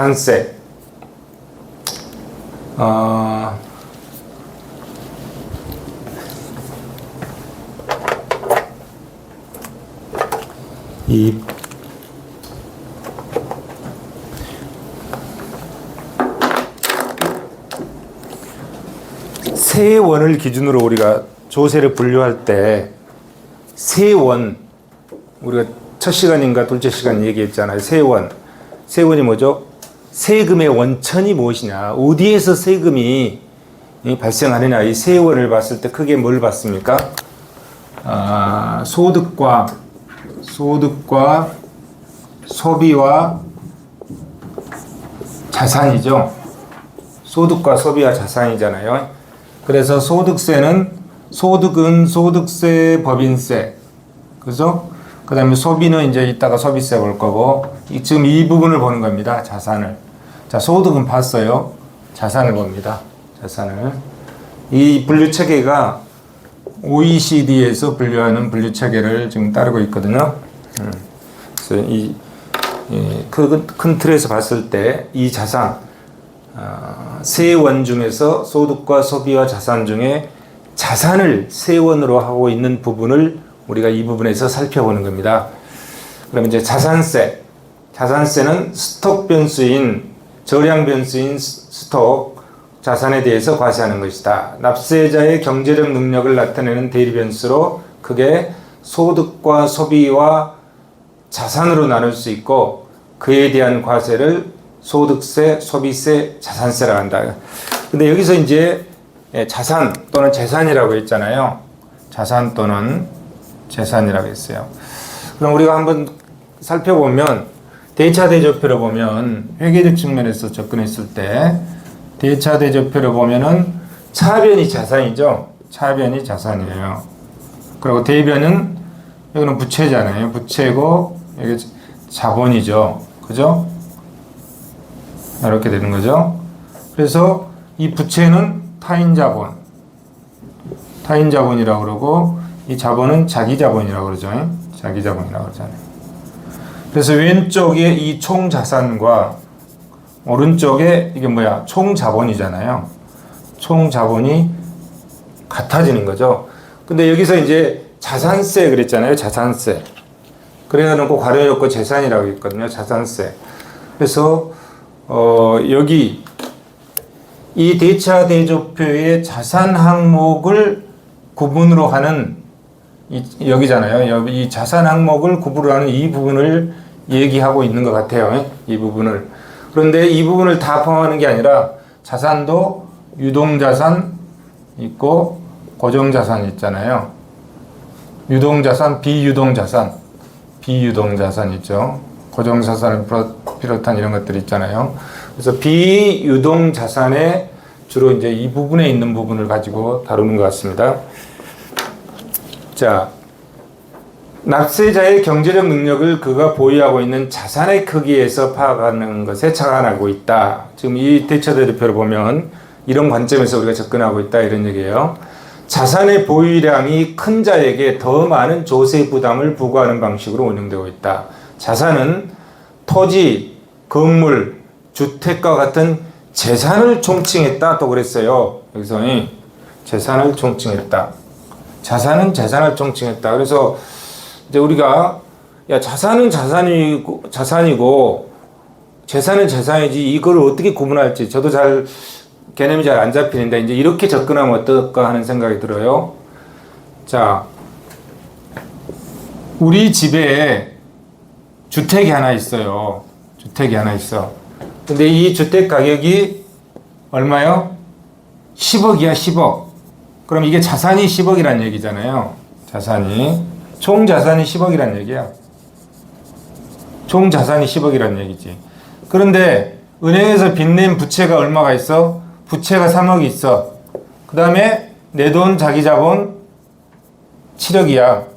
자산세. 이 세원을 기준으로 우리가 조세를 분류할 때 세원, 우리가 첫 시간인가 둘째 시간 얘기했잖아요. 세원이 뭐죠? 세금의 원천이 무엇이냐, 어디에서 세금이 발생하느냐. 이 세원을 봤을 때 크게 뭘 봤습니까? 소득과 소비와 자산이죠. 소득과 소비와 자산이잖아요. 그래서 소득은 소득세, 법인세, 그죠? 그 다음에 소비는 이제 이따가 소비세 볼 거고, 지금 이 부분을 보는 겁니다. 자산을. 자, 소득은 봤어요. 자산을 봅니다. 자산을. 이 분류 체계가 OECD에서 분류하는 분류 체계를 지금 따르고 있거든요. 그래서 큰 틀에서 봤을 때 이 자산, 세원 중에서 소득과 소비와 자산 중에 자산을 세원으로 하고 있는 부분을 우리가 이 부분에서 살펴보는 겁니다. 그러면 이제 자산세는 스톡 변수인, 저량 변수인 스톡 자산에 대해서 과세하는 것이다. 납세자의 경제적 능력을 나타내는 대리 변수로 크게 소득과 소비와 자산으로 나눌 수 있고, 그에 대한 과세를 소득세, 소비세, 자산세라고 한다. 근데 여기서 이제 자산 또는 재산이라고 했잖아요. 자산 또는 재산이라고 했어요. 그럼 우리가 한번 살펴보면, 대차 대조표를 보면, 회계적 측면에서 접근했을 때 대차 대조표를 보면은 차변이 자산이죠. 차변이 자산이에요. 그리고 대변은, 여기는 부채잖아요. 부채고 여기 자본이죠. 그죠? 이렇게 되는 거죠. 그래서 이 부채는 타인자본이라고 그러고, 이 자본은 자기자본이라고 그러죠. 자기자본이라고 그러잖아요. 그래서 왼쪽에 이 총자산과 오른쪽에 이게 뭐야? 총자본이잖아요. 총자본이 같아지는 거죠. 근데 여기서 이제 자산세 그랬잖아요. 자산세. 그래 놓고 괄호 재산이라고 했거든요. 자산세. 그래서 여기 이 대차 대조표의 자산 항목을 구분으로 하는 여기잖아요. 이 자산 항목을 구분으로 하는 이 부분을 얘기하고 있는 것 같아요. 이 부분을. 그런데 이 부분을 다 포함하는 게 아니라, 자산도 유동자산 있고 고정자산 있잖아요. 유동자산, 비유동자산 있죠. 고정자산을 비롯한 이런 것들이 있잖아요. 그래서 비유동자산에 주로 이제 이 부분에 있는 부분을 가지고 다루는 것 같습니다. 자, 납세자의 경제적 능력을 그가 보유하고 있는 자산의 크기에서 파악하는 것에 착안하고 있다. 지금 이 대차 대조표를 보면 이런 관점에서 우리가 접근하고 있다, 이런 얘기예요. 자산의 보유량이 큰 자에게 더 많은 조세 부담을 부과하는 방식으로 운영되고 있다. 자산은 토지, 건물, 주택과 같은 재산을 총칭했다, 또 그랬어요. 여기서 재산을 총칭했다. 자산은 재산을 총칭했다. 그래서 이제 우리가, 야, 자산은 자산이고 재산은 재산이지, 이걸 어떻게 구분할지 저도 개념이 잘 안 잡히는데, 이제 이렇게 접근하면 어떨까 하는 생각이 들어요. 자, 우리 집에 주택이 하나 있어요. 근데 이 주택 가격이 얼마요? 10억이야, 10억. 그럼 이게 자산이 10억이란 얘기잖아요. 총 자산이 10억이란 얘기야. 총 자산이 10억이란 얘기지. 그런데 은행에서 빚낸 부채가 얼마가 있어? 부채가 3억이 있어. 그 다음에 내 돈, 자기 자본 7억이야.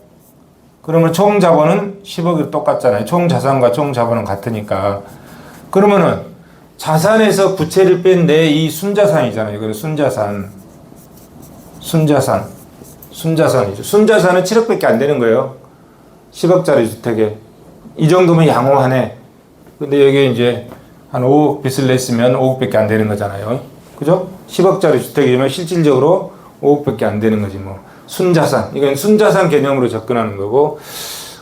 그러면 총 자본은 10억이 똑같잖아요. 총 자산과 총 자본은 같으니까. 그러면은 자산에서 부채를 뺀 내 이 순자산이잖아요. 이거는 순자산이죠. 순자산은 7억밖에 안 되는 거예요. 10억짜리 주택에. 이 정도면 양호하네. 근데 여기 이제 한 5억 빚을 냈으면 5억밖에 안 되는 거잖아요. 그죠? 10억짜리 주택이면 실질적으로 5억밖에 안 되는 거지 뭐. 순자산. 이건 순자산 개념으로 접근하는 거고.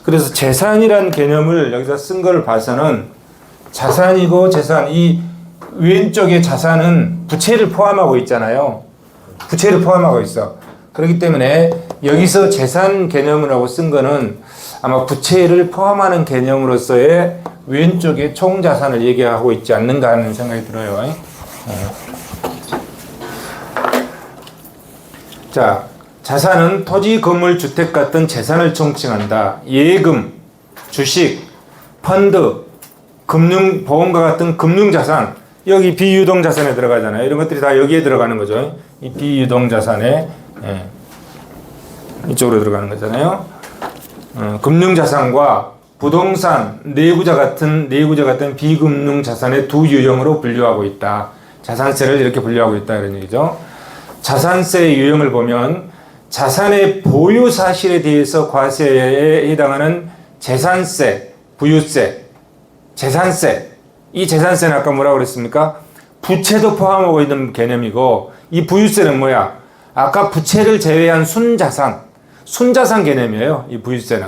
그래서 재산이란 개념을 여기서 쓴 걸 봐서는 자산이고 재산, 이 왼쪽의 자산은 부채를 포함하고 있잖아요. 부채를 포함하고 있어. 그렇기 때문에 여기서 재산 개념이라고 쓴 거는 아마 부채를 포함하는 개념으로서의 왼쪽의 총 자산을 얘기하고 있지 않는가 하는 생각이 들어요. 자, 자산은 토지, 건물, 주택 같은 재산을 총칭한다. 예금, 주식, 펀드, 금융, 보험과 같은 금융자산, 여기 비유동자산에 들어가잖아요. 이런 것들이 다 여기에 들어가는 거죠. 이 비유동자산에 이쪽으로 들어가는 거잖아요. 금융자산과 부동산, 내구자 같은 비금융자산의 두 유형으로 분류하고 있다. 자산세를 이렇게 분류하고 있다 이런 얘기죠. 자산세의 유형을 보면 자산의 보유 사실에 대해서 과세에 해당하는 재산세, 부유세, 재산세. 이 재산세는 아까 뭐라고 그랬습니까? 부채도 포함하고 있는 개념이고, 이 부유세는 뭐야? 아까 부채를 제외한 순자산 개념이에요. 이 부유세는.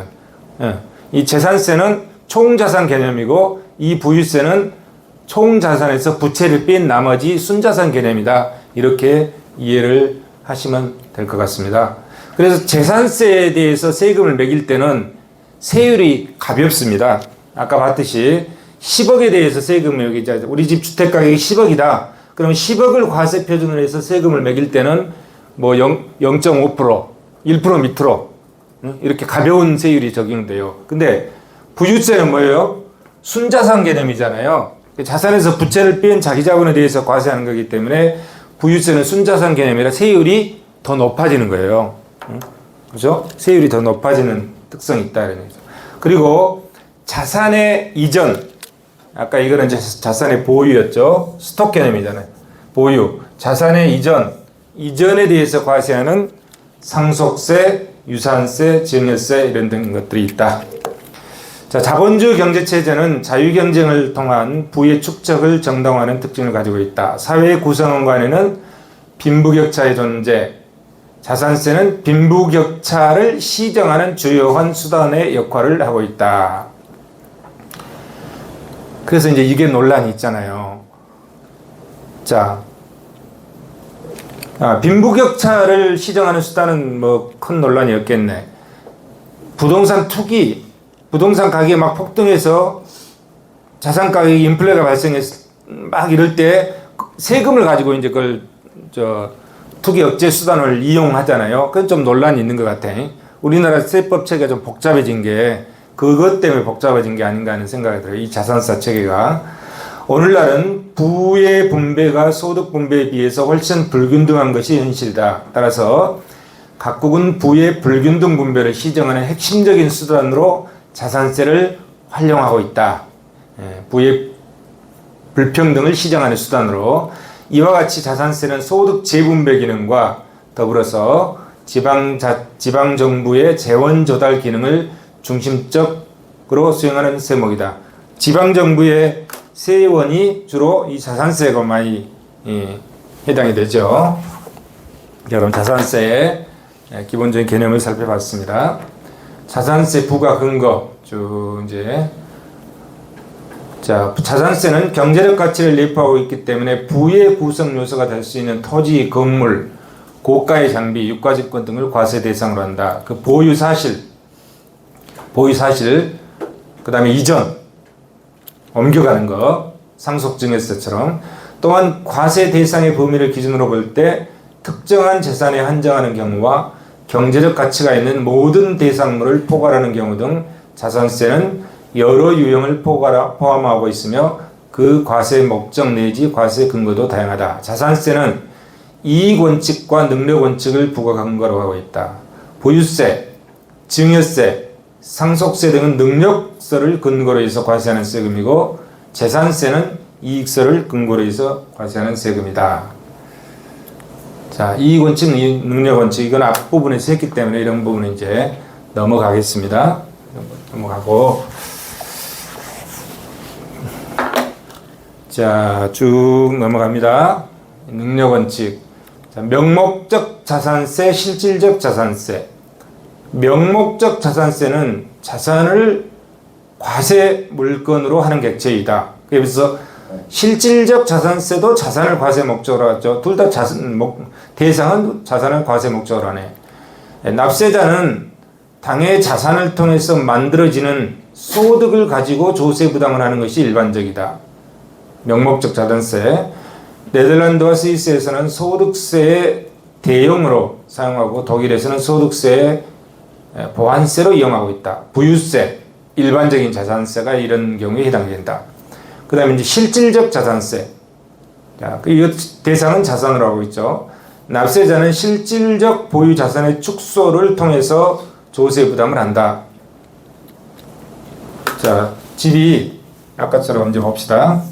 이 재산세는 총자산 개념이고, 이 부유세는 총자산에서 부채를 뺀 나머지 순자산 개념이다. 이렇게 이해를 하시면 될 것 같습니다. 그래서 재산세에 대해서 세금을 매길 때는 세율이 가볍습니다. 아까 봤듯이 10억에 대해서 세금을 매기자. 우리 집 주택 가격이 10억이다. 그러면 10억을 과세 표준으로 해서 세금을 매길 때는 뭐 0.5%, 1% 밑으로 이렇게 가벼운 세율이 적용돼요. 근데 부유세는 뭐예요? 순자산 개념이잖아요. 자산에서 부채를 뺀 자기 자본에 대해서 과세하는 거기 때문에 부유세는 순자산 개념이라 세율이 더 높아지는 거예요. 그죠? 세율이 더 높아지는 특성이 있다. 이런 얘기죠. 그리고 자산의 이전. 아까 이거는 자산의 보유였죠. 스톡 개념이잖아요. 보유. 자산의 이전에 대해서 과세하는 상속세, 유산세, 증여세 이런 등 것들이 있다. 자, 자본주의 경제체제는 자유경쟁을 통한 부의 축적을 정당화하는 특징을 가지고 있다. 사회 구성원 간에는 빈부격차의 존재, 자산세는 빈부격차를 시정하는 주요한 수단의 역할을 하고 있다. 그래서 이제 이게 논란이 있잖아요. 자, 빈부격차를 시정하는 수단은 뭐 큰 논란이 없겠네. 부동산 투기, 부동산 가격이 막 폭등해서 자산 가격이 인플레가 발생해서 막 이럴 때 세금을 가지고 이제 그걸 투기 억제 수단을 이용하잖아요. 그건 좀 논란이 있는 것 같아. 우리나라 세법 체계가 좀 복잡해진 게 그것 때문에 복잡해진 게 아닌가 하는 생각이 들어요. 이 자산세 체계가. 오늘날은 부의 분배가 소득 분배에 비해서 훨씬 불균등한 것이 현실이다. 따라서 각국은 부의 불균등 분배를 시정하는 핵심적인 수단으로 자산세를 활용하고 있다. 부의 불평등을 시정하는 수단으로. 이와 같이 자산세는 소득 재분배 기능과 더불어서 지방정부의 재원 조달 기능을 중심적으로 수행하는 세목이다. 지방정부의 세원이 주로 이 자산세가 많이 해당이 되죠. 여러분, 자산세의 기본적인 개념을 살펴봤습니다. 자산세 부과 근거 쭉 이제. 자, 자산세는 경제적 가치를 내포하고 있기 때문에 부의 구성 요소가 될 수 있는 토지, 건물, 고가의 장비, 유가증권 등을 과세 대상으로 한다. 그 보유 사실, 그 다음에 이전, 옮겨가는 거, 상속증여세처럼. 또한 과세 대상의 범위를 기준으로 볼 때 특정한 재산에 한정하는 경우와 경제적 가치가 있는 모든 대상물을 포괄하는 경우 등 자산세는 여러 유형을 포함하고 있으며 그 과세 목적 내지 과세 근거도 다양하다. 자산세는 이익 원칙과 능력 원칙을 부과 근거로 하고 있다. 보유세, 증여세, 상속세 등은 능력서를 근거로 해서 과세하는 세금이고, 재산세는 이익서를 근거로 해서 과세하는 세금이다. 자, 이익 원칙, 능력 원칙, 이건 앞부분에서 했기 때문에 이런 부분은 이제 넘어가겠습니다. 넘어가고. 자, 쭉 넘어갑니다. 능력원칙. 자, 명목적 자산세, 실질적 자산세. 명목적 자산세는 자산을 과세 물건으로 하는 객체이다. 그래서 실질적 자산세도 자산을 과세 목적으로 하죠. 둘 다 대상은 자산을 과세 목적으로 하네. 납세자는 당의 자산을 통해서 만들어지는 소득을 가지고 조세 부담을 하는 것이 일반적이다. 명목적 자산세. 네덜란드와 스위스에서는 소득세의 대용으로 사용하고 독일에서는 소득세의 보완세로 이용하고 있다. 부유세, 일반적인 자산세가 이런 경우에 해당된다. 그 다음에 이제 실질적 자산세. 자, 이 대상은 자산으로 하고 있죠. 납세자는 실질적 보유 자산의 축소를 통해서 조세 부담을 한다. 자, 질이 아까처럼 이제 봅시다.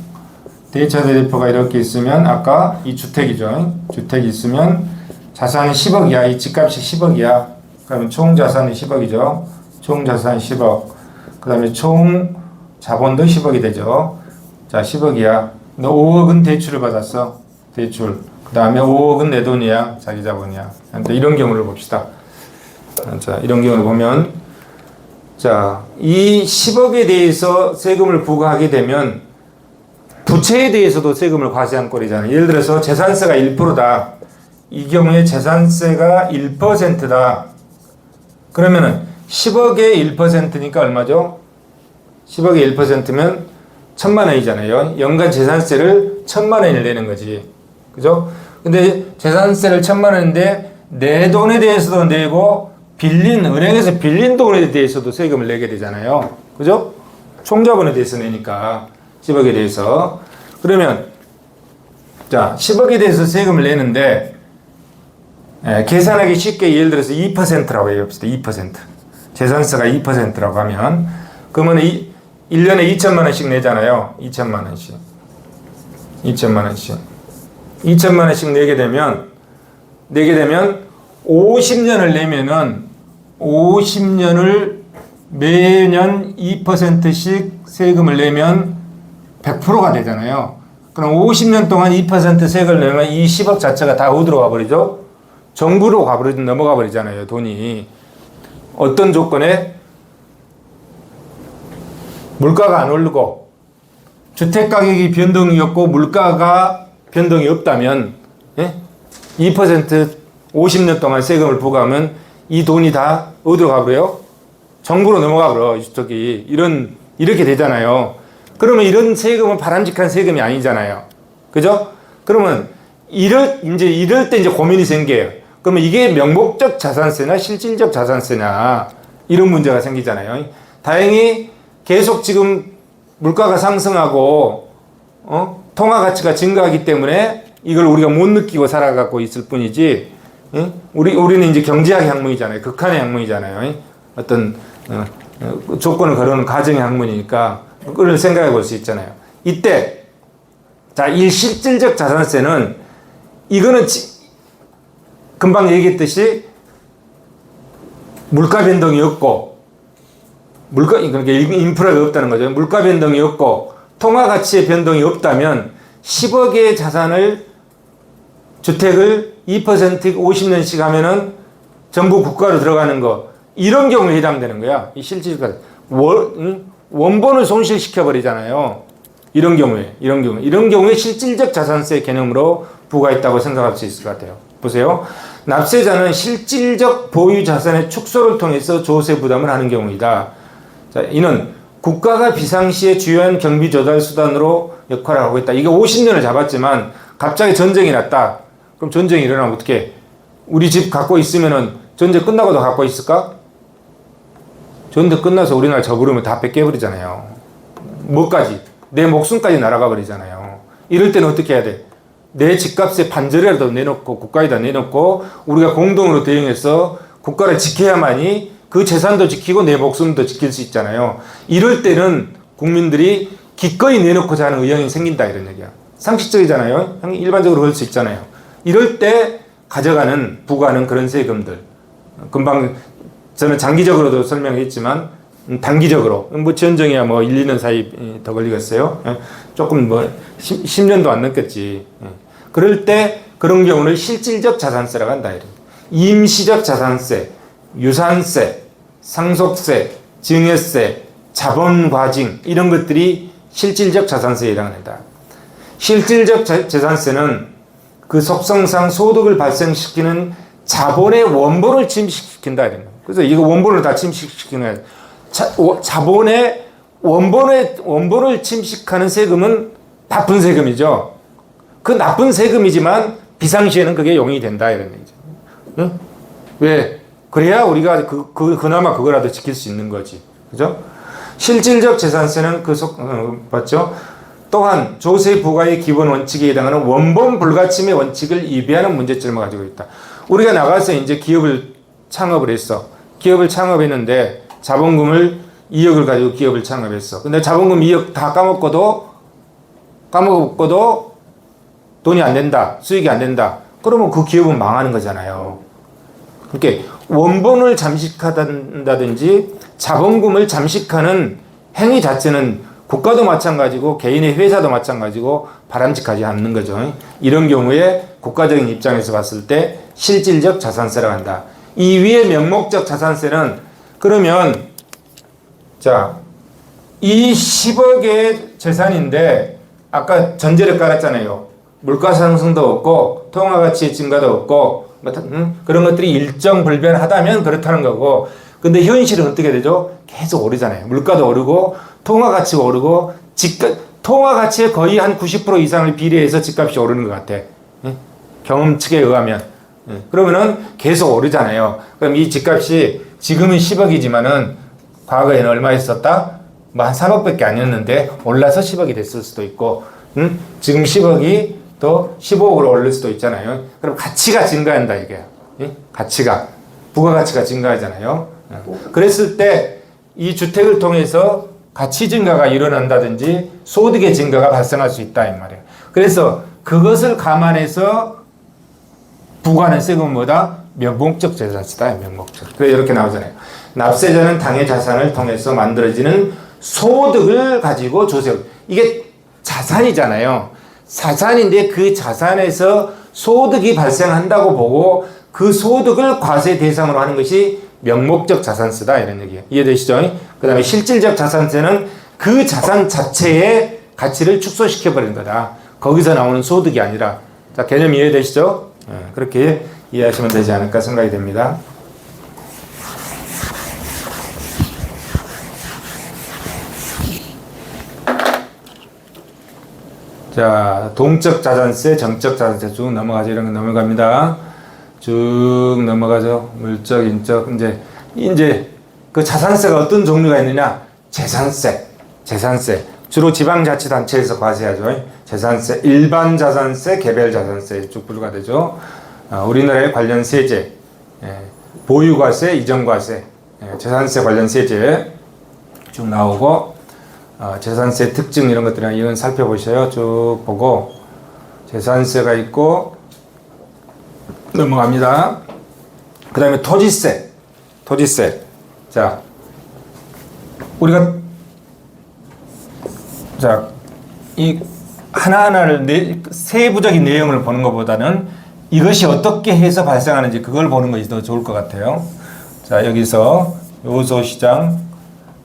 대차 대리표가 이렇게 있으면 아까 이 주택이죠. 주택이 있으면 자산이 10억이야. 이 집값이 10억이야. 그러면 총 자산이 10억이죠. 총 자산이 10억. 그 다음에 총 자본도 10억이 되죠. 자, 10억이야. 너 5억은 대출을 받았어. 대출. 그 다음에 5억은 내 돈이야. 자기 자본이야. 이런 경우를 봅시다. 자, 이런 경우를 보면, 자, 이 10억에 대해서 세금을 부과하게 되면 부채에 대해서도 세금을 과세한 꼴이잖아요. 예를 들어서 재산세가 1%다. 이 경우에 재산세가 1%다. 그러면은 10억의 1%니까 얼마죠? 10억의 1%면 1,000만 원이잖아요. 연간 재산세를 1,000만 원을 내는 거지. 그죠? 근데 재산세를 1,000만 원인데 내 돈에 대해서도 내고 은행에서 빌린 돈에 대해서도 세금을 내게 되잖아요. 그죠? 총자본에 대해서 내니까 10억에 대해서. 그러면 자, 10억에 대해서 세금을 내는데 계산하기 쉽게 예를 들어서 2%라고 해봅시다. 2%. 재산세가 2%라고 하면 그러면 1년에 2천만 원씩 내잖아요. 2천만 원씩. 2천만 원씩. 2천만 원씩 내게 되면 50년을 내면은 50년을 매년 2%씩 세금을 내면 100%가 되잖아요. 그럼 50년 동안 2% 세금을 내면 이 10억 자체가 다 어디로 가버리죠? 정부로 넘어가 버리잖아요. 돈이. 어떤 조건에? 물가가 안 오르고 주택가격이 변동이 없고 물가가 변동이 없다면 2% 50년 동안 세금을 부과하면 이 돈이 다 어디로 가버려요? 정부로 넘어가 버려. 이렇게 되잖아요. 그러면 이런 세금은 바람직한 세금이 아니잖아요. 그죠? 그러면 이럴 때 이제 고민이 생겨요. 그러면 이게 명목적 자산세나 실질적 자산세냐 이런 문제가 생기잖아요. 다행히 계속 지금 물가가 상승하고 통화 가치가 증가하기 때문에 이걸 우리가 못 느끼고 살아가고 있을 뿐이지. 우리는 이제 경제학의 학문이잖아요. 극한의 학문이잖아요. 어떤 조건을 거르는 가정의 학문이니까 그걸 생각해 볼 수 있잖아요. 이때 자, 이 실질적 자산세는 이거는 금방 얘기했듯이 물가 변동이 없고 그러니까 인프라가 없다는 거죠. 물가 변동이 없고 통화 가치의 변동이 없다면 10억의 주택을 2% 50년씩 하면은 정부 국가로 들어가는 거 이런 경우에 해당되는 거야. 이 실질적 원본을 손실시켜 버리잖아요. 이런 경우에 실질적 자산세 개념으로 부과했다고 생각할 수 있을 것 같아요. 보세요. 납세자는 실질적 보유 자산의 축소를 통해서 조세 부담을 하는 경우이다. 자, 이는 국가가 비상시에 주요한 경비 조달 수단으로 역할을 하고 있다. 이게 50년을 잡았지만 갑자기 전쟁이 났다. 그럼 전쟁이 일어나면 어떻게? 우리 집 갖고 있으면은 전쟁 끝나고도 갖고 있을까? 전쟁 끝나서 우리나라 저부르면 다 뺏겨버리잖아요. 뭐까지? 내 목숨까지 날아가 버리잖아요. 이럴 때는 어떻게 해야 돼? 내 집값의 반절이라도 내놓고 국가에다 내놓고 우리가 공동으로 대응해서 국가를 지켜야만이 그 재산도 지키고 내 목숨도 지킬 수 있잖아요. 이럴 때는 국민들이 기꺼이 내놓고자 하는 의향이 생긴다 이런 얘기야. 상식적이잖아요. 일반적으로 그럴 수 있잖아요. 이럴 때 부과하는 그런 세금들. 금방 저는 장기적으로도 설명했지만 단기적으로 뭐 지연정이야 뭐 1, 2년 사이 더 걸리겠어요. 조금 뭐 10년도 안 넘겠지. 그럴 때 그런 경우는 실질적 자산세라고 한다. 임시적 자산세, 유산세, 상속세, 증여세, 자본과징 이런 것들이 실질적 자산세에 해당한다. 실질적 재산세는 그 속성상 소득을 발생시키는 자본의 원본을 침식시킨다. 그래서 이거 원본을 다 침식시키는 자본의 원본을 침식하는 세금은 나쁜 세금이죠. 그 나쁜 세금이지만 비상시에는 그게 용이 된다 이런 얘기죠. 응? 왜? 그래야 우리가 그나마 그거라도 지킬 수 있는 거지. 그죠? 실질적 재산세는 맞죠? 또한 조세 부과의 기본 원칙에 해당하는 원본 불가침의 원칙을 위배하는 문제점을 가지고 있다. 우리가 나가서 이제 기업을 창업을 했어. 기업을 창업했는데 자본금을 2억을 가지고 기업을 창업했어. 근데 자본금 2억 다 까먹고도 돈이 안 된다. 수익이 안 된다. 그러면 그 기업은 망하는 거잖아요. 그러니까 원본을 잠식한다든지 자본금을 잠식하는 행위 자체는 국가도 마찬가지고 개인의 회사도 마찬가지고 바람직하지 않는 거죠. 이런 경우에 국가적인 입장에서 봤을 때 실질적 자산세라고 한다. 이 위에 명목적 자산세는 그러면 자, 이 10억의 재산인데 아까 전제를 깔았잖아요. 물가 상승도 없고 통화가치의 증가도 없고 그런 것들이 일정 불변하다면 그렇다는 거고, 근데 현실은 어떻게 되죠? 계속 오르잖아요. 물가도 오르고 통화가치가 오르고 통화가치의 거의 한 90% 이상을 비례해서 집값이 오르는 것 같아. 경험측에 의하면. 그러면은 계속 오르잖아요. 그럼 이 집값이 지금은 10억이지만은 과거에는 얼마였었다? 뭐 한 3억밖에 아니었는데 올라서 10억이 됐을 수도 있고, 지금 10억이 또 15억으로 오를 수도 있잖아요. 그럼 가치가 증가한다 이게. 가치가 부가가치가 증가하잖아요. 그랬을 때 이 주택을 통해서 가치 증가가 일어난다든지 소득의 증가가 발생할 수 있다 이 말이에요. 그래서 그것을 감안해서 부과하는 세금은 뭐다? 명목적 재산세다. 명목적. 그래서 이렇게 나오잖아요. 납세자는 당의 자산을 통해서 만들어지는 소득을 가지고 조세. 이게 자산이잖아요. 자산인데 그 자산에서 소득이 발생한다고 보고 그 소득을 과세 대상으로 하는 것이 명목적 자산세다 이런 얘기예요. 이해되시죠? 그 다음에 실질적 자산세는 그 자산 자체의 가치를 축소시켜 버리는 거다. 거기서 나오는 소득이 아니라. 자, 개념 이해되시죠? 그렇게 이해하시면 되지 않을까 생각이 됩니다. 자, 동적 자산세, 정적 자산세 쭉 넘어가죠. 이런 거 넘어갑니다. 쭉 넘어가죠. 물적, 인적. 이제 그 자산세가 어떤 종류가 있느냐? 재산세. 주로 지방자치단체에서 과세하죠. 재산세, 일반 자산세, 개별 자산세 쭉 분류가 되죠. 우리나라의 관련 세제, 보유과세, 이전과세, 재산세 관련 세제 쭉 나오고, 재산세 특징 이런 것들이랑 이건 살펴보셔요. 쭉 보고 재산세가 있고 넘어갑니다. 그 다음에 토지세. 자, 우리가 이 하나하나를 세부적인 내용을 보는 것보다는 이것이 어떻게 해서 발생하는지 그걸 보는 것이 더 좋을 것 같아요. 자, 여기서 요소시장,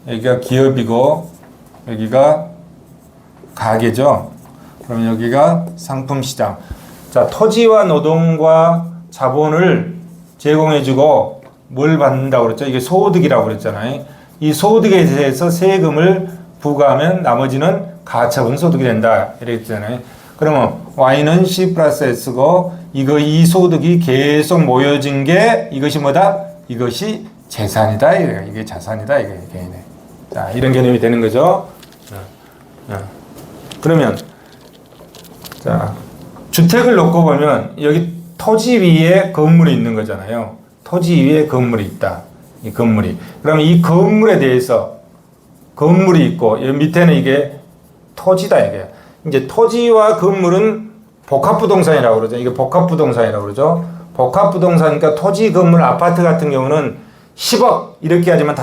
여기가 기업이고 여기가 가게죠. 그럼 여기가 상품시장. 자, 토지와 노동과 자본을 제공해주고 뭘 받는다고 그랬죠? 이게 소득이라고 그랬잖아요. 이 소득에 대해서 세금을 부과하면 나머지는 가처분 소득이 된다. 이렇게 했잖아요. 그러면 Y는 C 플러스 S고 이 소득이 계속 모여진 게 이것이 뭐다? 이것이 재산이다. 이게 자산이다. 이게 개인의. 자, 이런 개념이 되는 거죠. 그러면 자, 주택을 놓고 보면 여기 토지 위에 건물이 있는 거잖아요. 토지 위에 건물이 있다. 이 건물이. 그러면 이 건물에 대해서 건물이 있고 여기 밑에는 이게 토지다 이게. 이제 토지와 건물은 복합부동산이라고 그러죠. 이게 복합부동산이라고 그러죠. 복합부동산이니까 토지, 건물, 아파트 같은 경우는 10억 이렇게 하지만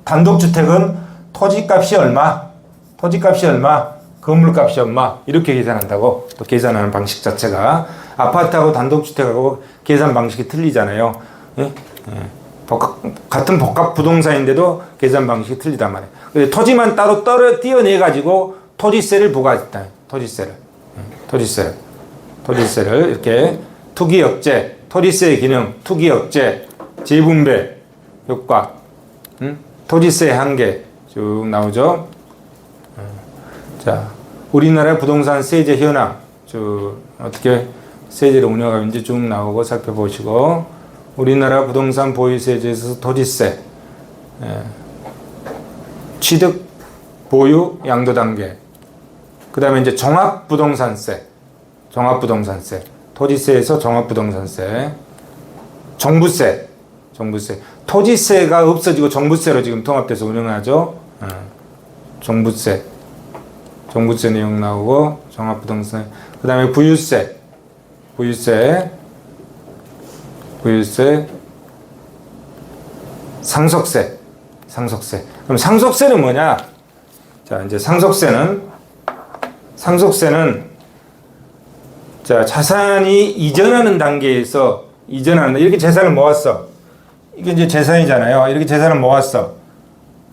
단독주택은 토지값이 얼마, 건물값이 얼마 이렇게 계산한다고. 또 계산하는 방식 자체가 아파트하고 단독주택하고 계산 방식이 틀리잖아요. 예? 예. 같은 복합 부동산인데도 계산 방식이 틀리단 말이에요. 근데 토지만 따로 떼어내 가지고 토지세를 부과했다. 토지세를 이렇게 투기억제, 토지세의 기능, 투기억제, 재분배 효과, 토지세 한계 쭉 나오죠. 자, 우리나라 부동산 세제 현황 쭉 어떻게 세제를 운영하는지 쭉 나오고 살펴보시고, 우리나라 부동산 보유세제에서 토지세, 취득, 보유, 양도 단계, 그 다음에 이제 종합부동산세, 토지세에서 종합부동산세, 종부세, 토지세가 없어지고 종부세로 지금 통합돼서 운영하죠. 종부세 내용 나오고, 종합부동산, 그 다음에 부유세, 상속세. 그럼 상속세는 뭐냐? 자, 이제 상속세는 자, 자산이 이전하는 단계에서 이렇게 재산을 모았어. 이게 이제 재산이잖아요. 이렇게 재산을 모았어.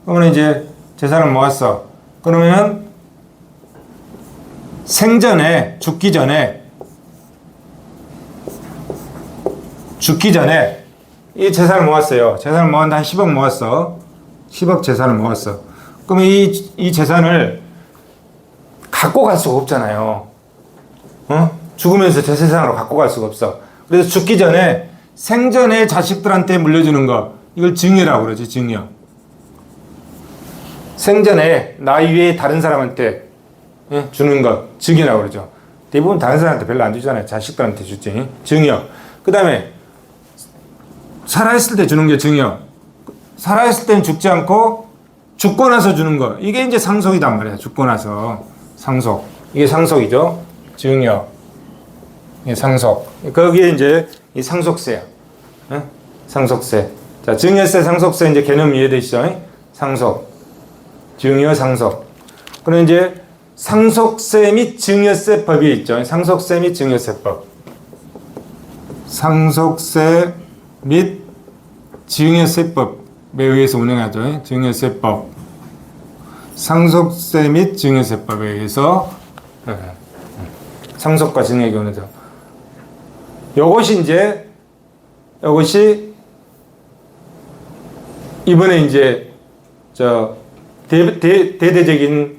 그러면 이제 재산을 모았어. 그러면 생전에, 죽기 전에 이 재산을 모았어요. 재산을 모았는데 한 10억 모았어. 10억 재산을 모았어. 그러면 이 재산을 갖고 갈 수가 없잖아요. 죽으면서 제 세상으로 갖고 갈 수가 없어. 그래서 죽기 전에 생전에 자식들한테 물려주는 거, 이걸 증여라고 그러지. 증여. 생전에 나 이외에 다른 사람한테 주는 거 증여라고 그러죠. 대부분 다른 사람한테 별로 안 주잖아요. 자식들한테 주지. 증여. 그 다음에 살아있을 때 주는 게 증여. 살아있을 때는 죽지 않고 죽고 나서 주는 거, 이게 이제 상속이단 말이야. 죽고 나서 상속, 이게 상속이죠. 증여, 이게 상속. 거기에 이제 이 상속세야. 상속세. 자, 증여세, 상속세 이제 개념 이해되시죠? 상속, 증여, 상속. 그럼 이제 상속세 및 증여세법이 있죠. 상속세 및 증여세법. 상속세 및 증여세법에 의해서 운영하죠. 증여세법. 상속세 및 증여세법에 의해서 상속과 증여가 운영하죠. 요것이 이번에 이제 대대적인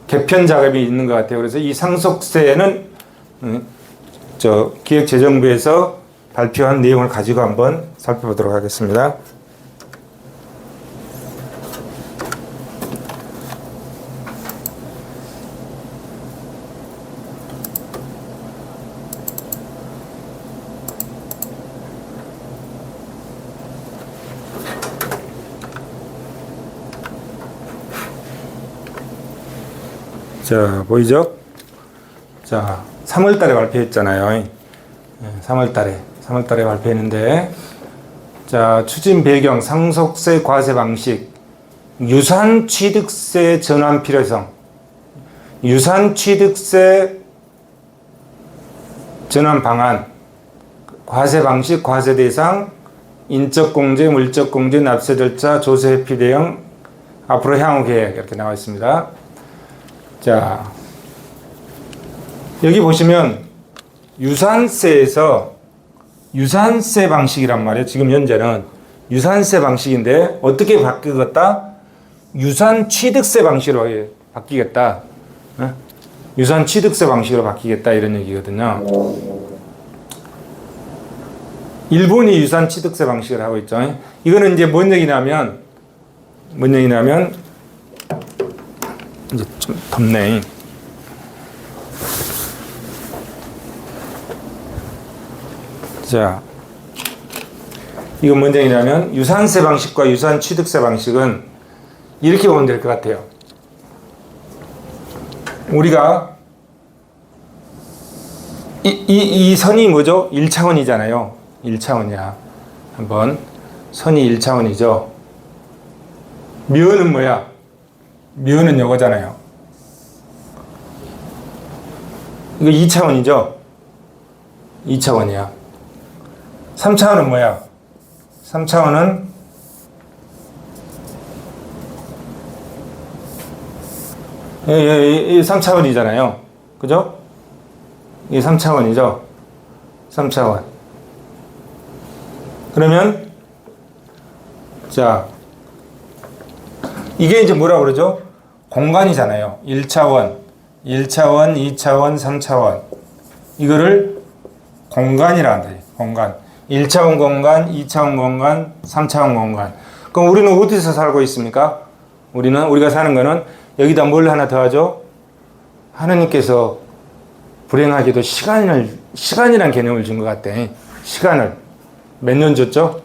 개편 작업이 있는 것 같아요. 그래서 이 상속세는 기획재정부에서 발표한 내용을 가지고 한번 살펴보도록 하겠습니다. 자, 보이죠? 자, 3월 달에 발표했잖아요. 3월 달에 발표했는데, 자, 추진 배경, 상속세 과세 방식, 유산 취득세 전환 필요성, 유산 취득세 전환 방안, 과세 방식, 과세 대상, 인적 공제, 물적 공제, 납세 절차, 조세 회피 대응, 앞으로 향후 계획, 이렇게 나와 있습니다. 자, 여기 보시면 유산세에서 유산세 방식이란 말이에요. 지금 현재는 유산세 방식인데 어떻게 바뀌겠다? 유산 취득세 방식으로 바뀌겠다. 유산 취득세 방식으로 바뀌겠다, 이런 얘기거든요. 일본이 유산 취득세 방식을 하고 있죠. 이거는 이제 뭔 얘기냐면 이제 좀 덥네. 자, 이건 뭔 얘기냐면 유산세 방식과 유산 취득세 방식은 이렇게 보면 될 것 같아요. 우리가 이 선이 뭐죠? 1차원이잖아요. 1차원이야. 한번 선이 1차원이죠. 면은 뭐야? 면은 요거잖아요. 이거 2차원이죠? 2차원이야. 3차원은 뭐야? 3차원은 이 3차원이잖아요. 그죠? 이 3차원이죠? 3차원. 그러면, 자, 이게 이제 뭐라고 그러죠? 공간이잖아요. 1차원, 2차원, 3차원. 이거를 공간이라 한다. 공간. 1차원 공간, 2차원 공간, 3차원 공간. 그럼 우리는 어디서 살고 있습니까? 우리가 사는 거는 여기다 뭘 하나 더 하죠? 하나님께서 불행하게도 시간이란 개념을 준 것 같아. 시간을. 몇 년 줬죠?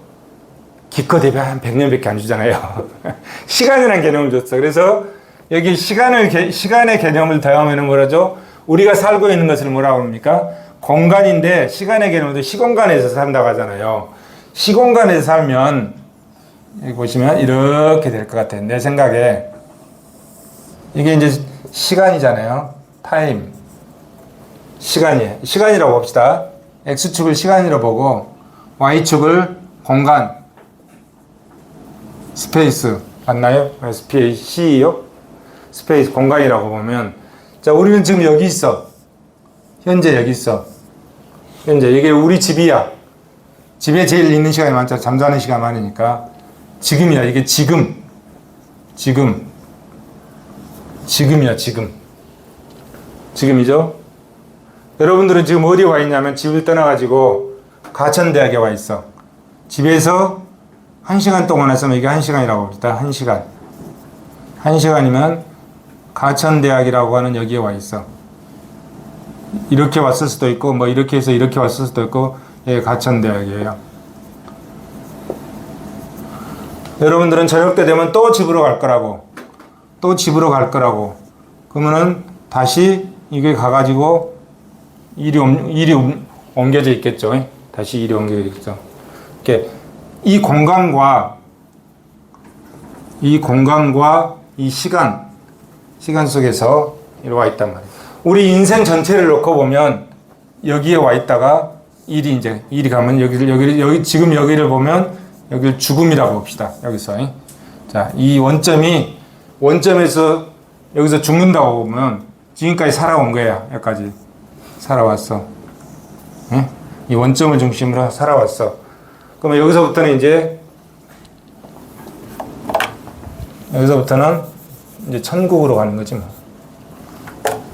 기껏 해야 한 100년밖에 안 주잖아요. 시간이란 개념을 줬어. 그래서 여기 시간의 개념을 더하면 뭐라죠? 우리가 살고 있는 것을 뭐라고 합니까? 공간인데 시간의 개념도 시공간에서 산다고 하잖아요. 시공간에서 살면 여기 보시면 이렇게 될 것 같아요. 내 생각에 이게 이제 시간이잖아요. 타임. 시간이라고 봅시다. X축을 시간이라고 보고 Y축을 공간. 스페이스. 맞나요? C요? 스페이스 공간이라고 보면 자, 우리는 지금 여기 있어. 현재 여기 있어. 현재 이게 우리 집이야. 집에 제일 있는 시간이 많잖아. 잠자는 시간 많으니까. 지금이야. 이게 지금이야. 지금이죠? 여러분들은 지금 어디에 와 있냐면 집을 떠나가지고 가천대학에 와 있어. 집에서 1시간 동안 했으면 이게 1시간이라고 합시다. 1시간. 1시간이면 가천대학이라고 하는 여기에 와 있어. 이렇게 왔을 수도 있고, 뭐 이렇게 해서 이렇게 왔을 수도 있고, 예, 가천대학이에요. 여러분들은 저녁 때 되면 또 집으로 갈 거라고. 그러면은 다시 이게 가가지고 일이 옮겨져 있겠죠. 다시 일이 옮겨져 있겠죠. 이렇게 이 공간과 이 시간 속에서 이리 와 있단 말이에요. 우리 인생 전체를 놓고 보면 여기에 와 있다가 일이 가면 여기 지금 여기를 보면 여기를 죽음이라고 봅시다. 여기서. 자, 이 원점에서 여기서 죽는다고 보면 지금까지 살아온 거야. 여기까지 살아왔어. 응? 이 원점을 중심으로 살아왔어. 그러면 여기서부터는 이제 천국으로 가는 거지 뭐.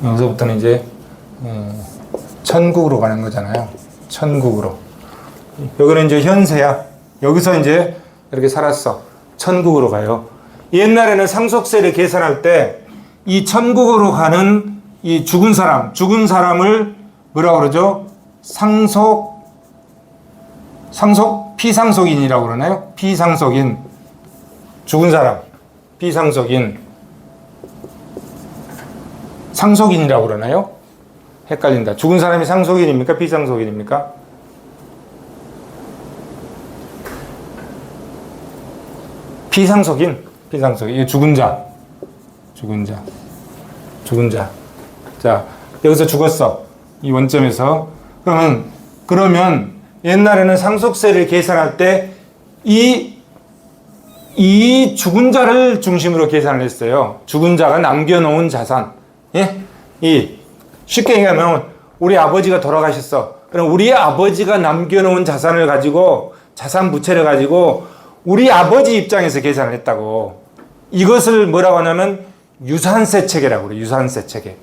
여기서부터는 이제 천국으로 가는 거잖아요. 천국으로. 여기는 이제 현세야. 여기서 이제 이렇게 살았어. 천국으로 가요. 옛날에는 상속세를 계산할 때 이 천국으로 가는 이 죽은 사람을 뭐라고 그러죠? 피상속인이라고 그러나요? 피상속인. 죽은 사람. 피상속인. 상속인이라고 그러나요? 헷갈린다. 죽은 사람이 상속인입니까? 피상속인입니까? 피상속인. 이게 죽은 자. 자, 여기서 죽었어. 이 원점에서. 그러면 옛날에는 상속세를 계산할 때 이 죽은 자를 중심으로 계산을 했어요. 죽은 자가 남겨놓은 자산. 예? 쉽게 얘기하면 우리 아버지가 돌아가셨어. 그럼 우리 아버지가 남겨놓은 자산 부채를 가지고 우리 아버지 입장에서 계산을 했다고. 이것을 뭐라고 하냐면 유산세 체계라고 그래. 유산세 체계.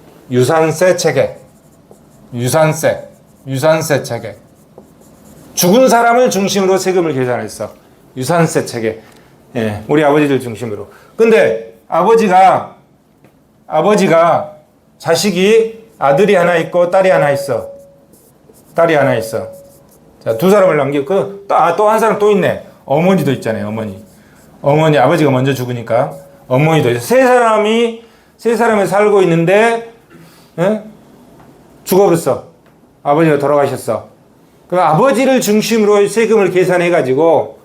죽은 사람을 중심으로 세금을 계산했어. 유산세 체계. 예, 우리 아버지를 중심으로. 근데 아버지가 자식이 아들이 하나 있고 딸이 하나 있어. 자, 두 사람을 남기고 또 한 사람 또 있네. 어머니도 있잖아요. 어머니 아버지가 먼저 죽으니까 어머니도 있어. 세 사람이 살고 있는데 죽어버렸어. 아버지가 돌아가셨어. 그 아버지를 중심으로 세금을 계산해 가지고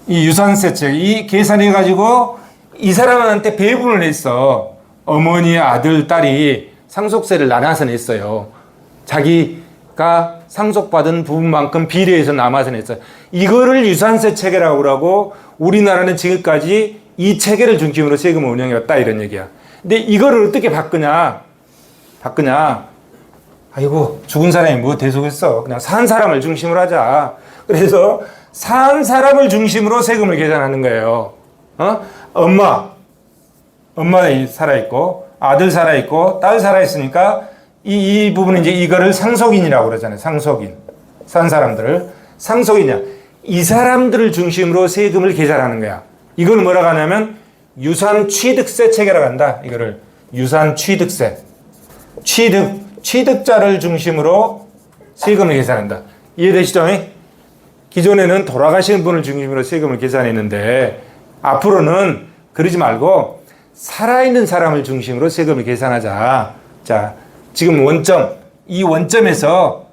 이 유산세책, 이 계산해가지고 이 사람한테 배분을 했어. 어머니, 아들, 딸이 상속세를 나눠서 냈어요. 자기가 상속받은 부분만큼 비례해서 남아서 냈어요. 이거를 유산세 체계라고 그러고 우리나라는 지금까지 이 체계를 중심으로 세금을 운영해왔다 이런 얘기야. 근데 이거를 어떻게 바꾸냐? 아이고 죽은 사람이 뭐 대속했어. 그냥 산 사람을 중심으로 하자. 그래서 산 사람을 중심으로 세금을 계산하는 거예요. 엄마 살아있고 아들 살아있고 딸 살아있으니까 이 부분은 이제 이거를 상속인이라고 그러잖아요. 상속인. 산 사람들을 상속인이야. 이 사람들을 중심으로 세금을 계산하는 거야. 이걸 뭐라고 하냐면 유산취득세 체계라고 한다. 이거를 유산취득세. 취득자를 중심으로 세금을 계산한다. 이해되시죠? 기존에는 돌아가신 분을 중심으로 세금을 계산했는데 앞으로는 그러지 말고 살아있는 사람을 중심으로 세금을 계산하자. 자, 지금 이 원점에서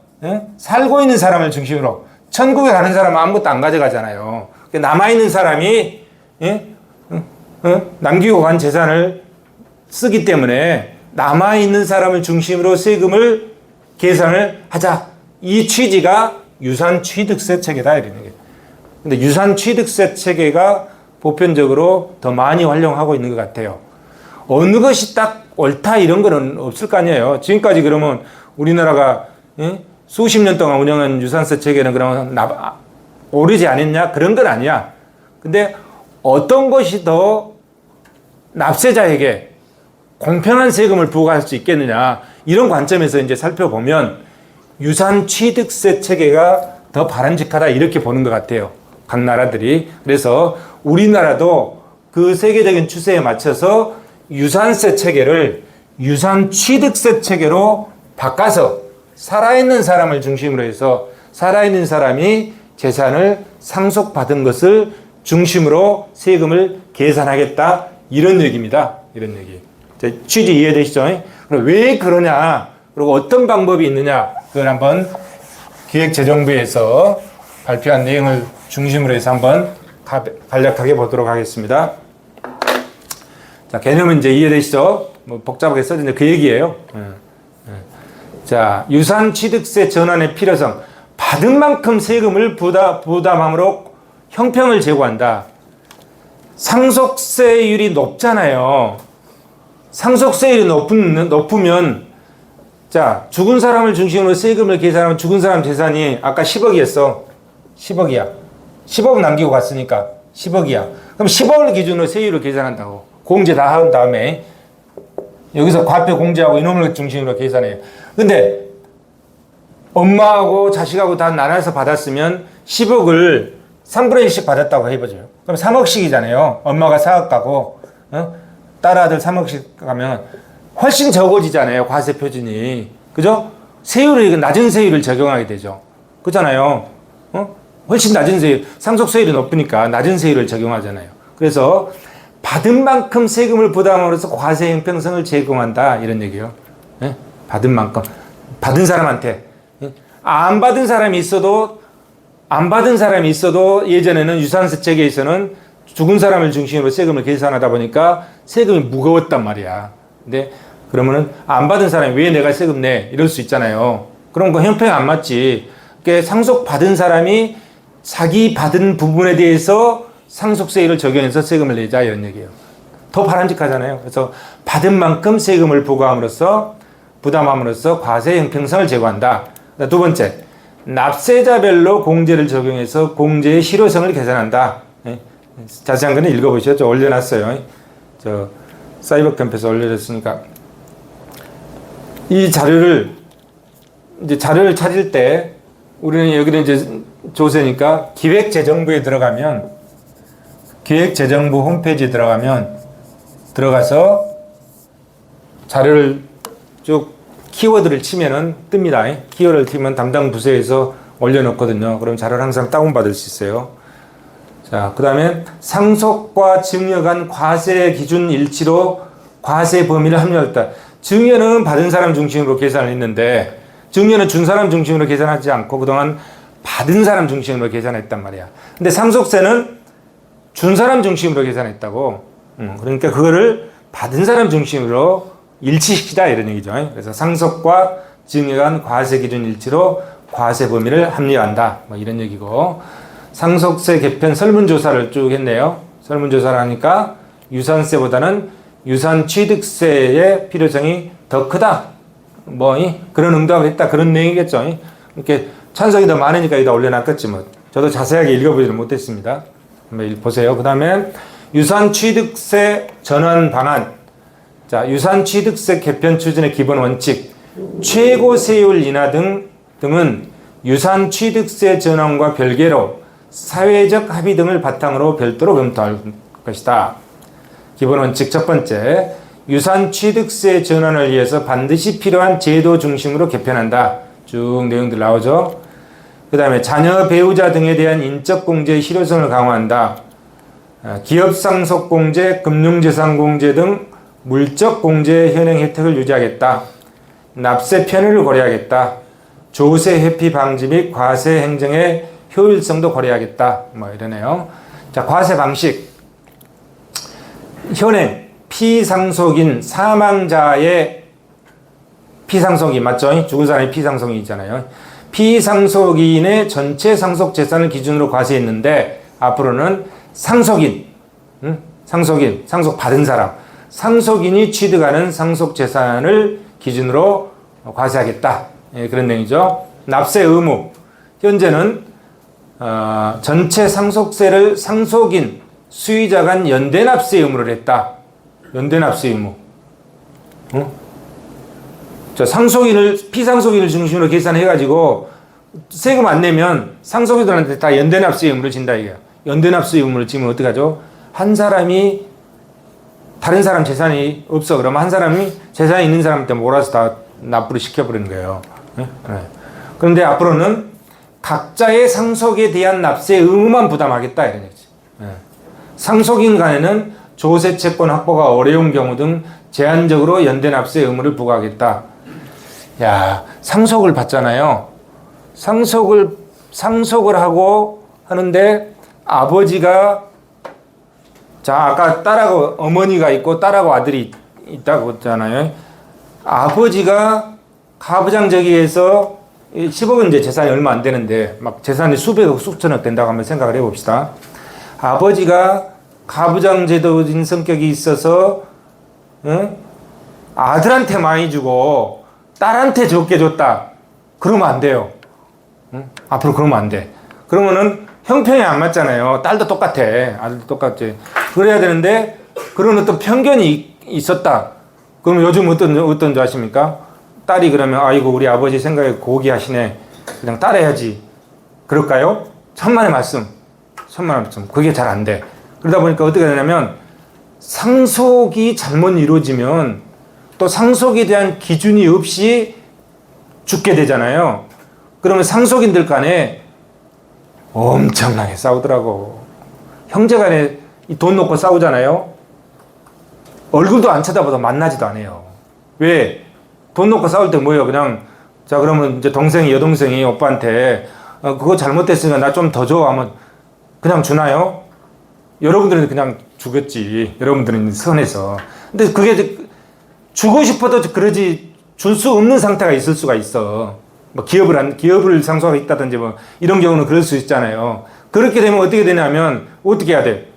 살고 있는 사람을 중심으로 천국에 가는 사람은 아무것도 안 가져가잖아요. 남아있는 사람이 남기고 간 재산을 쓰기 때문에 남아있는 사람을 중심으로 세금을 계산을 하자. 이 취지가 유산취득세 체계다 이런 얘기예요. 근데 유산취득세 체계가 보편적으로 더 많이 활용하고 있는 것 같아요. 어느 것이 딱 옳다 이런 거는 없을 거 아니에요. 지금까지 그러면 우리나라가 수십 년 동안 운영한 유산세 체계는 그러면 오르지 않았냐? 그런 건 아니야. 근데 어떤 것이 더 납세자에게 공평한 세금을 부과할 수 있겠느냐 이런 관점에서 이제 살펴보면 유산취득세 체계가 더 바람직하다 이렇게 보는 것 같아요. 각 나라들이. 그래서 우리나라도 그 세계적인 추세에 맞춰서 유산세 체계를 유산취득세 체계로 바꿔서 살아있는 사람을 중심으로 해서 살아있는 사람이 재산을 상속받은 것을 중심으로 세금을 계산하겠다 이런 얘기입니다. 이런 얘기. 취지 이해되시죠? 그럼 왜 그러냐? 그리고 어떤 방법이 있느냐? 그걸 한번 기획재정부에서 발표한 내용을 중심으로 해서 한번 간략하게 보도록 하겠습니다. 자, 개념은 이제 이해되시죠? 뭐 복잡하게 써진데 그 얘기예요. 자, 유산취득세 전환의 필요성. 받은 만큼 세금을 부담함으로 형평을 제고한다. 상속세율이 높잖아요. 상속세율이 높으면 자, 죽은 사람을 중심으로 세금을 계산하면 죽은 사람 재산이 아까 10억이었어. 10억이야. 10억 남기고 갔으니까 10억이야. 그럼 10억을 기준으로 세율을 계산한다고. 공제 다 한 다음에 여기서 과표 공제하고 이놈을 중심으로 계산해요. 근데 엄마하고 자식하고 다 나눠서 받았으면 10억을 3분의 1씩 받았다고 해보죠. 그럼 3억씩이잖아요. 엄마가 4억 가고 딸 아들 3억씩 가면 훨씬 적어지잖아요. 과세 표준이. 그죠? 세율을 낮은 세율을 적용하게 되죠. 그렇잖아요. 훨씬 낮은 세율. 상속세율이 높으니까 낮은 세율을 적용하잖아요. 그래서 받은 만큼 세금을 부담함으로써 과세 형평성을 제공한다 이런 얘기예요. 받은 만큼. 받은 사람한테. 안 받은 사람이 있어도 예전에는 유산세 체계에서는 죽은 사람을 중심으로 세금을 계산하다 보니까 세금이 무거웠단 말이야. 근데 그러면은 안 받은 사람이 왜 내가 세금 내? 이럴 수 있잖아요. 그런 거 형평이 안 맞지. 그러니까 상속 받은 사람이 자기 받은 부분에 대해서 상속세율을 적용해서 세금을 내자 이런 얘기예요. 더 바람직하잖아요. 그래서 받은 만큼 세금을 부담함으로써 과세 형평성을 제고한다. 두 번째, 납세자별로 공제를 적용해서 공제의 실효성을 계산한다. 자세한 거는 읽어보시죠. 올려놨어요. 저 사이버 캠프에서 올려졌으니까 이 자료를 찾을 때 우리는 여기는 이제 조세니까 기획재정부에 기획재정부 홈페이지에 들어가서 자료를 쭉 키워드를 치면은 뜹니다. 키워드를 치면 담당 부서에서 올려놓거든요. 그럼 자료를 항상 다운받을 수 있어요. 자, 그 다음에 상속과 증여 간 과세 기준 일치로 과세 범위를 합리화했다. 증여는 받은 사람 중심으로 계산을 했는데 증여는 준 사람 중심으로 계산하지 않고 그동안 받은 사람 중심으로 계산했단 말이야. 근데 상속세는 준 사람 중심으로 계산했다고. 그러니까 그거를 받은 사람 중심으로 일치시키다 이런 얘기죠. 그래서 상속과 증여에 관한 과세 기준 일치로 과세 범위를 합리화한다. 뭐 이런 얘기고. 상속세 개편 설문조사를 쭉 했네요. 설문조사를 하니까 유산세보다는 유산취득세의 필요성이 더 크다. 뭐 그런 응답을 했다. 그런 내용이겠죠. 이렇게 찬성이 더 많으니까 여기다 올려놨겠지 뭐. 저도 자세하게 읽어보지는 못했습니다. 한번 보세요. 그 다음에 유산취득세 전환 방안. 자, 유산취득세 개편 추진의 기본 원칙. 최고세율 인하 등은 유산취득세 전환과 별개로 사회적 합의 등을 바탕으로 별도로 검토할 것이다. 기본 원칙 첫 번째, 유산취득세 전환을 위해서 반드시 필요한 제도 중심으로 개편한다. 쭉 내용들 나오죠. 그 다음에 자녀 배우자 등에 대한 인적공제의 실효성을 강화한다. 기업상속공제, 금융재산공제 등 물적공제 현행 혜택을 유지하겠다. 납세 편의를 고려하겠다. 조세 회피 방지 및 과세 행정의 효율성도 고려하겠다. 뭐 이러네요. 자, 과세 방식. 현행 피상속인 사망자의 피상속인 맞죠? 죽은 사람이 피상속인 있잖아요. 피상속인의 전체 상속 재산을 기준으로 과세했는데 앞으로는 상속인, 상속 받은 사람, 상속인이 취득하는 상속 재산을 기준으로 과세하겠다. 예, 그런 내용이죠. 납세 의무. 현재는 전체 상속세를 상속인, 수의자 간 연대 납세 의무를 했다. 연대 납세 의무. 자, 피상속인을 중심으로 계산해가지고 세금 안 내면 상속인들한테 다 연대 납세 의무를 진다 이거야. 연대 납세 의무를 지면 어떡하죠? 한 사람이 다른 사람 재산이 없어. 그러면 한 사람이 재산이 있는 사람한테 몰아서 다 납부를 시켜버리는 거예요. 네? 그런데 앞으로는 각자의 상속에 대한 납세 의무만 부담하겠다 이런 얘기지. 상속인 간에는 조세 채권 확보가 어려운 경우 등 제한적으로 연대 납세 의무를 부과하겠다. 야, 상속을 받잖아요. 상속을 하고 하는데 아버지가 자, 아까 딸하고 어머니가 있고 딸하고 아들이 있다고 했잖아요. 아버지가 가부장제기에서 10억은 이제 재산이 얼마 안 되는데 막 재산이 수백억 수천억 된다고 한번 생각을 해봅시다. 아버지가 가부장제도인 성격이 있어서 아들한테 많이 주고 딸한테 적게 줬다. 그러면 안 돼요. 앞으로 그러면 안 돼. 그러면은 형평이 안 맞잖아요. 딸도 똑같아. 아들도 똑같지. 그래야 되는데 그런 어떤 편견이 있었다. 그러면 요즘 어떤 줄 아십니까? 딸이 그러면 아이고 우리 아버지 생각에 고귀하시네. 그냥 따라야지. 그럴까요? 천만의 말씀. 그게 잘 안 돼. 그러다 보니까 어떻게 되냐면 상속이 잘못 이루어지면 또 상속에 대한 기준이 없이 죽게 되잖아요. 그러면 상속인들 간에 엄청나게 싸우더라고. 형제 간에 돈 놓고 싸우잖아요. 얼굴도 안 쳐다보다 만나지도 않아요. 왜? 돈 놓고 싸울 때 뭐예요? 그냥 자 그러면 이제 여동생이 오빠한테 그거 잘못됐으니까 나 좀 더 줘 하면 그냥 주나요? 여러분들은 그냥 주겠지. 여러분들은 선해서. 근데 그게 주고 싶어도 그러지 줄 수 없는 상태가 있을 수가 있어. 뭐 기업을 상속하고 있다든지 뭐 이런 경우는 그럴 수 있잖아요. 그렇게 되면 어떻게 되냐면 어떻게 해야 돼?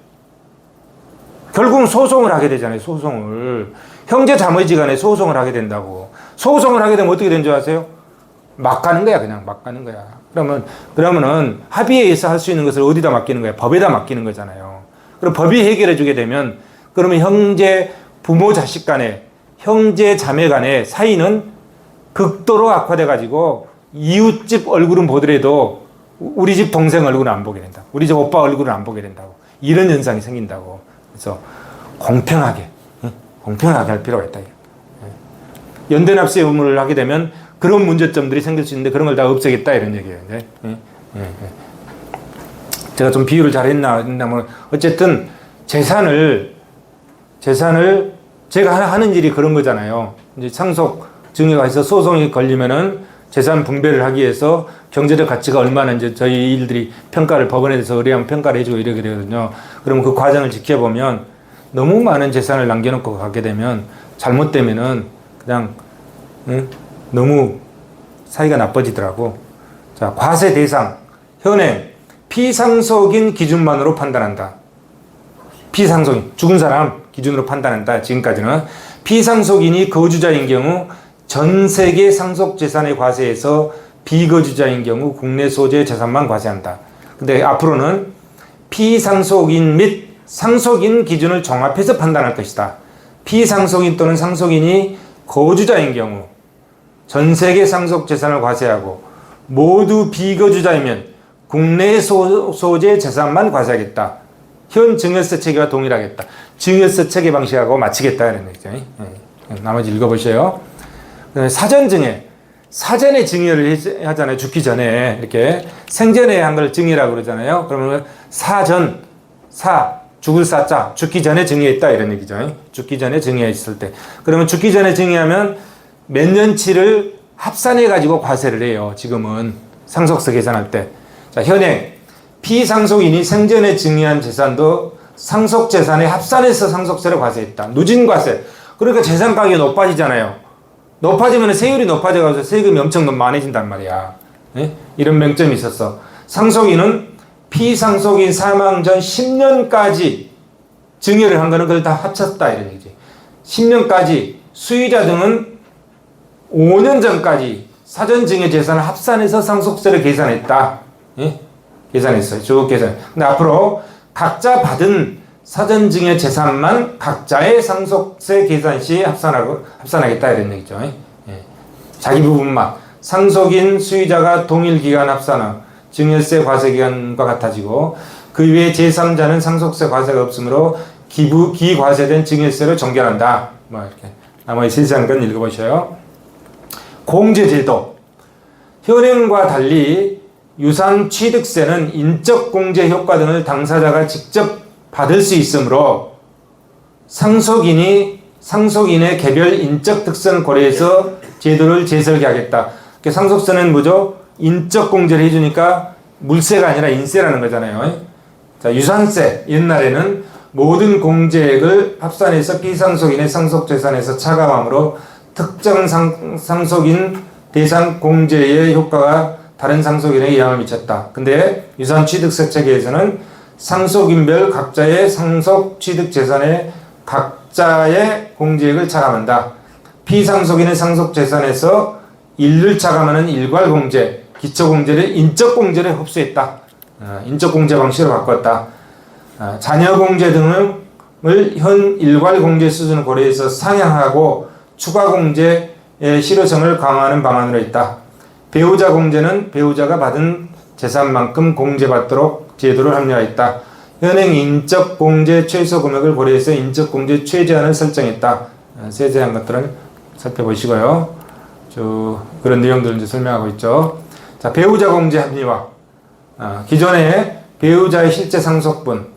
결국은 소송을 하게 되잖아요. 소송을. 형제 자매지 간에 소송을 하게 된다고. 소송을 하게 되면 어떻게 되는 줄 아세요? 막 가는 거야. 그냥 막 가는 거야. 그러면은 합의에 의해서 할 수 있는 것을 어디다 맡기는 거야? 법에다 맡기는 거잖아요. 그럼 법이 해결해 주게 되면 그러면 형제 부모 자식 간에 형제 자매 간의 사이는 극도로 악화돼 가지고 이웃집 얼굴은 보더라도 우리 집 동생 얼굴은 안 보게 된다. 우리 집 오빠 얼굴은 안 보게 된다고. 이런 현상이 생긴다고. 그래서 공평하게 할 필요가 있다. 연대납세 의무를 하게 되면 그런 문제점들이 생길 수 있는데 그런 걸 다 없애겠다 이런 얘기예요. 제가 좀 비유를 잘했나 뭐 어쨌든 재산을 제가 하는 일이 그런 거잖아요. 이제 상속 증여가 있어 소송이 걸리면은 재산 분배를 하기 위해서 경제적 가치가 얼마나 이제 저희 일들이 평가를 법원에서 의뢰하면 평가를 해주고 이러게 되거든요. 그러면 그 과정을 지켜보면 너무 많은 재산을 남겨놓고 가게 되면 잘못되면은 그냥 너무 사이가 나빠지더라고. 자, 과세 대상 현행 피상속인 기준만으로 판단한다. 피상속인 죽은 사람 기준으로 판단한다. 지금까지는 피상속인이 거주자인 경우 전 세계 상속 재산의 과세에서 비거주자인 경우 국내 소재 재산만 과세한다. 근데 앞으로는 피상속인 및 상속인 기준을 종합해서 판단할 것이다. 피상속인 또는 상속인이 거주자인 경우 전 세계 상속 재산을 과세하고 모두 비거주자이면 국내 소재 재산만 과세하겠다. 현 증여세 체계와 동일하겠다. 증여세 체계 방식하고 맞추겠다 이런 얘기죠. 나머지 읽어보세요. 사전 증여. 사전에 증여를 하잖아요. 죽기 전에 이렇게 생전에 한 걸 증여라고 그러잖아요. 그러면 사전, 죽을 사자, 죽기 전에 증여했다 이런 얘기죠. 죽기 전에 증여했을 때. 그러면 죽기 전에 증여하면 몇 년치를 합산해 가지고 과세를 해요. 지금은 상속세 계산할 때. 자, 현행 피상속인이 생전에 증여한 재산도 상속 재산에 합산해서 상속세를 과세했다. 누진과세. 그러니까 재산 가격이 높아지잖아요. 높아지면 세율이 높아져가지고 세금이 엄청 많아진단 말이야. 네? 이런 맹점이 있었어. 상속인은 피상속인 사망 전 10년까지 증여를 한 거는 그걸 다 합쳤다 이런 얘기지. 10년까지 수의자 등은 5년 전까지 사전 증여 재산을 합산해서 상속세를 계산했다. 예? 계산했어요. 쭉 계산. 근데 앞으로 각자 받은 사전 증여 재산만 각자의 상속세 계산 시 합산하겠다 이런 얘기죠. 예. 자기 부분만 상속인 수의자가 동일 기간 합산한 증여세 과세 기간과 같아지고 그 외에 제3자는 상속세 과세가 없으므로 기과세된 증여세를 종결한다. 뭐 이렇게 나머지 세세한 건 읽어보셔요. 공제제도. 현행과 달리 유산 취득세는 인적 공제 효과 등을 당사자가 직접 받을 수 있으므로 상속인의 개별 인적 특성 고려해서 제도를 재설계하겠다. 상속세는 뭐죠? 인적 공제를 해주니까 물세가 아니라 인세라는 거잖아요. 자, 유산세. 옛날에는 모든 공제액을 합산해서 피상속인의 상속재산에서 차감함으로 특정 상속인 대상 공제의 효과가 다른 상속인에게 영향을 미쳤다. 근데 유산취득세 체계에서는 상속인별 각자의 상속 취득 재산에 각자의 공제액을 차감한다. 피상속인의 상속 재산에서 일을 차감하는 일괄 공제, 기초 공제를 인적 공제를 흡수했다. 인적 공제 방식으로 바꿨다. 자녀 공제 등을 현 일괄 공제 수준을 고려해서 상향하고 추가 공제의 실효성을 강화하는 방안으로 했다. 배우자 공제는 배우자가 받은 재산만큼 공제받도록 제도를 합리화했다. 현행 인적 공제 최소 금액을 고려해서 인적 공제 최저한을 설정했다. 세세한 것들은 살펴보시고요. 그런 내용들을 이제 설명하고 있죠. 자, 배우자 공제 합리화. 기존에 배우자의 실제 상속분,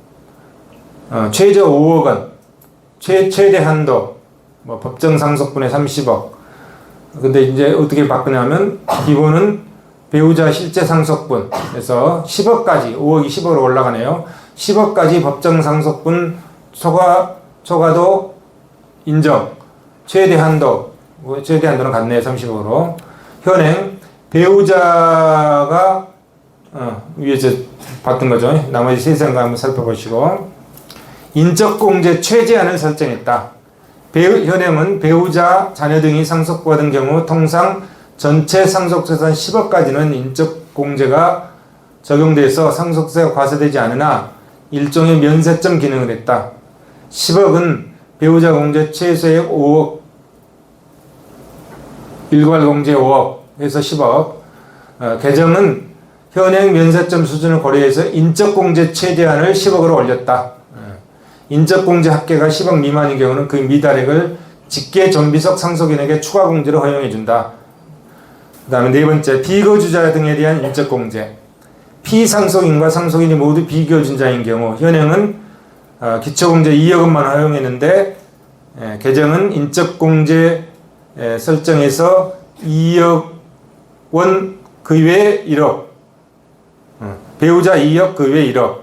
최저 5억 원, 최대 한도, 법정 상속분의 30억. 근데 이제 어떻게 바꾸냐면, 기본은 배우자 실제 상속분에서 10억까지, 5억이 10억으로 올라가네요. 10억까지 법정 상속분 초과도 인정. 최대 한도는 같네요. 30억으로. 현행 배우자가 위에서 봤던 거죠. 나머지 세세한 거 한번 살펴보시고. 인적공제 최제한을 설정했다. 현행은 배우자, 자녀 등이 상속받은 경우 통상 전체 상속재산 10억까지는 인적공제가 적용돼서 상속세가 과세되지 않으나 일종의 면세점 기능을 했다. 10억은 배우자 공제 최소액 5억, 일괄 공제 5억 해서 10억. 개정은 현행 면세점 수준을 고려해서 인적공제 최대한을 10억으로 올렸다. 인적공제 합계가 10억 미만인 경우는 그 미달액을 직계 존비속 상속인에게 추가 공제로 허용해준다. 그 다음에 네 번째, 비거주자 등에 대한 인적공제. 피상속인과 상속인이 모두 비거주자인 경우 현행은 기초공제 2억 원만 허용했는데 개정은 인적공제 설정에서 2억 원 그 외에 1억, 배우자 2억 그 외에 1억,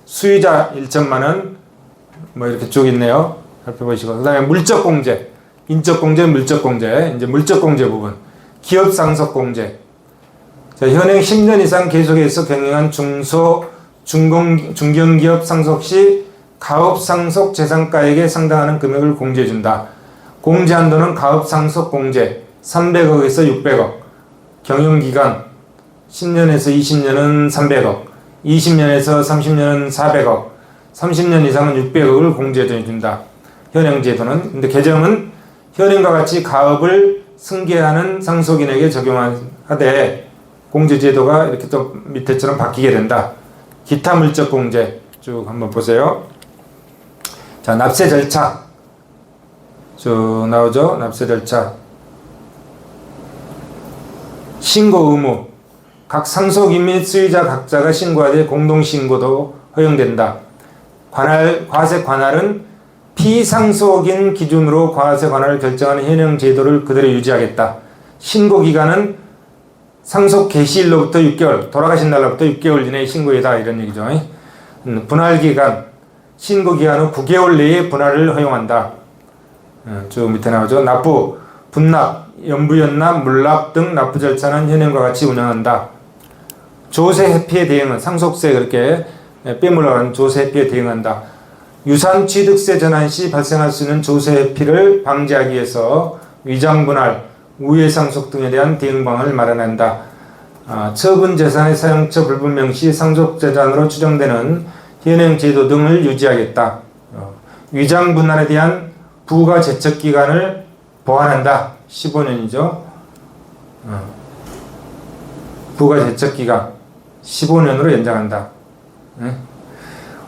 수의자 1천만 원, 뭐 이렇게 쭉 있네요. 살펴보시고. 그 다음에 물적 공제, 인적 공제, 물적 공제. 이제 물적 공제 부분. 기업 상속 공제. 자, 현행 10년 이상 계속해서 경영한 중견기업 상속 시 가업 상속 재산가액에 상당하는 금액을 공제해준다. 공제 한도는 가업 상속 공제 300억에서 600억. 경영기간 10년에서 20년은 300억. 20년에서 30년은 400억. 30년 이상은 600억을 공제해준다. 현행 제도는. 근데 개정은 현행과 같이 가업을 승계하는 상속인에게 적용하되 공제 제도가 이렇게 또 밑에처럼 바뀌게 된다. 기타 물적 공제 쭉 한번 보세요. 자, 납세 절차 쭉 나오죠. 납세 절차. 신고 의무. 각 상속인 및 수의자 각자가 신고하되 공동 신고도 허용된다. 과세 관할은 피상속인 기준으로 과세 관할을 결정하는 현행 제도를 그대로 유지하겠다. 신고 기간은 상속 개시일로부터 6개월, 돌아가신 날로부터 6개월 이내에 신고이다. 이런 얘기죠. 분할 기간, 신고 기간 후 9개월 내에 분할을 허용한다. 쭉 밑에 나오죠. 납부, 분납, 연부연납, 물납 등 납부 절차는 현행과 같이 운영한다. 조세 회피에 대응은 상속세 그렇게 빼물러가는 조세 회피에 대응한다. 유산 취득세 전환 시 발생할 수 있는 조세 회피를 방지하기 위해서 위장 분할, 우회 상속 등에 대한 대응 방안을 마련한다. 처분 재산의 사용처 불분명 시 상속 재산으로 추정되는 현행 제도 등을 유지하겠다. 위장 분할에 대한 부가 제척 기간을 보완한다. 15년이죠. 부가 제척 기간 15년으로 연장한다.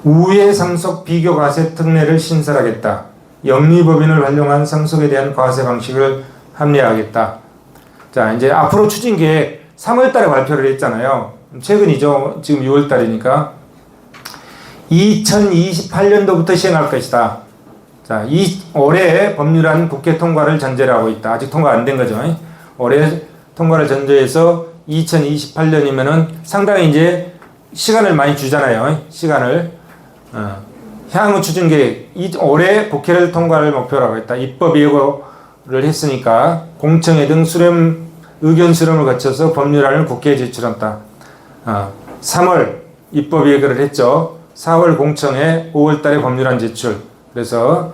우회 상속 비교 과세 특례를 신설하겠다. 영리법인을 활용한 상속에 대한 과세 방식을 합리화하겠다. 자, 이제 앞으로 추진 계획 3월 달에 발표를 했잖아요. 최근이죠. 지금 6월 달이니까 2028년도부터 시행할 것이다. 자, 올해 법률안 국회 통과를 전제로 하고 있다. 아직 통과 안 된 거죠. 올해 통과를 전제해서 2028년이면은 상당히 이제 시간을 많이 주잖아요. 시간을. 향후 추진 계획, 올해 국회를 통과를 목표로 하고 있다. 입법 예고를 했으니까 공청회 등 의견 수렴을 거쳐서 법률안을 국회에 제출한다. 3월 입법 예고를 했죠. 4월 공청회, 5월 달에 법률안 제출. 그래서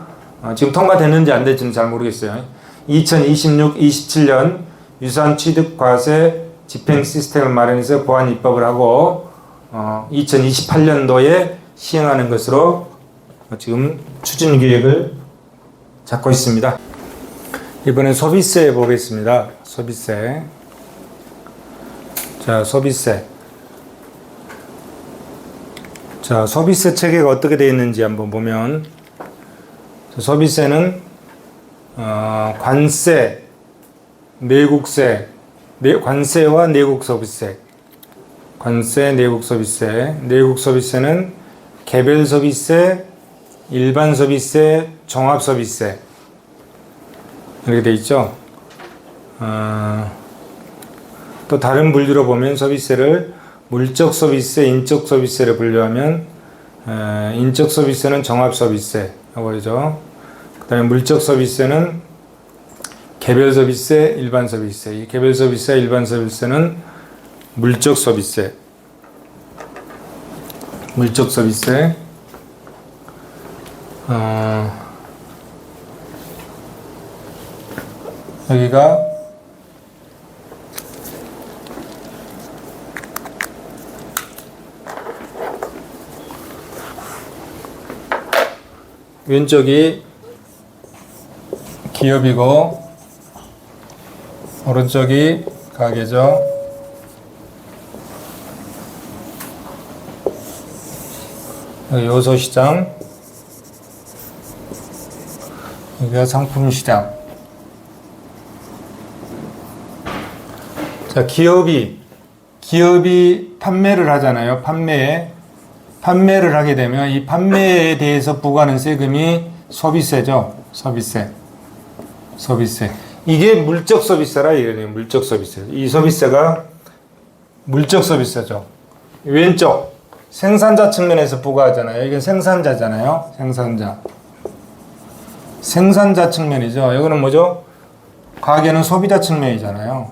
지금 통과됐는지 안 됐지는 잘 모르겠어요. 2026, 27년 유산 취득 과세 집행 시스템을 마련해서 보완 입법을 하고 2028년도에 시행하는 것으로 지금 추진 계획을 잡고 있습니다. 이번엔 소비세 보겠습니다. 소비세. 자, 소비세. 자, 소비세 체계가 어떻게 되어 있는지 한번 보면, 소비세는 관세, 내국세, 관세와 내국 소비세, 관세, 내국 소비세, 내국 소비세는 개별 소비세, 일반 소비세, 종합 소비세 이렇게 돼 있죠. 또 다른 분류로 보면 소비세를 물적 소비세, 인적 소비세를 분류하면 인적 소비세는 종합 소비세라고 하죠. 그다음에 물적 소비세는 개별 소비세, 일반 소비세. 이 개별 소비세, 일반 소비세는 물적 소비세. 물적 소비세. 여기가 왼쪽이 기업이고 오른쪽이 가게죠. 여기 요소시장, 여기가 상품시장. 자, 기업이 판매를 하잖아요. 판매를 하게 되면 이 판매에 대해서 부과하는 세금이 소비세죠. 소비세. 이게 물적 소비세라 이거예요. 물적 소비세. 이 소비세가 물적 소비세죠. 왼쪽 생산자 측면에서 부과하잖아요. 이게 생산자잖아요. 생산자 측면이죠. 이거는 뭐죠? 가계는 소비자 측면이잖아요.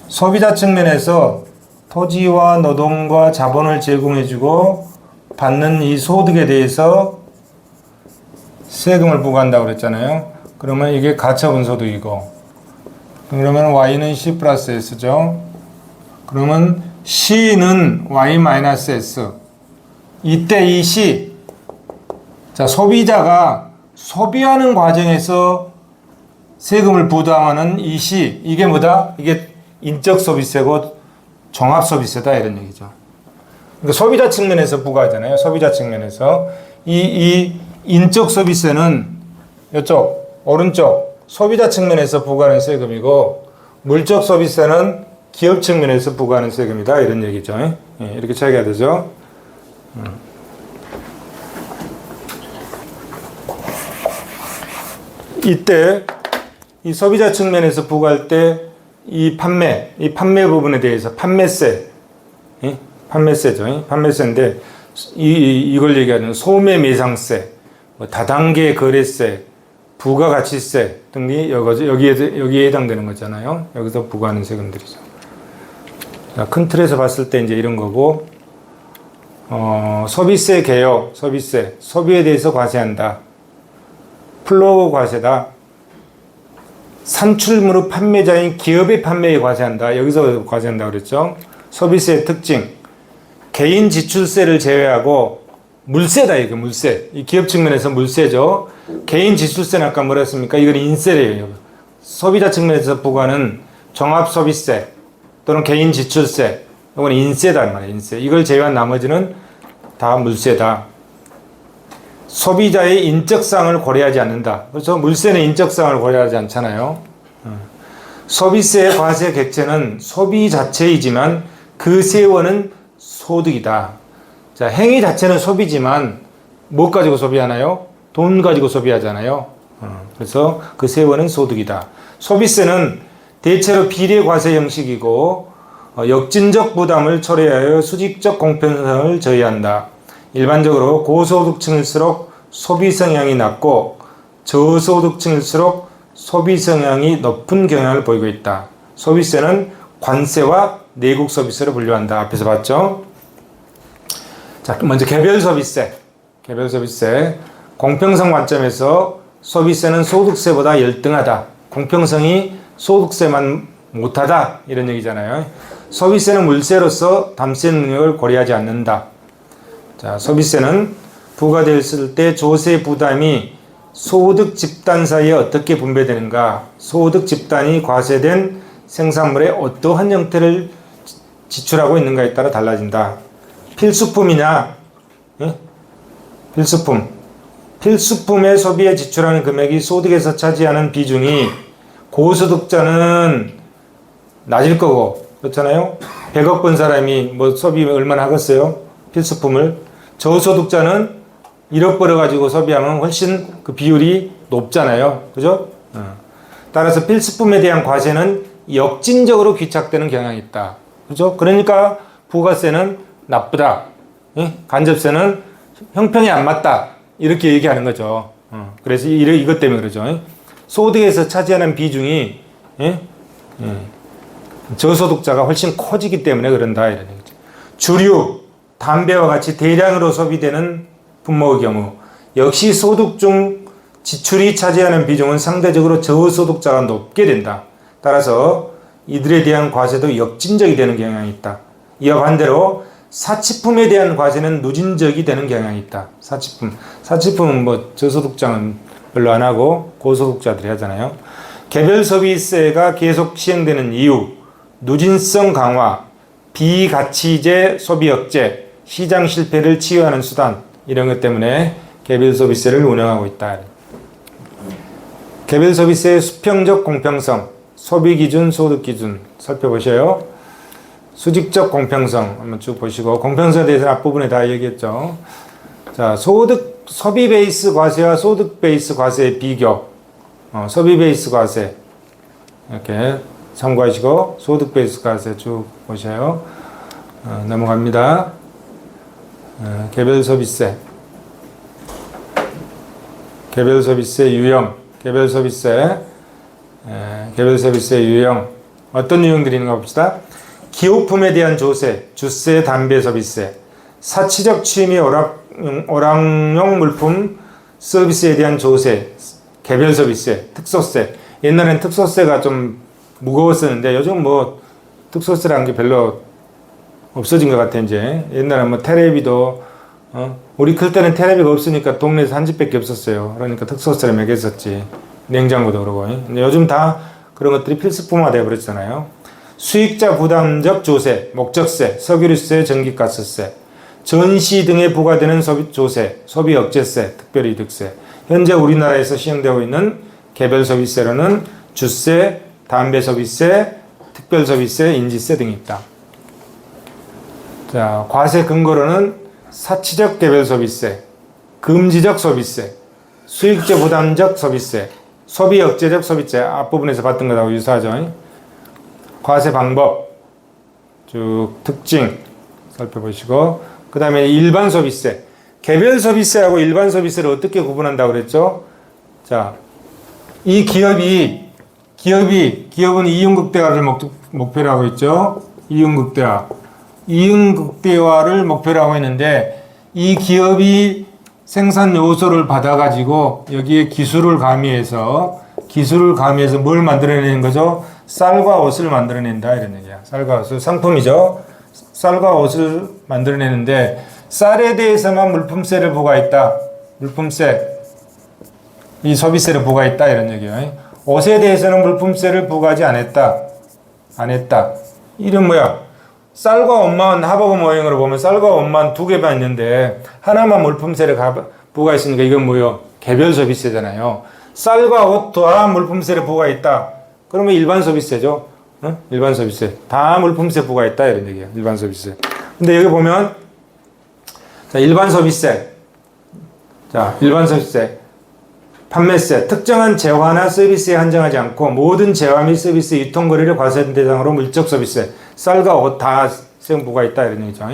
소비자 측면에서 토지와 노동과 자본을 제공해주고 받는 이 소득에 대해서 세금을 부과한다고 그랬잖아요. 그러면 이게 가처분 소득이고, 그러면 Y는 C 플러스 S죠. 그러면 C는 Y-S. 이때 이 C, 자, 소비자가 소비하는 과정에서 세금을 부담하는 이 C, 이게 뭐다? 이게 인적 소비세고 종합 소비세다, 이런 얘기죠. 그러니까 소비자 측면에서 부과하잖아요. 소비자 측면에서. 이 인적 소비세는 이쪽, 오른쪽, 소비자 측면에서 부과하는 세금이고, 물적 소비세는 기업 측면에서 부과하는 세금이다, 이런 얘기죠. 예, 이렇게 차이가 되죠. 이때 이 소비자 측면에서 부과할 때 이 판매 부분에 대해서 판매세, 예? 판매세죠. 예? 판매세인데 이걸 얘기하는 소매매상세, 뭐 다단계 거래세, 부가가치세 등이 여기에 해당되는 거잖아요. 여기서 부과하는 세금들이죠. 자, 큰 틀에서 봤을 때 이제 이런 거고, 소비세 개요, 소비세, 소비에 대해서 과세한다. 플로우 과세다. 산출물의 판매자인 기업의 판매에 과세한다. 여기서 과세한다 그랬죠. 소비세의 특징, 개인 지출세를 제외하고 물세다. 이게 물세. 이 기업 측면에서 물세죠. 개인 지출세는 아까 뭐라 했습니까? 이건 인세래요. 소비자 측면에서 부과하는 종합소비세 또는 개인 지출세, 이건 인세다 말이에요. 인세. 이걸 제외한 나머지는 다 물세다. 소비자의 인적사항을 고려하지 않는다. 그렇죠? 물세는 인적사항을 고려하지 않잖아요. 소비세의 과세 객체는 소비 자체이지만 그 세원은 소득이다. 자, 행위 자체는 소비지만 뭐 가지고 소비하나요? 돈 가지고 소비하잖아요. 그래서 그 세원은 소득이다. 소비세는 대체로 비례과세 형식이고 역진적 부담을 초래하여 수직적 공평성을 저해한다. 일반적으로 고소득층일수록 소비 성향이 낮고 저소득층일수록 소비 성향이 높은 경향을 보이고 있다. 소비세는 관세와 내국 소비세로 분류한다. 앞에서 봤죠? 자, 먼저 개별 소비세. 공평성 관점에서 소비세는 소득세보다 열등하다. 공평성이 소득세만 못하다. 이런 얘기잖아요. 소비세는 물세로서 담세 능력을 고려하지 않는다. 자, 소비세는 부과되었을 때 조세 부담이 소득 집단 사이에 어떻게 분배되는가? 소득 집단이 과세된 생산물의 어떠한 형태를 지출하고 있는가에 따라 달라진다. 필수품이냐? 예? 필수품의 소비에 지출하는 금액이 소득에서 차지하는 비중이 고소득자는 낮을 거고, 그렇잖아요? 100억 번 사람이 뭐 소비 얼마나 하겠어요? 필수품을. 저소득자는 1억 벌어가지고 소비하면 훨씬 그 비율이 높잖아요. 그죠? 따라서 필수품에 대한 과세는 역진적으로 귀착되는 경향이 있다. 그죠? 그러니까 부가세는 나쁘다. 예? 간접세는 형평이 안 맞다. 이렇게 얘기하는 거죠. 그래서 이것 때문에 그러죠. 소득에서 차지하는 비중이 저소득자가 훨씬 커지기 때문에 그런다. 이런 얘기죠. 주류, 담배와 같이 대량으로 소비되는 품목의 경우 역시 소득 중 지출이 차지하는 비중은 상대적으로 저소득자가 높게 된다. 따라서 이들에 대한 과세도 역진적이 되는 경향이 있다. 이와 반대로 사치품에 대한 과세는 누진적이 되는 경향이 있다. 사치품은 뭐 저소득자는 별로 안 하고 고소득자들이 하잖아요. 개별 소비세가 계속 시행되는 이유, 누진성 강화, 비가치제 소비 억제, 시장 실패를 치유하는 수단, 이런 것 때문에 개별 소비세를 운영하고 있다. 개별 소비세의 수평적 공평성, 소비 기준, 소득 기준 살펴보셔요. 수직적 공평성 한번 쭉 보시고, 공평성에 대해서는 앞부분에 다 얘기했죠. 자, 소비 베이스 과세와 소득 베이스 과세의 비교. 소비 베이스 과세 이렇게 참고하시고, 소득 베이스 과세 쭉 보셔요. 넘어갑니다. 개별 소비세, 개별 소비세 유형, 개별 소비세 유형. 어떤 유형들이 있는가 봅시다. 기호품에 대한 조세, 주세, 담배 소비세, 사치적 취미 오락용 물품 서비스에 대한 조세, 개별 소비세, 특소세. 옛날엔 특소세가 좀 무거웠었는데 요즘 뭐 특소세라는 게 별로 없어진 것 같아. 이제 옛날에 뭐 테레비도 우리 클 때는 테레비가 없으니까 동네에서 한 집밖에 없었어요. 그러니까 특소세를 매겼었지. 냉장고도 그러고. 근데 요즘 다 그런 것들이 필수품화 되어 버렸잖아요. 수익자 부담적 조세, 목적세, 석유류세, 전기가스세, 전시 등에 부과되는 소비 조세, 소비 억제세, 특별이득세. 현재 우리나라에서 시행되고 있는 개별 소비세로는 주세, 담배 소비세, 특별 소비세, 인지세 등이 있다. 자, 과세 근거로는 사치적 개별 소비세, 금지적 소비세, 수익자 부담적 소비세, 소비 억제적 소비세. 앞부분에서 봤던 것하고 유사하죠. 과세 방법, 쭉 특징 살펴보시고, 그 다음에 일반 소비세. 개별 소비세하고 일반 소비세를 어떻게 구분한다고 그랬죠? 자, 이 기업은 이윤극대화를 목표로 하고 있죠. 이윤극대화를 목표로 하고 있는데, 이 기업이 생산 요소를 받아가지고 여기에 기술을 가미해서 뭘 만들어내는 거죠? 쌀과 옷을 만들어낸다 이런 얘기야. 쌀과 옷을 상품이죠. 쌀과 옷을 만들어내는데 쌀에 대해서만 물품세를 부과했다. 물품세, 이 소비세를 부과했다 이런 얘기예요. 옷에 대해서는 물품세를 부과하지 안 했다. 이름 뭐야? 쌀과 옷만 합업 모형으로 보면 쌀과 옷만 두 개만 있는데 하나만 물품세를 부과했으니까 이건 뭐요? 개별 소비세잖아요. 쌀과 옷 다 물품세를 부과했다. 그러면 일반 소비세죠. 일반 소비세. 다 물품세 부과했다 이런 얘기예요. 일반 소비세. 근데 여기 보면 자, 일반 소비세. 판매세. 특정한 재화나 서비스에 한정하지 않고 모든 재화 및 서비스 유통 거래를 과세 대상으로 물적 소비세. 쌀과 옷 다 세금 부과했다 이런 얘기죠.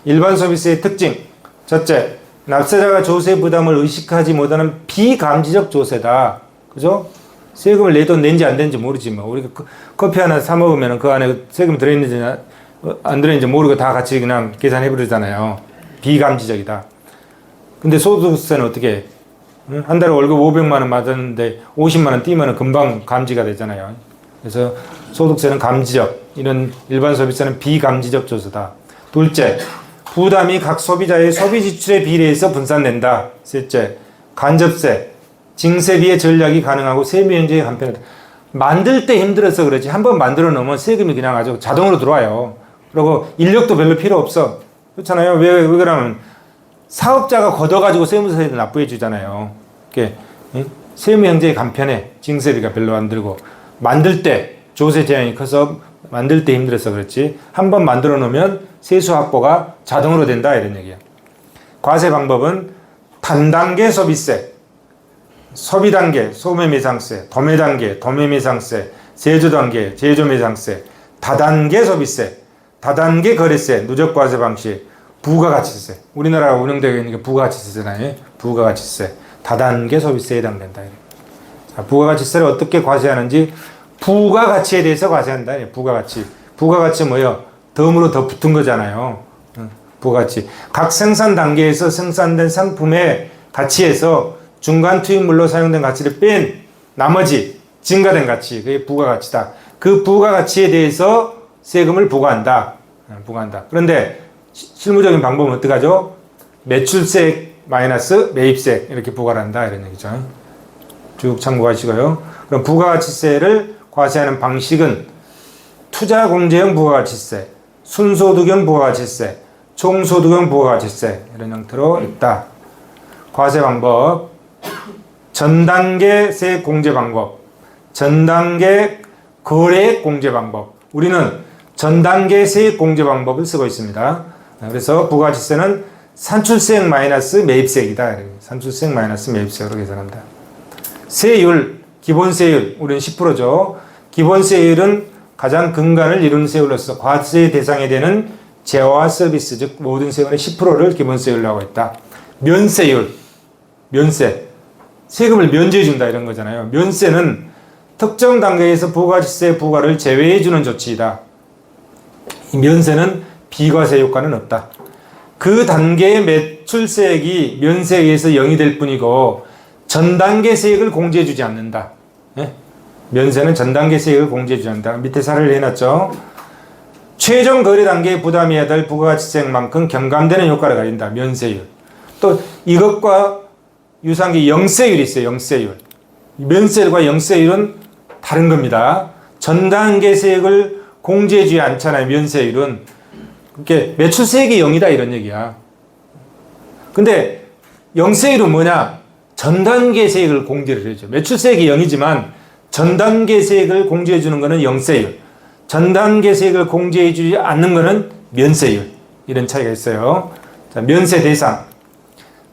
일반 소비세의 특징. 첫째, 납세자가 조세 부담을 의식하지 못하는 비감지적 조세다. 그죠? 세금을 내도 낸지 안 낸지 모르지 뭐. 우리가 커피 하나 사 먹으면 그 안에 세금 들어있는지 안 들어있는지 모르고 다 같이 그냥 계산해 버리잖아요. 비감지적이다. 근데 소득세는 어떻게 해? 한 달에 월급 500만 원 받았는데 50만 원 띄면 금방 감지가 되잖아요. 그래서 소득세는 감지적, 이런 일반 소비세는 비감지적 조세다. 둘째, 부담이 각 소비자의 소비 지출에 비례해서 분산된다. 셋째, 간접세, 징세비의 전략이 가능하고 세무 형제의 간편하다. 만들 때 힘들어서 그렇지 한번 만들어 놓으면 세금이 그냥 아주 자동으로 들어와요. 그리고 인력도 별로 필요 없어. 그렇잖아요. 왜 그러면 사업자가 걷어가지고 세무서에도 납부해 주잖아요. 이렇게 세무 형제의 간편해. 징세비가 별로 안 들고 만들 때 조세 제한이 커서 만들 때 힘들어서 그렇지 한번 만들어 놓으면 세수 확보가 자동으로 된다 이런 얘기야. 과세 방법은 단단계 소비세, 소비단계 소매매상세, 도매단계 도매매상세, 제조단계 제조매상세, 다단계 소비세, 다단계 거래세, 누적과세 방식, 부가가치세. 우리나라가 운영되고 있는 게 부가가치세잖아요. 부가가치세. 다단계 소비세에 해당된다. 자, 부가가치세를 어떻게 과세하는지 부가가치에 대해서 과세한다. 부가가치. 부가가치 뭐예요? 덤으로 더 붙은 거잖아요. 부가가치. 각 생산 단계에서 생산된 상품의 가치에서 중간 투입물로 사용된 가치를 뺀 나머지 증가된 가치. 그게 부가가치다. 그 부가가치에 대해서 세금을 부과한다. 그런데 실무적인 방법은 어떻게 하죠? 매출세 마이너스 매입세 이렇게 부과를 한다 이런 얘기죠. 쭉 참고하시고요. 그럼 부가가치세를 과세하는 방식은 투자공제형 부가가치세, 순소득형 부가가치세, 총소득형 부가가치세 이런 형태로 있다. 과세 방법, 전단계 세액 공제 방법, 전단계 거래액 공제 방법. 우리는 전단계 세액 공제 방법을 쓰고 있습니다. 그래서 부가가치세는 산출세액 마이너스 매입세액이다. 산출세액 마이너스 매입세액으로 계산한다. 세율, 기본세율, 우리는 10%죠. 기본세율은 가장 근간을 이루는 세율로서 과세 대상이 되는 재화와 서비스, 즉 모든 세금의 10%를 기본세율로 하고 있다. 면세율, 면세, 세금을 면제해 준다 이런 거잖아요. 면세는 특정 단계에서 부가가치세 부과를 제외해 주는 조치이다. 이 면세는 비과세 효과는 없다. 그 단계의 매출세액이 면세에 의해서 0이 될 뿐이고 전 단계 세액을 공제해 주지 않는다. 예? 면세는 전 단계 세액을 공제해 주지 않는다. 밑에 사례를 해놨죠. 최종 거래 단계에 부담해야 될 부가가치세액만큼 경감되는 효과를 가진다. 면세율. 또 이것과 유사한 게 영세율이 있어요. 영세율. 면세율과 영세율은 다른 겁니다. 전 단계 세액을 공제해 주지 않잖아요. 면세율은. 그게 매출세액이 0이다 이런 얘기야. 근데 영세율은 뭐냐? 전 단계 세액을 공제를 해줘. 매출세액이 0이지만 전 단계 세액을 공제해 주는 거는 영세율. 전 단계 세액을 공제해 주지 않는 거는 면세율. 이런 차이가 있어요. 자, 면세 대상.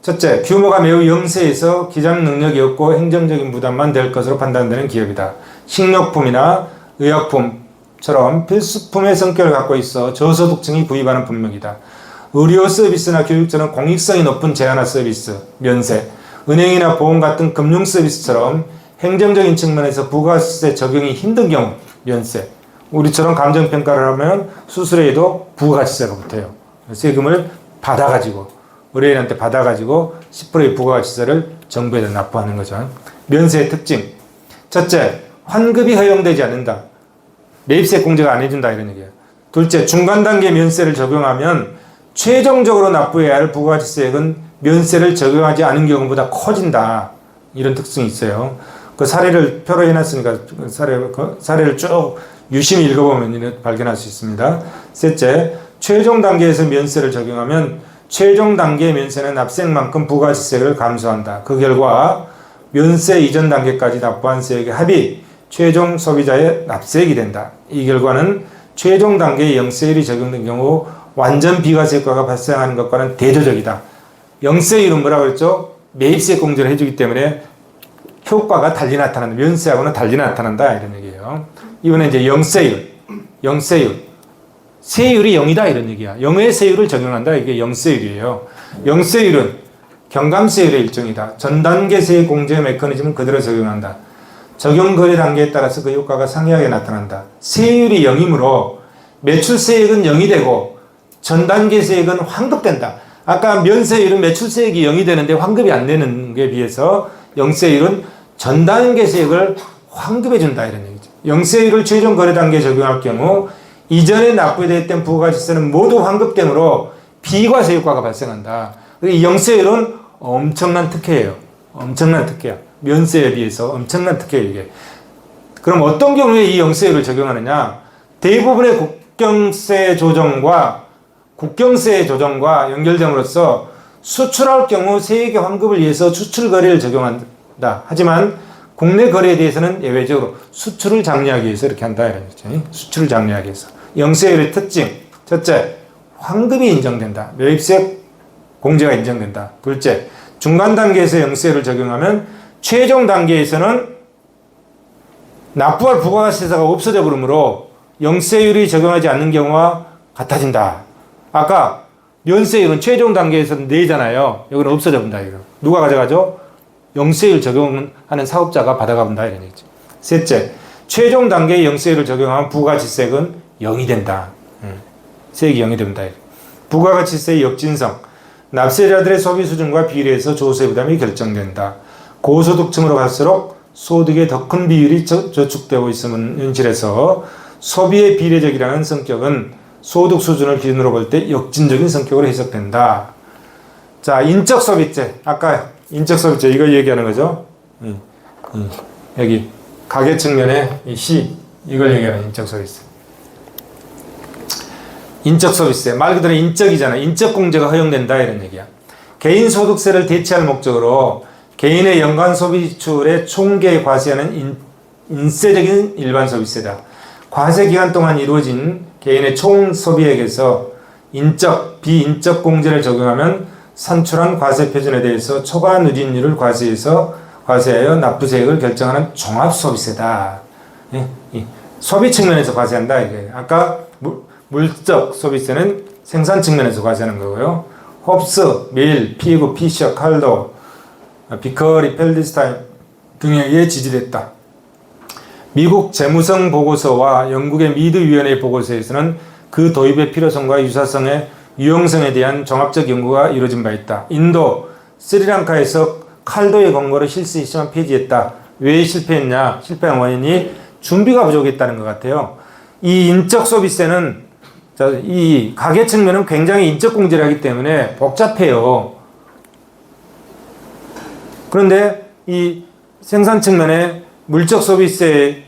첫째, 규모가 매우 영세해서 기장 능력이 없고 행정적인 부담만 될 것으로 판단되는 기업이다. 식료품이나 의약품처럼 필수품의 성격을 갖고 있어 저소득층이 구입하는 품목이다. 의료 서비스나 교육처럼 공익성이 높은 제한화 서비스, 면세. 은행이나 보험 같은 금융 서비스처럼 행정적인 측면에서 부가세 적용이 힘든 경우, 면세. 우리처럼 감정평가를 하면 수수료에도 부가가치세가 붙어요. 세금을 받아가지고, 의뢰인한테 받아가지고 10%의 부가가치세를 정부에다 납부하는 거죠. 면세의 특징. 첫째, 환급이 허용되지 않는다. 매입세 공제가 안 해준다 이런 얘기예요. 둘째, 중간 단계 면세를 적용하면 최종적으로 납부해야 할 부가가치세액은 면세를 적용하지 않은 경우보다 커진다. 이런 특징이 있어요. 그 사례를 표로 해놨으니까 사례를 쭉 유심히 읽어보면 발견할 수 있습니다. 셋째, 최종 단계에서 면세를 적용하면 최종 단계의 면세는 납세액만큼 부가가치세를 감소한다. 그 결과 면세 이전 단계까지 납부한 세액의 합이 최종 소비자의 납세액이 된다. 이 결과는 최종 단계의 영세율이 적용된 경우 완전 비과세 효과가 발생하는 것과는 대조적이다. 영세율은 뭐라고 그랬죠? 매입세 공제를 해주기 때문에 효과가 달리 나타난다. 면세하고는 달리 나타난다. 이런 얘기예요. 이번에 이제 영세율. 세율이 0이다. 이런 얘기야. 0의 세율을 적용한다. 이게 영세율이에요. 영세율은 경감세율의 일종이다. 전 단계 세액 공제 메커니즘은 그대로 적용한다. 적용 거래 단계에 따라서 그 효과가 상이하게 나타난다. 세율이 0이므로 매출세액은 0이 되고 전 단계 세액은 환급된다. 아까 면세율은 매출세액이 0이 되는데 환급이 안 되는 게 비해서 영세율은 전 단계 세액을 환급해 준다 이런 얘기죠. 영세율을 최종 거래 단계에 적용할 경우 이전에 납부됐던 부가가치세는 모두 환급되므로 비과세 효과가 발생한다. 이 영세율은 엄청난 특혜예요. 엄청난 특혜야. 면세에 비해서 엄청난 특혜예요, 이게. 그럼 어떤 경우에 이 영세율을 적용하느냐? 대부분의 국경세 조정과 연결됨으로써 수출할 경우 세액의 환급을 위해서 수출 거래를 적용한다. 하지만 국내 거래에 대해서는 예외적으로 수출을 장려하기 위해서 이렇게 한다. 이런 거죠. 수출을 장려하기 위해서. 영세율의 특징. 첫째, 환급이 인정된다. 매입세 공제가 인정된다. 둘째, 중간 단계에서 영세율을 적용하면 최종 단계에서는 납부할 부가가치세가 없어져 버리므로 영세율이 적용하지 않는 경우와 같아진다. 아까 면세율은 최종 단계에서는 내잖아요. 여기는 없어져 본다. 이거. 누가 가져가죠? 영세율 적용하는 사업자가 받아가 본다. 이런 얘기죠. 셋째, 최종 단계에 영세율을 적용하면 부가가치세액은 0이 된다. 세액이 0이 된다. 부가가치세의 역진성. 납세자들의 소비 수준과 비례해서 조세 부담이 결정된다. 고소득층으로 갈수록 소득의 더 큰 비율이 저축되고 있음은 현실에서 소비의 비례적이라는 성격은 소득 수준을 기준으로 볼 때 역진적인 성격으로 해석된다. 자, 인적 소비세. 아까 인적 소비세 이거 얘기하는 거죠. 여기 가계 측면에 이 C 이걸 얘기하는 인적 소비세. 인적 소비세 말 그대로 인적이잖아. 인적 공제가 허용된다 이런 얘기야. 개인 소득세를 대체할 목적으로 개인의 연간 소비 지출의 총계 과세하는 인세적인 일반 소비세다. 과세 기간 동안 이루어진 개인의 총 소비액에서 인적, 비인적 공제를 적용하면 산출한 과세 표준에 대해서 초과 누진율을 과세하여 납부세액을 결정하는 종합소비세다. 예? 소비 측면에서 과세한다. 이게. 아까 물적 소비세는 생산 측면에서 과세하는 거고요. 홉스, 밀, 피그, 피셔, 칼도, 비커리, 펠리스타인 등에 의해 지지됐다. 미국 재무성 보고서와 영국의 미드위원회 보고서에서는 그 도입의 필요성과 유사성의 유용성에 대한 종합적 연구가 이루어진 바 있다. 인도, 스리랑카에서 칼도의 권고로 실시했지만 폐지했다. 왜 실패했냐? 실패한 원인이 준비가 부족했다는 것 같아요. 이 인적 소비세는 이 가계 측면은 굉장히 인적 공제를 하기 때문에 복잡해요. 그런데 이 생산 측면에 물적 소비세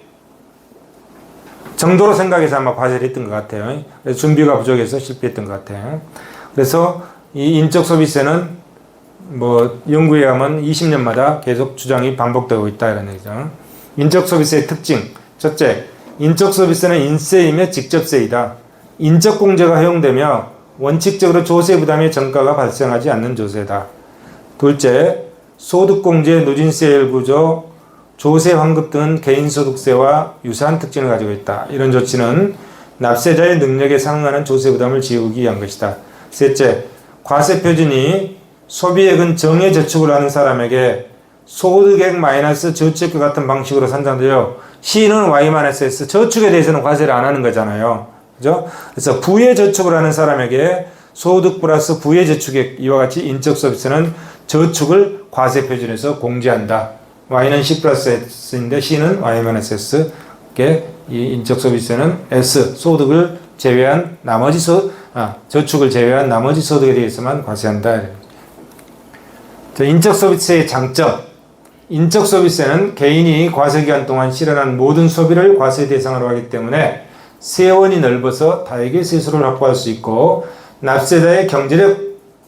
정도로 생각해서 아마 과세를 했던 것 같아요. 그래서 준비가 부족해서 실패했던 것 같아요. 그래서 이 인적 소비세는 뭐 연구에 의하면 20년마다 계속 주장이 반복되고 있다 이런 얘기죠. 인적 소비세의 특징. 첫째, 인적 소비세는 인세이며 직접세이다. 인적 공제가 허용되며 원칙적으로 조세 부담의 전가가 발생하지 않는 조세다. 둘째, 소득공제, 누진세 구조, 조세 환급 등은 개인소득세와 유사한 특징을 가지고 있다. 이런 조치는 납세자의 능력에 상응하는 조세 부담을 지우기 위한 것이다. 셋째, 과세 표준이 소비액은 정해 저축을 하는 사람에게 소득액 마이너스 저축과 같은 방식으로 산정되어 C는 Y-S 저축에 대해서는 과세를 안 하는 거잖아요. 그죠? 그래서 부의 저축을 하는 사람에게 소득 플러스 부의 저축액 이와 같이 인적 서비스는 저축을 과세 표준에서 공제한다. Y는 C 플러스 S인데 C는 Y-S. 이 인적 서비스는 S, 소득을 제외한 나머지 저축을 제외한 나머지 소득에 대해서만 과세한다. 인적 서비스의 장점. 인적 서비스는 개인이 과세기간 동안 실현한 모든 소비를 과세 대상으로 하기 때문에 세원이 넓어서 다액의 세수를 확보할 수 있고 납세자의 경제력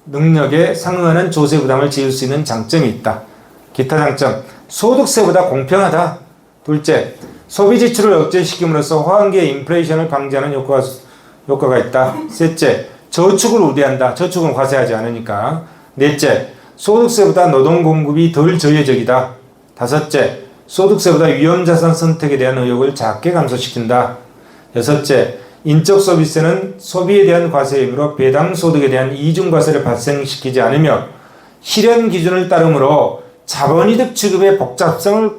능력에 상응하는 조세 부담을 지을 수 있는 장점이 있다. 기타 장점. 소득세보다 공평하다. 둘째, 소비 지출을 억제시킴으로써 화환기의 인플레이션을 방지하는 효과가 있다. 셋째, 저축을 우대한다. 저축은 과세하지 않으니까. 넷째, 소득세보다 노동 공급이 덜 저해적이다. 다섯째, 소득세보다 위험자산 선택에 대한 의욕을 작게 감소시킨다. 여섯째, 인적 서비스는 소비에 대한 과세 의무로 배당 소득에 대한 이중과세를 발생시키지 않으며 실현 기준을 따르므로 자본이득 취급의 복잡성을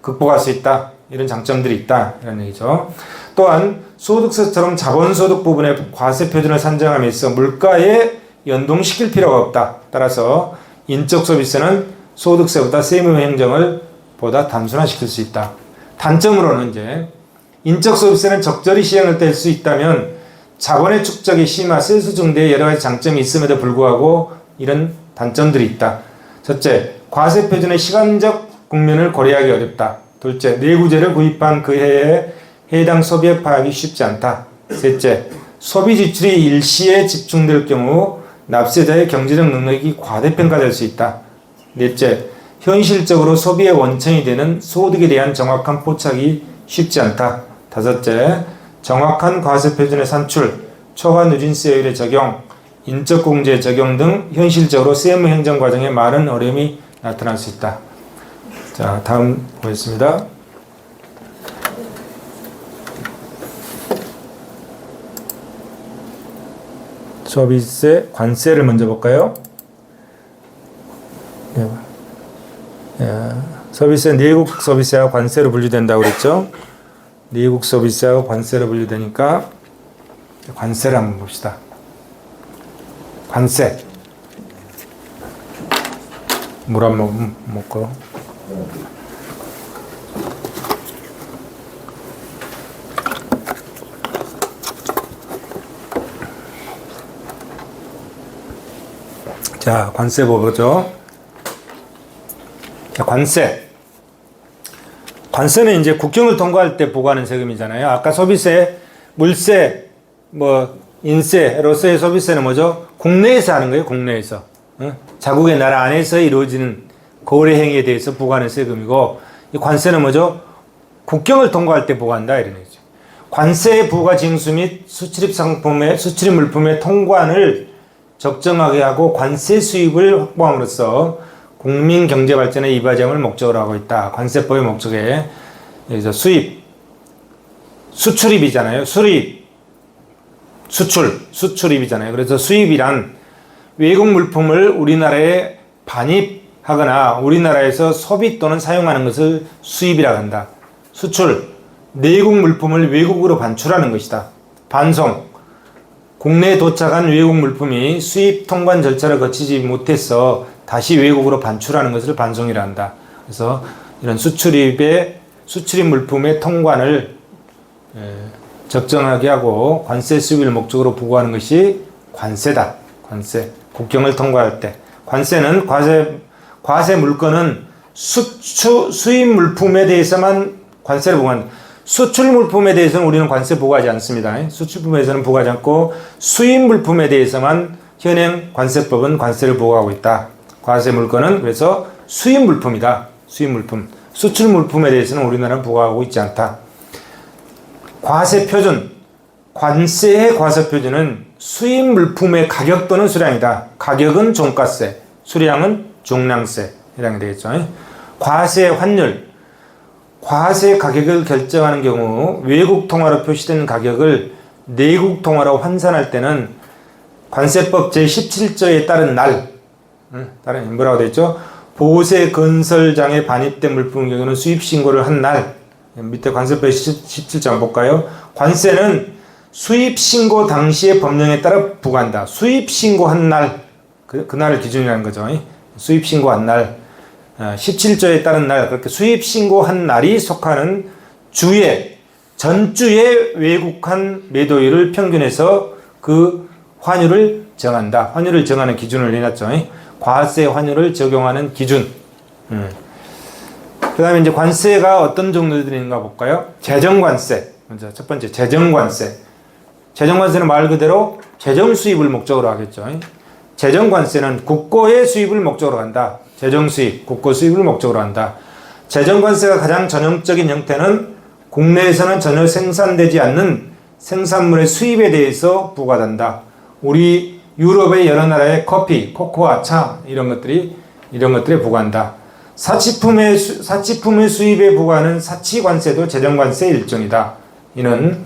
극복할 수 있다. 이런 장점들이 있다. 이런 얘기죠. 또한 소득세처럼 자본소득 부분의 과세 표준을 산정함에 있어 물가에 연동시킬 필요가 없다. 따라서 인적 서비스는 소득세보다 세무 행정을 보다 단순화시킬 수 있다. 단점으로는 이제 인적 서비스는 적절히 시행을 뗄 수 있다면 자본의 축적이 심화 세수 증대에 여러 가지 장점이 있음에도 불구하고 이런 단점들이 있다. 첫째, 과세 표준의 시간적 국면을 고려하기 어렵다. 둘째, 내구재를 구입한 그 해에 해당 소비액 파악이 쉽지 않다. 셋째, 소비 지출이 일시에 집중될 경우 납세자의 경제적 능력이 과대평가될 수 있다. 넷째, 현실적으로 소비의 원천이 되는 소득에 대한 정확한 포착이 쉽지 않다. 다섯째, 정확한 과세 표준의 산출, 초과 누진세율의 적용, 인적 공제 적용 등 현실적으로 세무 행정 과정에 많은 어려움이 나타날 수 있다. 자, 다음 보겠습니다. 소비세, 관세를 먼저 볼까요? 소비세, 내국 소비세와 관세로 분류된다고 그랬죠? 내국 소비세하고 관세로 분류되니까 관세를 한번 봅시다. 관세. 물 한 모금 먹고. 자, 관세 보죠. 자, 관세. 관세는 이제 국경을 통과할 때 부과하는 세금이잖아요. 아까 소비세, 물세, 인세로서의 소비세는 뭐죠? 국내에서 하는 거예요, 국내에서. 자국의 나라 안에서 이루어지는 거래 행위에 대해서 부과하는 세금이고, 이 관세는 뭐죠? 국경을 통과할 때 부과한다, 이런 얘기죠. 관세 부과 징수 및 수출입 물품의 통관을 적정하게 하고 관세 수입을 확보함으로써 국민 경제 발전에 이바지함을 목적으로 하고 있다. 관세법의 목적에 여기서 수입, 수출입이잖아요. 수입, 수출입이잖아요. 그래서 수입이란 외국 물품을 우리나라에 반입하거나 우리나라에서 소비 또는 사용하는 것을 수입이라고 한다. 수출, 내국 물품을 외국으로 반출하는 것이다. 반송, 국내에 도착한 외국 물품이 수입 통관 절차를 거치지 못해서 다시 외국으로 반출하는 것을 반송이라 한다. 그래서 이런 수출입 물품의 통관을 적정하게 하고 관세 수입을 목적으로 부과하는 것이 관세다. 관세. 국경을 통과할 때. 관세는 과세 물건은 수입 물품에 대해서만 관세를 부과한다. 수출 물품에 대해서는 우리는 관세 부과하지 않습니다. 수출품에서는 부과하지 않고 수입 물품에 대해서만 현행 관세법은 관세를 부과하고 있다. 과세 물건은 그래서 수입 물품이다. 수입 물품. 수출 물품에 대해서는 우리나라는 부과하고 있지 않다. 과세 표준. 관세의 과세 표준은 수입 물품의 가격 또는 수량이다. 가격은 종가세, 수량은 중량세 해당이 되겠죠. 과세 환율. 과세 가격을 결정하는 경우 외국 통화로 표시된 가격을 내국 통화로 환산할 때는 관세법 제17조에 따른 날, 다른 뭐라고 되어 있죠? 보세 건설장에 반입된 물품의 경우는 수입 신고를 한 날, 밑에 관세법 17조 한번 볼까요? 관세는 수입 신고 당시의 법령에 따라 부과한다. 수입 신고한 날, 그날을 기준이라는 거죠. 수입 신고한 날, 17조에 따른 날, 그렇게 수입 신고한 날이 속하는 주에, 전주에 외국한 매도율을 평균해서 그 환율을 정한다. 환율을 정하는 기준을 내놨죠. 과세 환율을 적용하는 기준. 그 다음에 이제 관세가 어떤 종류들이 있는가 볼까요? 재정관세. 먼저 첫 번째, 재정관세. 재정관세는 말 그대로 재정 수입을 목적으로 하겠죠. 재정관세는 국고의 수입을 목적으로 한다. 재정 수입, 국고 수입을 목적으로 한다. 재정관세가 가장 전형적인 형태는 국내에서는 전혀 생산되지 않는 생산물의 수입에 대해서 부과된다. 우리 유럽의 여러 나라의 커피, 코코아, 차 이런 것들에 부과한다. 사치품의 수입에 부과하는 사치관세도 재정관세의 일종이다. 이는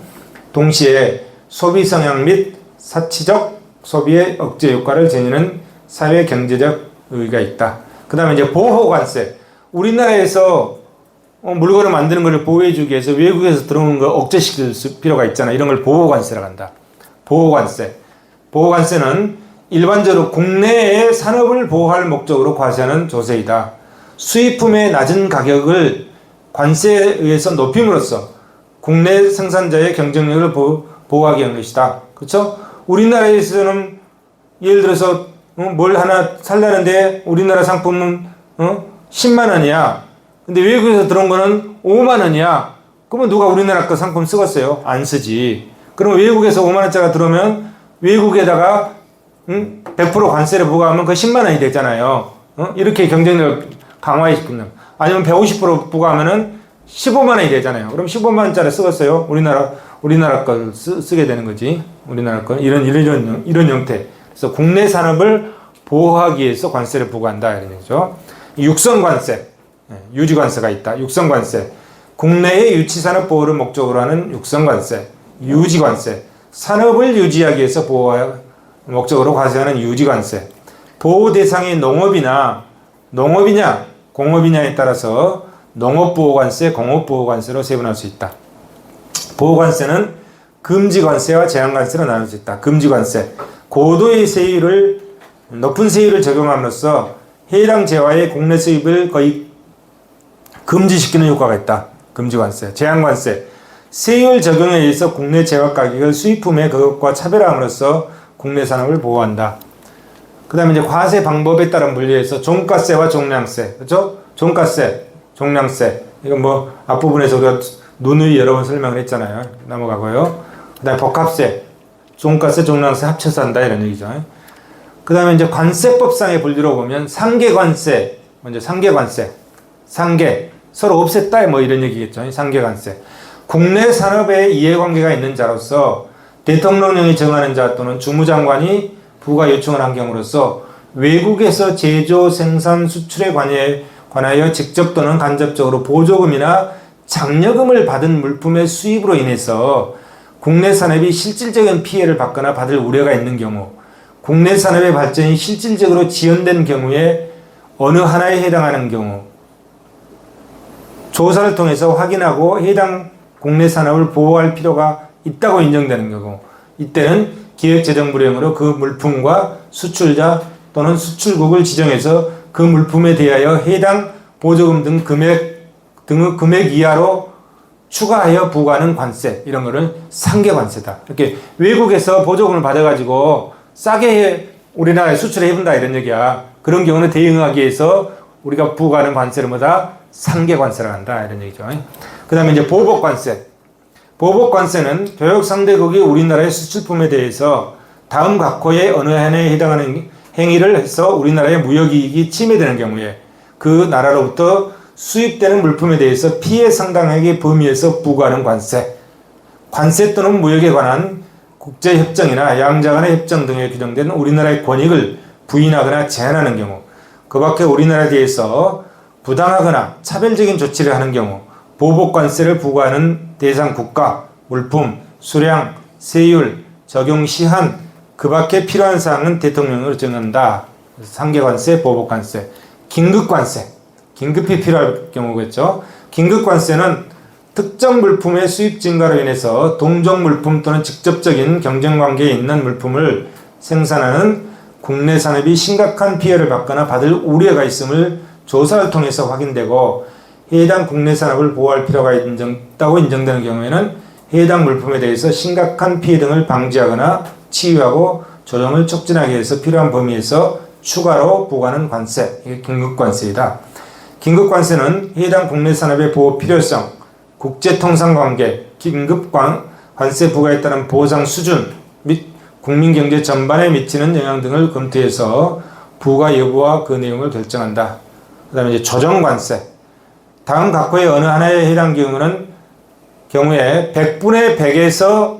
동시에 소비 성향 및 사치적 소비의 억제 효과를 지니는 사회 경제적 의의가 있다. 그 다음에 이제 보호관세. 우리나라에서 물건을 만드는 것을 보호해주기 위해서 외국에서 들어오는 거 억제시킬 필요가 있잖아. 이런 걸 보호관세라고 한다. 보호관세. 보호관세는 일반적으로 국내의 산업을 보호할 목적으로 과세하는 조세이다. 수입품의 낮은 가격을 관세에 의해서 높임으로써 국내 생산자의 경쟁력을 보호하기 위한 것이다. 그렇죠? 우리나라에서는 예를 들어서 뭘 하나 살려는데 우리나라 상품은 10만 원이야. 근데 외국에서 들어온 거는 5만 원이야. 그러면 누가 우리나라 거 상품 쓰겠어요? 안 쓰지. 그러면 외국에서 5만 원짜리가 들어오면 외국에다가 100% 관세를 부과하면 그 10만 원이 되잖아요. 이렇게 경쟁력을 강화시키는. 아니면 150% 부과하면은 15만 원이 되잖아요. 그럼 15만 원짜리 쓰겠어요? 우리나라 걸 쓰게 되는 거지. 우리나라 거. 이런 형태. 그래서 국내 산업을 보호하기 위해서 관세를 부과한다. 이런 얘기죠. 육성관세. 유지관세가 있다. 육성관세. 국내의 유치산업 보호를 목적으로 하는 육성관세. 유지관세. 산업을 유지하기 위해서 목적으로 과세하는 유지관세. 보호 대상이 농업이냐, 공업이냐에 따라서 농업보호관세, 공업보호관세로 세분할 수 있다. 보호관세는 금지관세와 제한관세로 나눌 수 있다. 금지관세. 고도의 높은 세율을 적용함으로써 해당 재화의 국내 수입을 거의 금지시키는 효과가 있다. 금지관세. 제한관세. 세율 적용에 의해서 국내 재화 가격을 수입품의 그것과 차별함으로써 국내 산업을 보호한다. 그 다음에 이제 과세 방법에 따른 분류에서 종가세와 종량세. 그렇죠? 종가세, 종량세. 이건 뭐 앞부분에서 우리가 누누이 여러 번 설명을 했잖아요. 넘어가고요. 그 다음에 복합세. 종가세, 종량세 합쳐서 한다. 이런 얘기죠. 그 다음에 이제 관세법상의 분류로 보면 상계관세. 먼저 상계관세. 상계. 서로 없앴다. 뭐 이런 얘기겠죠. 상계관세. 국내 산업에 이해관계가 있는 자로서 대통령령이 정하는 자 또는 주무장관이 부과 요청을 한 경우로서 외국에서 제조, 생산, 수출에 관하여 직접 또는 간접적으로 보조금이나 장려금을 받은 물품의 수입으로 인해서 국내 산업이 실질적인 피해를 받거나 받을 우려가 있는 경우, 국내 산업의 발전이 실질적으로 지연된 경우에 어느 하나에 해당하는 경우, 조사를 통해서 확인하고 해당 국내 산업을 보호할 필요가 있다고 인정되는 경우, 이때는 기획재정부령으로 그 물품과 수출자 또는 수출국을 지정해서 그 물품에 대하여 해당 보조금 등 금액 이하로 추가하여 부과하는 관세, 이런 거를 상계관세다. 이렇게 외국에서 보조금을 받아가지고 싸게 우리나라에 수출해 본다 이런 얘기야. 그런 경우는 대응하기 위해서 우리가 부과하는 관세를 뭐다? 상계관세라고 한다 이런 얘기죠. 그 다음에 이제 보복관세. 보복관세는 교역 상대국이 우리나라의 수출품에 대해서 다음 각호의 어느 하나에 해당하는 행위를 해서 우리나라의 무역이익이 침해되는 경우에 그 나라로부터 수입되는 물품에 대해서 피해 상당액의 범위에서 부과하는 관세. 관세 또는 무역에 관한 국제협정이나 양자 간의 협정 등에 규정된 우리나라의 권익을 부인하거나 제한하는 경우, 그 밖에 우리나라에 대해서 부당하거나 차별적인 조치를 하는 경우 보복관세를 부과하는 대상 국가, 물품, 수량, 세율, 적용 시한, 그 밖에 필요한 사항은 대통령으로 정한다. 상계관세, 보복관세. 긴급관세. 긴급히 필요할 경우겠죠. 긴급관세는 특정 물품의 수입 증가로 인해서 동종 물품 또는 직접적인 경쟁관계에 있는 물품을 생산하는 국내 산업이 심각한 피해를 받거나 받을 우려가 있음을 조사를 통해서 확인되고 해당 국내 산업을 보호할 필요가 있다고 인정되는 경우에는 해당 물품에 대해서 심각한 피해 등을 방지하거나 치유하고 조정을 촉진하기 위해서 필요한 범위에서 추가로 부과하는 관세, 이게 긴급관세이다. 긴급관세는 해당 국내 산업의 보호 필요성, 국제통상관계, 긴급관세 부과에 따른 보상 수준 및 국민경제 전반에 미치는 영향 등을 검토해서 부과 여부와 그 내용을 결정한다. 그 다음에 이제 조정관세. 다음 각호의 어느 하나에 해당 경우에 100분의 100에서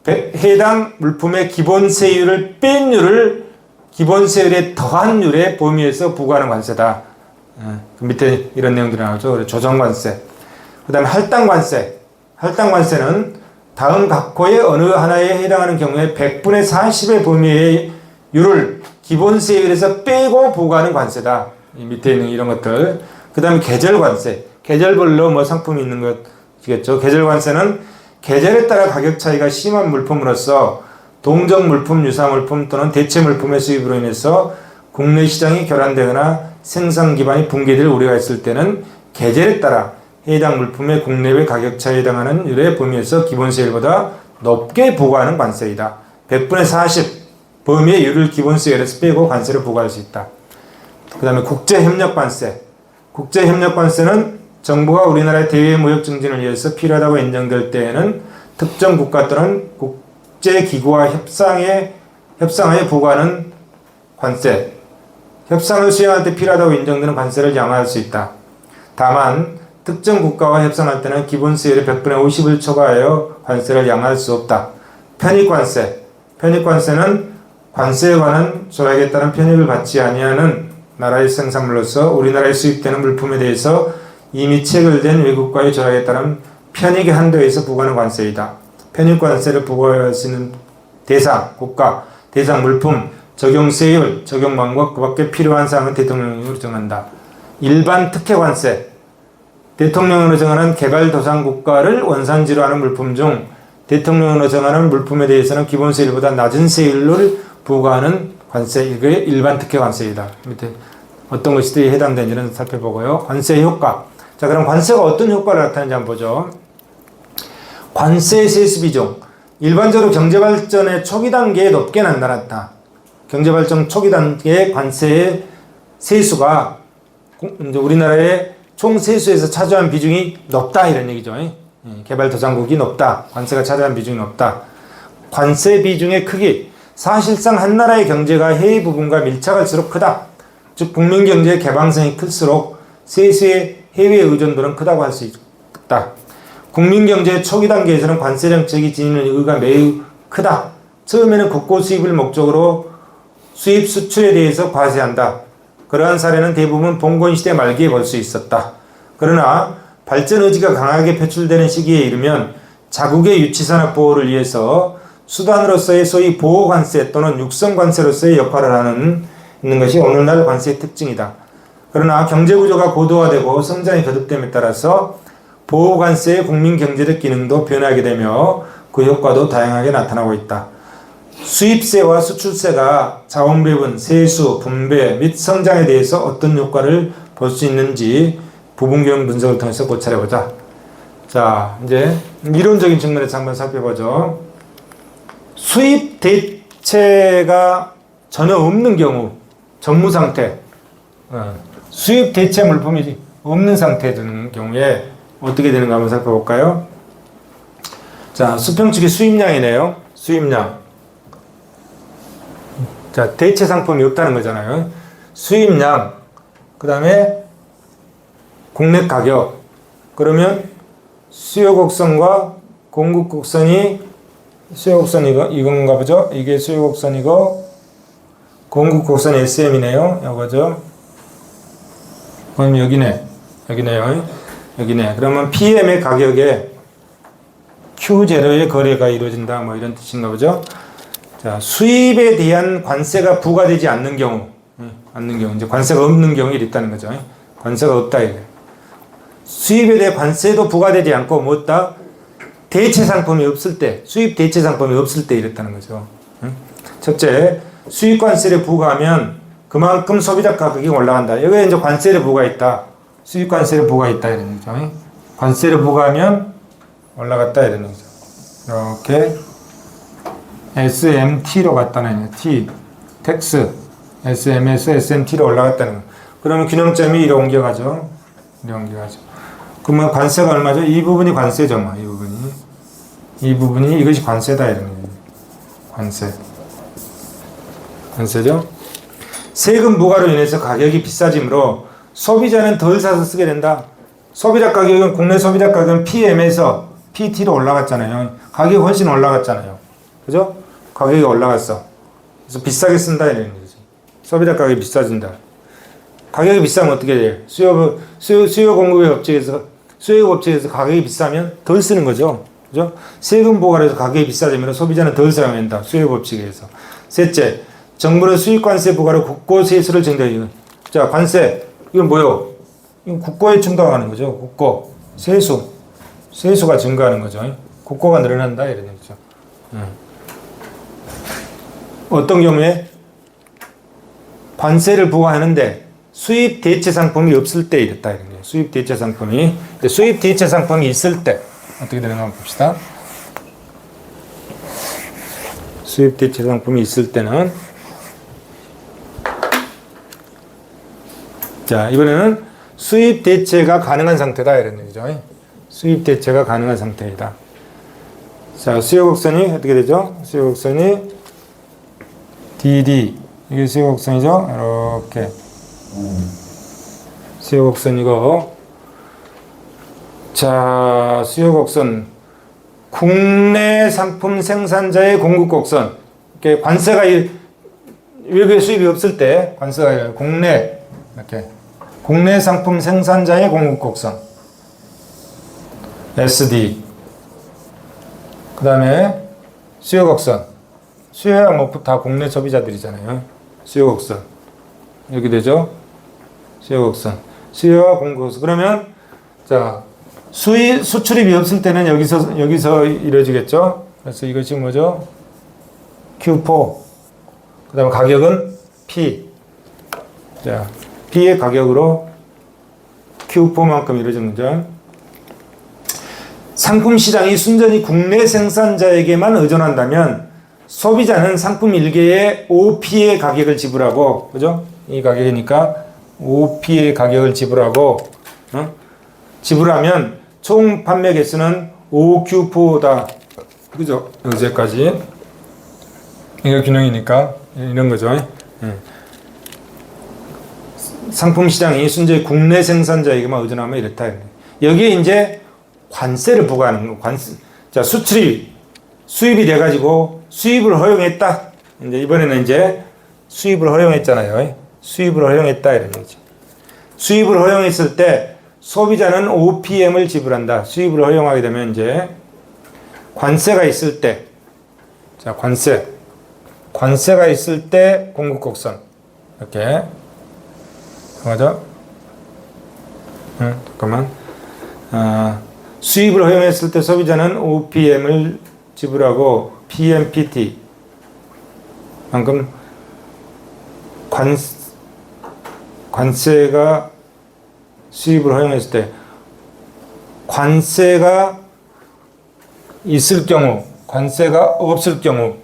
해당 물품의 기본세율을 뺀 율을 기본세율에 더한 율의 범위에서 부과하는 관세다. 그 밑에 이런 내용들이 나오죠. 조정관세. 그 다음에 할당관세. 할당관세는 다음 각호의 어느 하나에 해당하는 경우에 100분의 40의 범위의 율을 기본세율에서 빼고 부과하는 관세다. 이 밑에 있는 이런 것들. 그 다음에 계절관세. 계절별로 뭐 상품이 있는 것이겠죠. 계절관세는 계절에 따라 가격 차이가 심한 물품으로서 동종 물품, 유사 물품 또는 대체 물품의 수입으로 인해서 국내 시장이 결함되거나 생산 기반이 붕괴될 우려가 있을 때는 계절에 따라 해당 물품의 국내외 가격 차이에 해당하는 율의 범위에서 기본세율보다 높게 부과하는 관세이다. 100분의 40 범위의 율을 기본세율에서 빼고 관세를 부과할 수 있다. 그 다음에 국제협력관세. 국제협력관세는 정부가 우리나라의 대외 무역 증진을 위해서 필요하다고 인정될 때에는 특정 국가 또는 국제기구와 협상하에 부과하는 관세. 협상을 수행할 때 필요하다고 인정되는 관세를 양화할 수 있다. 다만 특정 국가와 협상할 때는 기본세율의 100분의 50을 초과하여 관세를 양화할 수 없다. 편익관세. 편익관세는 관세에 관한 조약에 따른 편익을 받지 아니하는 나라의 생산물로서 우리나라에 수입되는 물품에 대해서 이미 체결된 외국과의 조약에 따른 편익의 한도에서 부과하는 관세이다. 편익관세를 부과할 수 있는 대상, 국가, 대상 물품, 적용 세율, 적용 방법, 그 밖에 필요한 사항은 대통령으로 정한다. 일반 특혜관세. 대통령으로 정하는 개발도상국가를 원산지로 하는 물품 중 대통령으로 정하는 물품에 대해서는 기본세율보다 낮은 세율을 부과하는 관세, 이게 일반 특혜관세이다. 밑에 어떤 것이 해당되는지는 살펴보고요. 관세 효과. 자, 그럼 관세가 어떤 효과를 나타내는지 한번 보죠. 관세 세수 비중. 일반적으로 경제발전의 초기 단계에 높게 나타났다. 경제발전 초기 단계의 관세의 세수가 이제 우리나라의 총 세수에서 차지한 비중이 높다 이런 얘기죠. 개발도상국이 높다. 관세가 차지한 비중이 높다. 관세 비중의 크기. 사실상 한 나라의 경제가 해외 부분과 밀착할수록 크다. 즉 국민 경제의 개방성이 클수록 세수의 해외 의존도는 크다고 할 수 있다. 국민 경제의 초기 단계에서는 관세 정책이 지니는 의의가 매우 크다. 처음에는 국고 수입을 목적으로 수입 수출에 대해서 과세한다. 그러한 사례는 대부분 봉건 시대 말기에 볼 수 있었다. 그러나 발전 의지가 강하게 표출되는 시기에 이르면 자국의 유치산업 보호를 위해서 수단으로서의 소위 보호관세 또는 육성관세로서의 역할을 있는 것이 오늘날 관세의 특징이다. 그러나 경제구조가 고도화되고 성장이 거듭됨에 따라서 보호관세의 국민경제적 기능도 변하게 되며 그 효과도 다양하게 나타나고 있다. 수입세와 수출세가 자원배분, 세수, 분배 및 성장에 대해서 어떤 효과를 볼 수 있는지 부분경 분석을 통해서 고찰해보자. 자, 이제 이론적인 측면에서 한번 살펴보죠. 수입 대체가 전혀 없는 경우, 전무 상태, 수입 대체 물품이 없는 상태에 드는 경우에 어떻게 되는가 한번 살펴볼까요? 자, 수평축이 수입량이네요. 수입량. 자, 대체 상품이 없다는 거잖아요. 수입량, 그 다음에 국내 가격. 그러면 수요 곡선과 공급 곡선이 수요 곡선이 이건가 보죠? 이게 수요 곡선이고 공급 곡선 SM이네요. 이거죠. 그럼 여기네. 여기네요. 여기네. 그러면 PM의 가격에 Q0의 거래가 이루어진다. 뭐 이런 뜻인가 보죠? 자, 수입에 대한 관세가 부과되지 않는 경우, 이제 관세가 없는 경우에 있다는 거죠. 관세가 없다. 이게. 수입에 대해 관세도 부과되지 않고 뭐다? 대체 상품이 없을 때, 수입 대체 상품이 없을 때 이랬다는 거죠. 첫째, 수입 관세를 부과하면 그만큼 소비자 가격이 올라간다. 여기에 이제 관세를 부과했다. 수입 관세를 부과했다 이런 거죠. 관세를 부과하면 올라갔다 이런 거죠. 이렇게 SMT로 갔다는 거예요. T, 텍스, SM에서 SMT로 올라갔다는 거. 그러면 균형점이 이리 옮겨가죠. 이리 옮겨가죠. 그러면 관세가 얼마죠? 이 부분이 관세죠. 뭐. 이 부분이 이것이 관세다 이런 거예요. 관세죠. 세금 부과로 인해서 가격이 비싸지므로 소비자는 덜 사서 쓰게 된다. 소비자 가격은 국내 소비자 가격은 PM에서 PT로 올라갔잖아요. 가격이 훨씬 올라갔잖아요. 그죠? 가격이 올라갔어. 그래서 비싸게 쓴다 이런 거지. 소비자 가격이 비싸진다. 가격이 비싸면 어떻게 돼요? 수요 공급의 법칙에서 가격이 비싸면 덜 쓰는 거죠. 그죠? 세금 부과로 해서 가격이 비싸지면 소비자는 덜 사용한다. 수요 법칙에 의해서. 셋째, 정부는 수입관세 부과로 국고세수를 증대해요. 자, 관세. 이건 뭐요? 이건 국고에 증가하는 거죠. 국고. 세수가 증가하는 거죠. 국고가 늘어난다. 이런 얘기죠. 어떤 경우에 관세를 부과하는데 수입 대체 상품이 없을 때 이랬다. 이런 거예요. 수입 대체 상품이 있을 때 어떻게 되는가 한번 봅시다. 수입 대체 상품이 있을 때는 자, 이번에는 수입 대체가 가능한 상태다 이런 얘기죠. 수입 대체가 가능한 상태이다. 자, 수요 곡선이 어떻게 되죠? 수요 곡선이 DD 이게 수요 곡선이죠. 이렇게 수요 곡선이고, 자, 수요 곡선 국내 상품 생산자의 공급 곡선. 이렇게 관세가 외국에 수입이 없을 때 관세가 국내 이렇게 국내 상품 생산자의 공급 곡선 SD. 그 다음에 수요 곡선. 수요야 뭐 다 국내 소비자들이잖아요. 수요 곡선. 이렇게 되죠. 수요 곡선. 수요와 공급 곡선. 그러면 자, 수출입이 없을 때는 여기서 이루어지겠죠. 그래서 이것이 뭐죠? Q4. 그 다음에 가격은 P. 자, P의 가격으로 Q4만큼 이루어지는 거죠. 상품 시장이 순전히 국내 생산자에게만 의존한다면 소비자는 상품 일개의 OP의 가격을 지불하고, 그죠? 이 가격이니까 OP의 가격을 지불하면 총 판매 개수는 OQ4다. 그죠? 여기까지. 이거 균형이니까 이런 거죠. 상품 시장이 순전히 국내 생산자에게만 의존하면 이렇다. 여기에 이제 관세를 부과하는 거. 자, 수입이 돼가지고 수입을 허용했다. 이제 이번에는 이제 수입을 허용했잖아요. 수입을 허용했다 이런 얘기죠. 수입을 허용했을 때 소비자는 OPM을 지불한다. 수입을 허용하게 되면 이제 관세가 있을 때, 자, 관세가 있을 때 공급 곡선. 이렇게. 맞아? 잠깐만. 수입을 허용했을 때 소비자는 OPM을 지불하고 PMPT 만큼 관세가 수입을 허용했을 때 관세가 있을 경우, 관세가 없을 경우,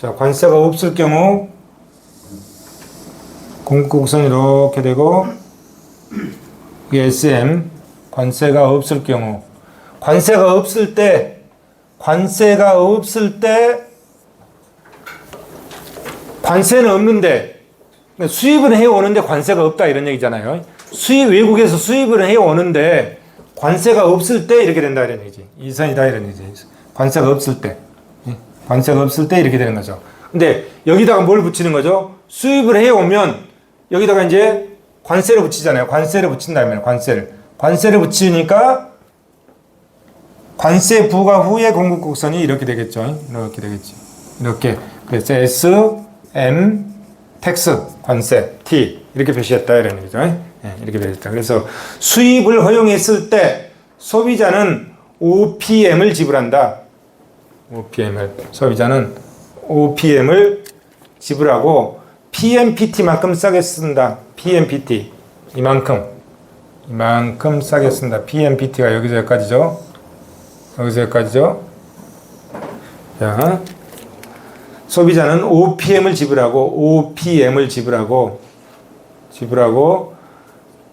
자, 관세가 없을 경우 공급곡선이 이렇게 되고 이게 SM, 관세가 없을 경우, 관세가 없을 때 관세는 없는데 수입은 해오는데 관세가 없다 이런 얘기잖아요. 외국에서 수입을 해오는데 관세가 없을 때 이렇게 된다 이런 얘기지. 이선이다 이런 얘기지. 관세가 없을 때 이렇게 되는 거죠. 근데 여기다가 뭘 붙이는 거죠? 수입을 해오면 여기다가 이제 관세를 붙이잖아요. 관세를 붙인다면 관세를 붙이니까 관세 부과 후에 공급곡선이 이렇게 되겠죠. 이렇게 되겠지. 이렇게. 그래서 S, M, 텍스, 관세, T 이렇게 표시했다 이런 얘기죠. 이렇게 표시했다. 그래서 수입을 허용했을 때 소비자는 OPM을 지불한다. 소비자는 OPM을 지불하고 PMPT만큼 싸게 쓴다. PMPT 이만큼 싸게 쓴다. PMPT가 여기서 여기까지죠. 자, 소비자는 OPM을 지불하고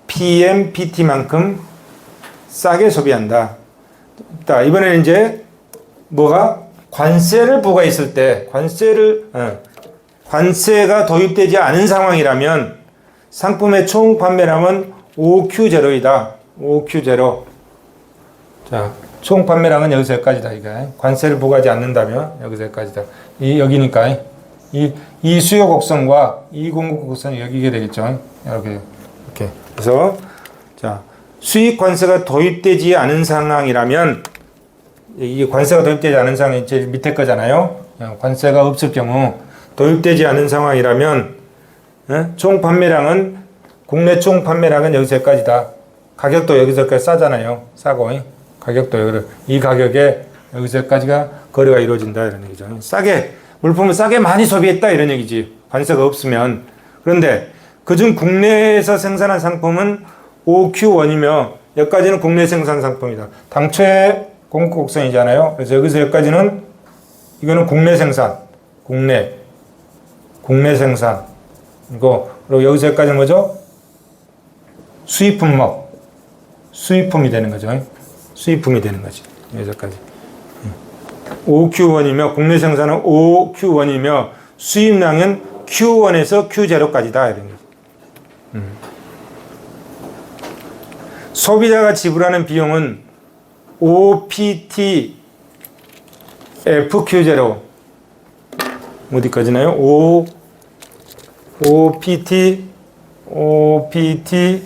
PMPT만큼 싸게 소비한다. 자, 이번에는 이제 뭐가 관세를 부과했을 때 관세가 도입되지 않은 상황이라면 상품의 총 판매량은 OQ0이다. OQ0. 자, 총 판매량은 여기서 여기까지다. 이게 관세를 부과하지 않는다면 여기서 여기까지다. 여기니까 이 수요 곡선과 이 공급 곡선이 여기게 되겠죠. 이렇게. 그래서 자, 수입 관세가 도입되지 않은 상황이라면 이 관세가 도입되지 않은 상황이 제일 밑에 거잖아요. 관세가 없을 경우 도입되지 않은 상황이라면 총 판매량은 국내 총 판매량은 여기서 여기까지다. 가격도 여기서 여기까지 싸잖아요. 싸고 가격도 이 가격에 여기서 여기까지가 거래가 이루어진다 이런 얘기죠. 물품을 싸게 많이 소비했다 이런 얘기지. 관세가 없으면. 그런데 그중 국내에서 생산한 상품은 OQ1이며 여기까지는 국내 생산 상품이다. 당초에 공급 곡선이잖아요. 그래서 여기서 여기까지는 이거는 국내 생산, 국내 생산. 그리고 여기서 여기까지는 뭐죠? 수입품이 되는 거죠. 수입품이 되는 거지. 여기서까지. OQ1이며 국내 생산은 OQ1이며 수입량은 Q1에서 Q0까지다 이런 거지. 소비자가 지불하는 비용은 OPT FQ0 어디까지나요? OPT PT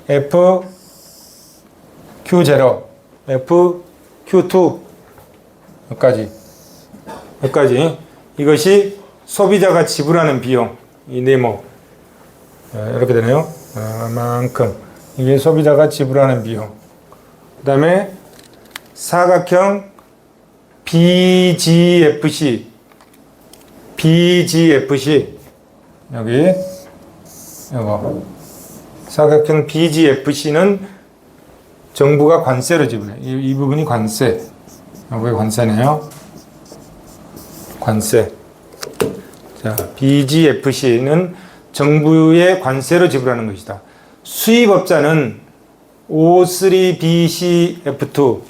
FQ0 FQ2 여기까지 이것이 소비자가 지불하는 비용 이 네모 이렇게 되네요. 만큼 이게 소비자가 지불하는 비용. 그 다음에 사각형 BGFC 여기 이거 사각형 BGFC는 정부가 관세로 지불해. 이 부분이 관세. 여기 관세네요. 관세. 자, BGFC는 정부의 관세로 지불하는 것이다. 수입업자는 O3BCF2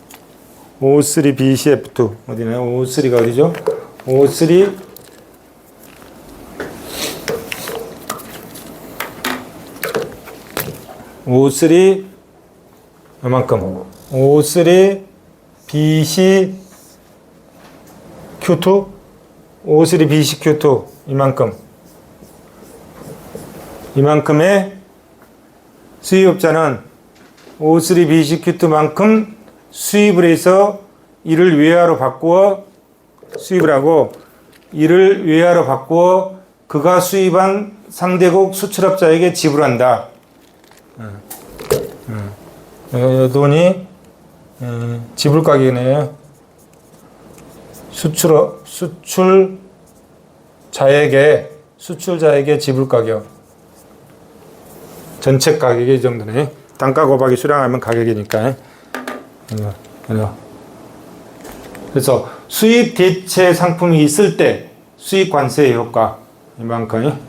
어디나요? O3가 어디죠? O3 이만큼 O3 BC Q2 O3 BC Q2 이만큼의 수입업자는 O3 BC Q2만큼 수입을 해서 이를 외화로 바꾸어 수입을 하고 이를 외화로 바꾸어 그가 수입한 상대국 수출업자에게 지불한다. 이 돈이 지불 가격이네요. 수출자에게 지불 가격. 전체 가격이 이 정도네. 단가 곱하기 수량하면 가격이니까. 그래서 수입 대체 상품이 있을 때 수입 관세의 효과 이만큼.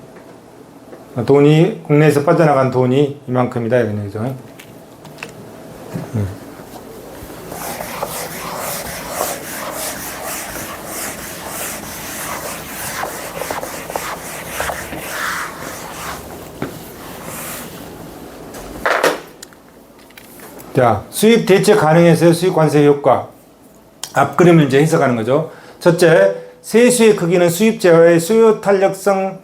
돈이 국내에서 빠져나간 돈이 이만큼이다 이런 얘기죠. 자, 수입 대체 가능해서의 수입 관세 효과. 앞 그림을 이제 해석하는 거죠. 첫째, 세수의 크기는 수입재화의 수요 탄력성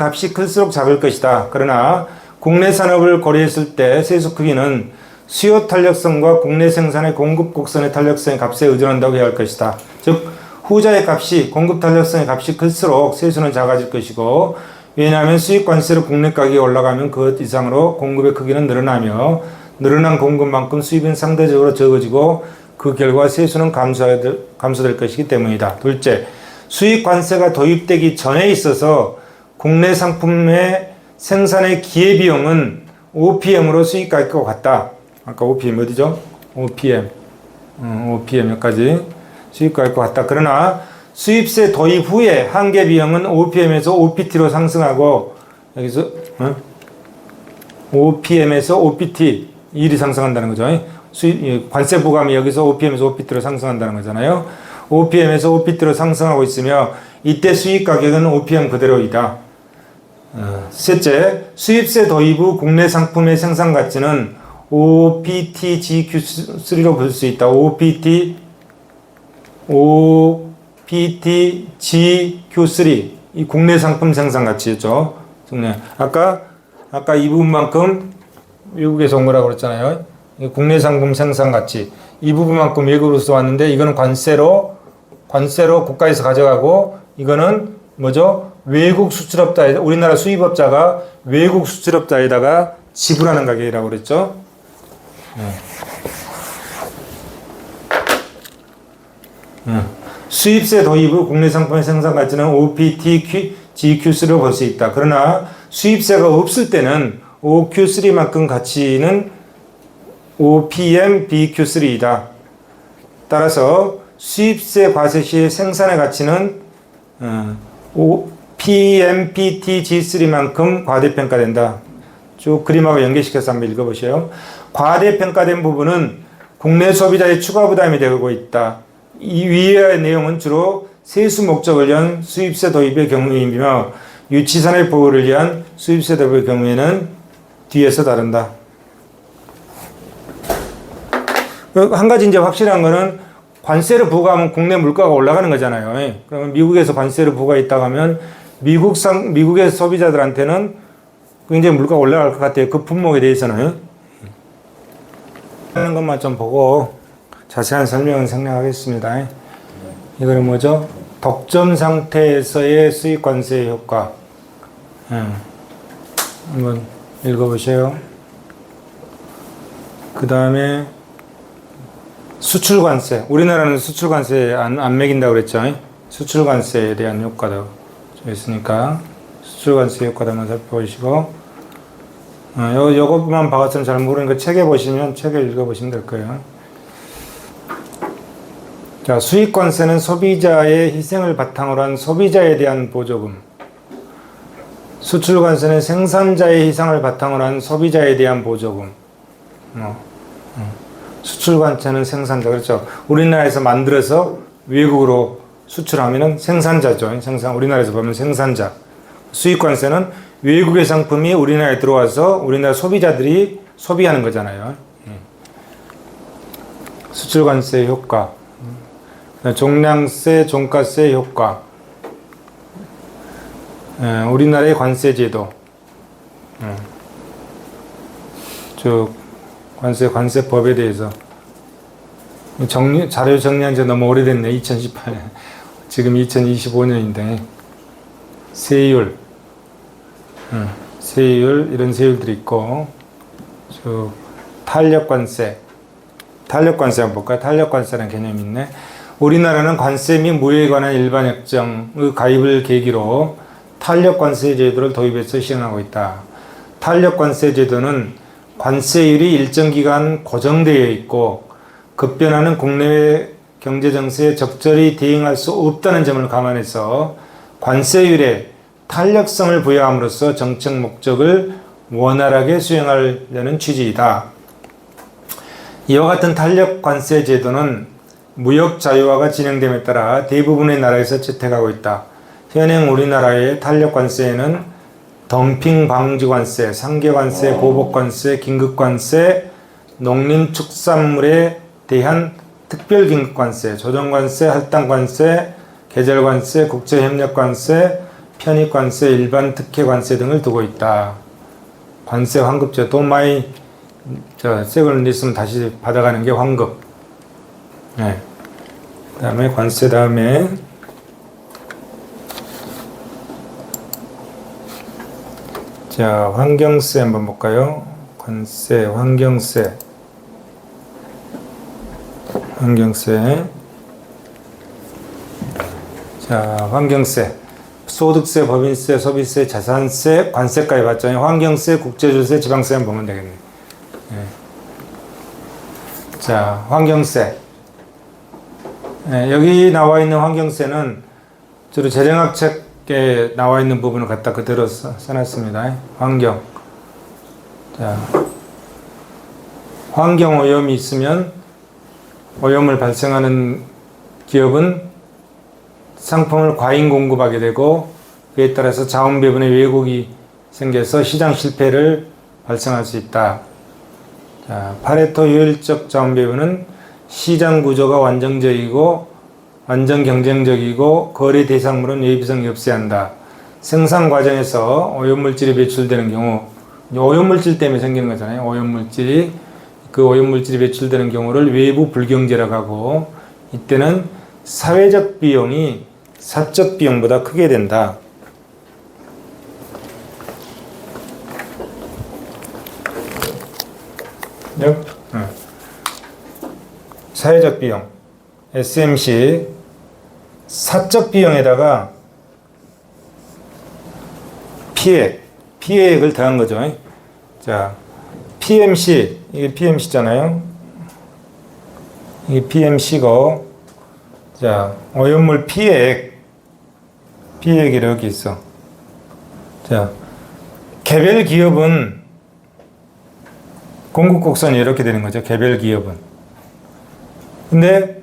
값이 클수록 작을 것이다. 그러나 국내 산업을 고려했을 때 세수 크기는 수요 탄력성과 국내 생산의 공급 곡선의 탄력성의 값에 의존한다고 해야 할 것이다. 즉, 후자의 값이 공급 탄력성의 값이 클수록 세수는 작아질 것이고, 왜냐하면 수입 관세로 국내 가격이 올라가면 그것 이상으로 공급의 크기는 늘어나며 늘어난 공급만큼 수입은 상대적으로 적어지고 그 결과 세수는 감소될 것이기 때문이다. 둘째, 수입 관세가 도입되기 전에 있어서 국내 상품의 생산의 기회비용은 OPM으로 수입 가격과 같다. 아까 OPM 어디죠? OPM. OPM 여기까지 수입 가격과 같다. 그러나 수입세 도입 후에 한계 비용은 OPM에서 OPT로 상승하고 여기서 OPM에서 OPT 일이 상승한다는 거죠. 관세 부감이 여기서 OPM에서 OPT로 상승한다는 거잖아요. OPM에서 OPT로 상승하고 있으며 이때 수입 가격은 OPM 그대로이다. 셋째, 수입세 도입 후 국내 상품의 생산 가치는 OPTGQ3로 볼 수 있다. OPTGQ3 이 국내 상품 생산 가치였죠. 아까 이 부분만큼 외국에서 온 거라고 그랬잖아요. 국내 상품 생산 가치 이 부분만큼 외국으로서 왔는데 이거는 관세로 국가에서 가져가고 이거는 뭐죠? 외국 수출업자에 우리나라 수입업자가 외국 수출업자에다가 지불하는 가격이라고 그랬죠. 수입세 도입 후 국내 상품의 생산 가치는 OPTGQ3로 볼 수 있다. 그러나 수입세가 없을 때는 OQ3만큼 가치는 OPM-BQ3이다. 따라서 수입세 과세 시 생산의 가치는 PMPTG3만큼 과대평가된다. 쭉 그림하고 연계시켜서 한번 읽어보세요. 과대평가된 부분은 국내 소비자의 추가 부담이 되고 있다. 이 위의 내용은 주로 세수 목적을 위한 수입세 도입의 경우이며 유치산의 보호를 위한 수입세 도입의 경우에는 뒤에서 다른다. 한 가지 이제 확실한 거는 관세를 부과하면 국내 물가가 올라가는 거잖아요. 그러면 미국에서 관세를 부과했다고 하면 미국의 소비자들한테는 굉장히 물가가 올라갈 것 같아요. 그 품목에 대해서는. 하는 것만 좀 보고 자세한 설명은 생략하겠습니다. 이거는 뭐죠? 독점 상태에서의 수입 관세의 효과. 한번 읽어보세요. 그 다음에 수출관세. 우리나라는 수출관세 안 매긴다고 그랬죠. 수출관세에 대한 효과도 있으니까 수출관세 효과도 한번 살펴보시고 요것만 봐서는 잘 모르니까 책에 보시면 책을 읽어보시면 될 거예요. 자, 수입관세는 소비자의 희생을 바탕으로 한 소비자에 대한 보조금. 수출관세는 생산자의 희생을 바탕으로 한 소비자에 대한 보조금. 수출관세는 생산자. 그렇죠. 우리나라에서 만들어서 외국으로 수출하면은 생산자죠. 우리나라에서 보면 생산자. 수입관세는 외국의 상품이 우리나라에 들어와서 우리나라 소비자들이 소비하는 거잖아요. 수출관세 효과. 종량세, 종가세 효과. 우리나라의 관세제도. 즉 관세법에 대해서 자료 정리한 지 너무 오래됐네. 2018년. 지금 2025년인데. 세율. 세율, 이런 세율들이 있고, 탄력관세. 탄력관세 한번 볼까요? 탄력관세라는 개념이 있네. 우리나라는 관세 및 무역에 관한 일반 협정의 가입을 계기로 탄력관세 제도를 도입해서 시행하고 있다. 탄력관세 제도는 관세율이 일정 기간 고정되어 있고 급변하는 국내외 경제정세에 적절히 대응할 수 없다는 점을 감안해서 관세율에 탄력성을 부여함으로써 정책 목적을 원활하게 수행하려는 취지이다. 이와 같은 탄력관세 제도는 무역 자유화가 진행됨에 따라 대부분의 나라에서 채택하고 있다. 현행 우리나라의 탄력관세에는 덤핑 방지관세, 상계관세, 보복관세, 긴급관세, 농림축산물에 대한 특별긴급관세, 조정관세, 할당관세, 계절관세, 국제협력관세, 편입관세, 일반 특혜관세 등을 두고 있다. 관세 환급제, 돈 많이 세금을 냈으면 다시 받아가는 게 환급. 네. 그 다음에 관세 다음에 자, 환경세 한번 볼까요? 관세, 환경세. 자, 환경세. 소득세, 법인세, 소비세, 자산세, 관세까지 봤잖아요. 환경세, 국제조세, 지방세 한번 보면 되겠네. 네. 자, 환경세. 네, 여기 나와 있는 환경세는 주로 재정학책에 나와 있는 부분을 갖다 그대로 써놨습니다. 환경. 자, 환경 오염이 있으면 오염을 발생하는 기업은 상품을 과잉 공급하게 되고 그에 따라서 자원 배분의 왜곡이 생겨서 시장 실패를 발생할 수 있다. 자, 파레토 효율적 자원 배분은 시장 구조가 완전 경쟁적이고 거래 대상물은 예비성이 없어야 한다. 생산 과정에서 오염물질이 배출되는 경우, 오염물질 때문에 생기는 거잖아요. 그 오염물질이 배출되는 경우를 외부 불경제라고 하고, 이때는 사회적 비용이 사적 비용보다 크게 된다. 사회적 비용, SMC, 사적 비용에다가 피해액을 더한 거죠. 자, PMC, 이게 PMC잖아요. 이게 PMC고, 자, 오염물 피해액이 이렇게 있어. 자, 개별 기업은 공급 곡선이 이렇게 되는 거죠. 개별 기업은. 근데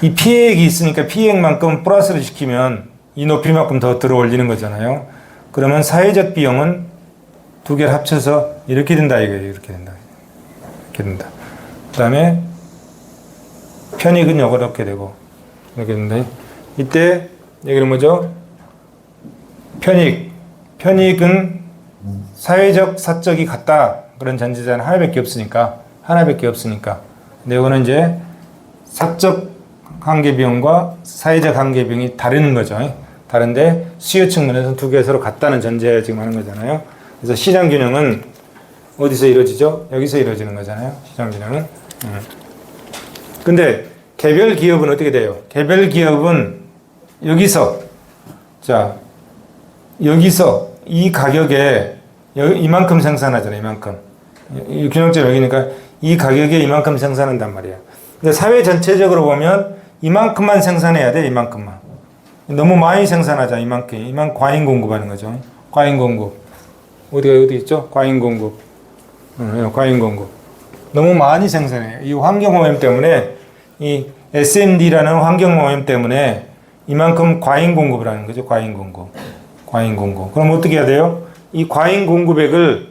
이 피해액이 있으니까 피해액만큼 플러스를 시키면 이 높이만큼 더 들어 올리는 거잖아요. 그러면 사회적 비용은 두 개를 합쳐서 이렇게 된다 이거예요. 이렇게 된다. 그 다음에 편익은 이렇게 되고 이렇게 된다. 이때 여기는 뭐죠? 편익은 사회적 사적이 같다. 그런 전제자는 하나밖에 없으니까. 근데 이거는 이제 사적 관계비용과 사회적 관계비용이 다른 거죠. 다른데 수요 측면에서 두 개 서로 같다는 전제에 지금 하는 거잖아요. 그래서 시장 균형은 어디서 이루어지죠? 여기서 이루어지는 거잖아요. 시장 균형은. 근데 개별 기업은 어떻게 돼요? 개별 기업은 여기서 이 가격에 이만큼 생산하잖아요. 이만큼. 이 균형점 여기니까 이 가격에 이만큼 생산한단 말이에요. 근데 사회 전체적으로 보면 이만큼만 생산해야 돼. 이만큼만. 너무 많이 생산하자. 이만 과잉 공급하는 거죠. 과잉 공급. 어디 있죠? 과잉 공급. 과잉 공급. 너무 많이 생산해요. 이 환경 오염 때문에, 이 SMD라는 환경 오염 때문에 이만큼 과잉 공급을 하는 거죠. 과잉 공급. 그럼 어떻게 해야 돼요? 이 과잉 공급액을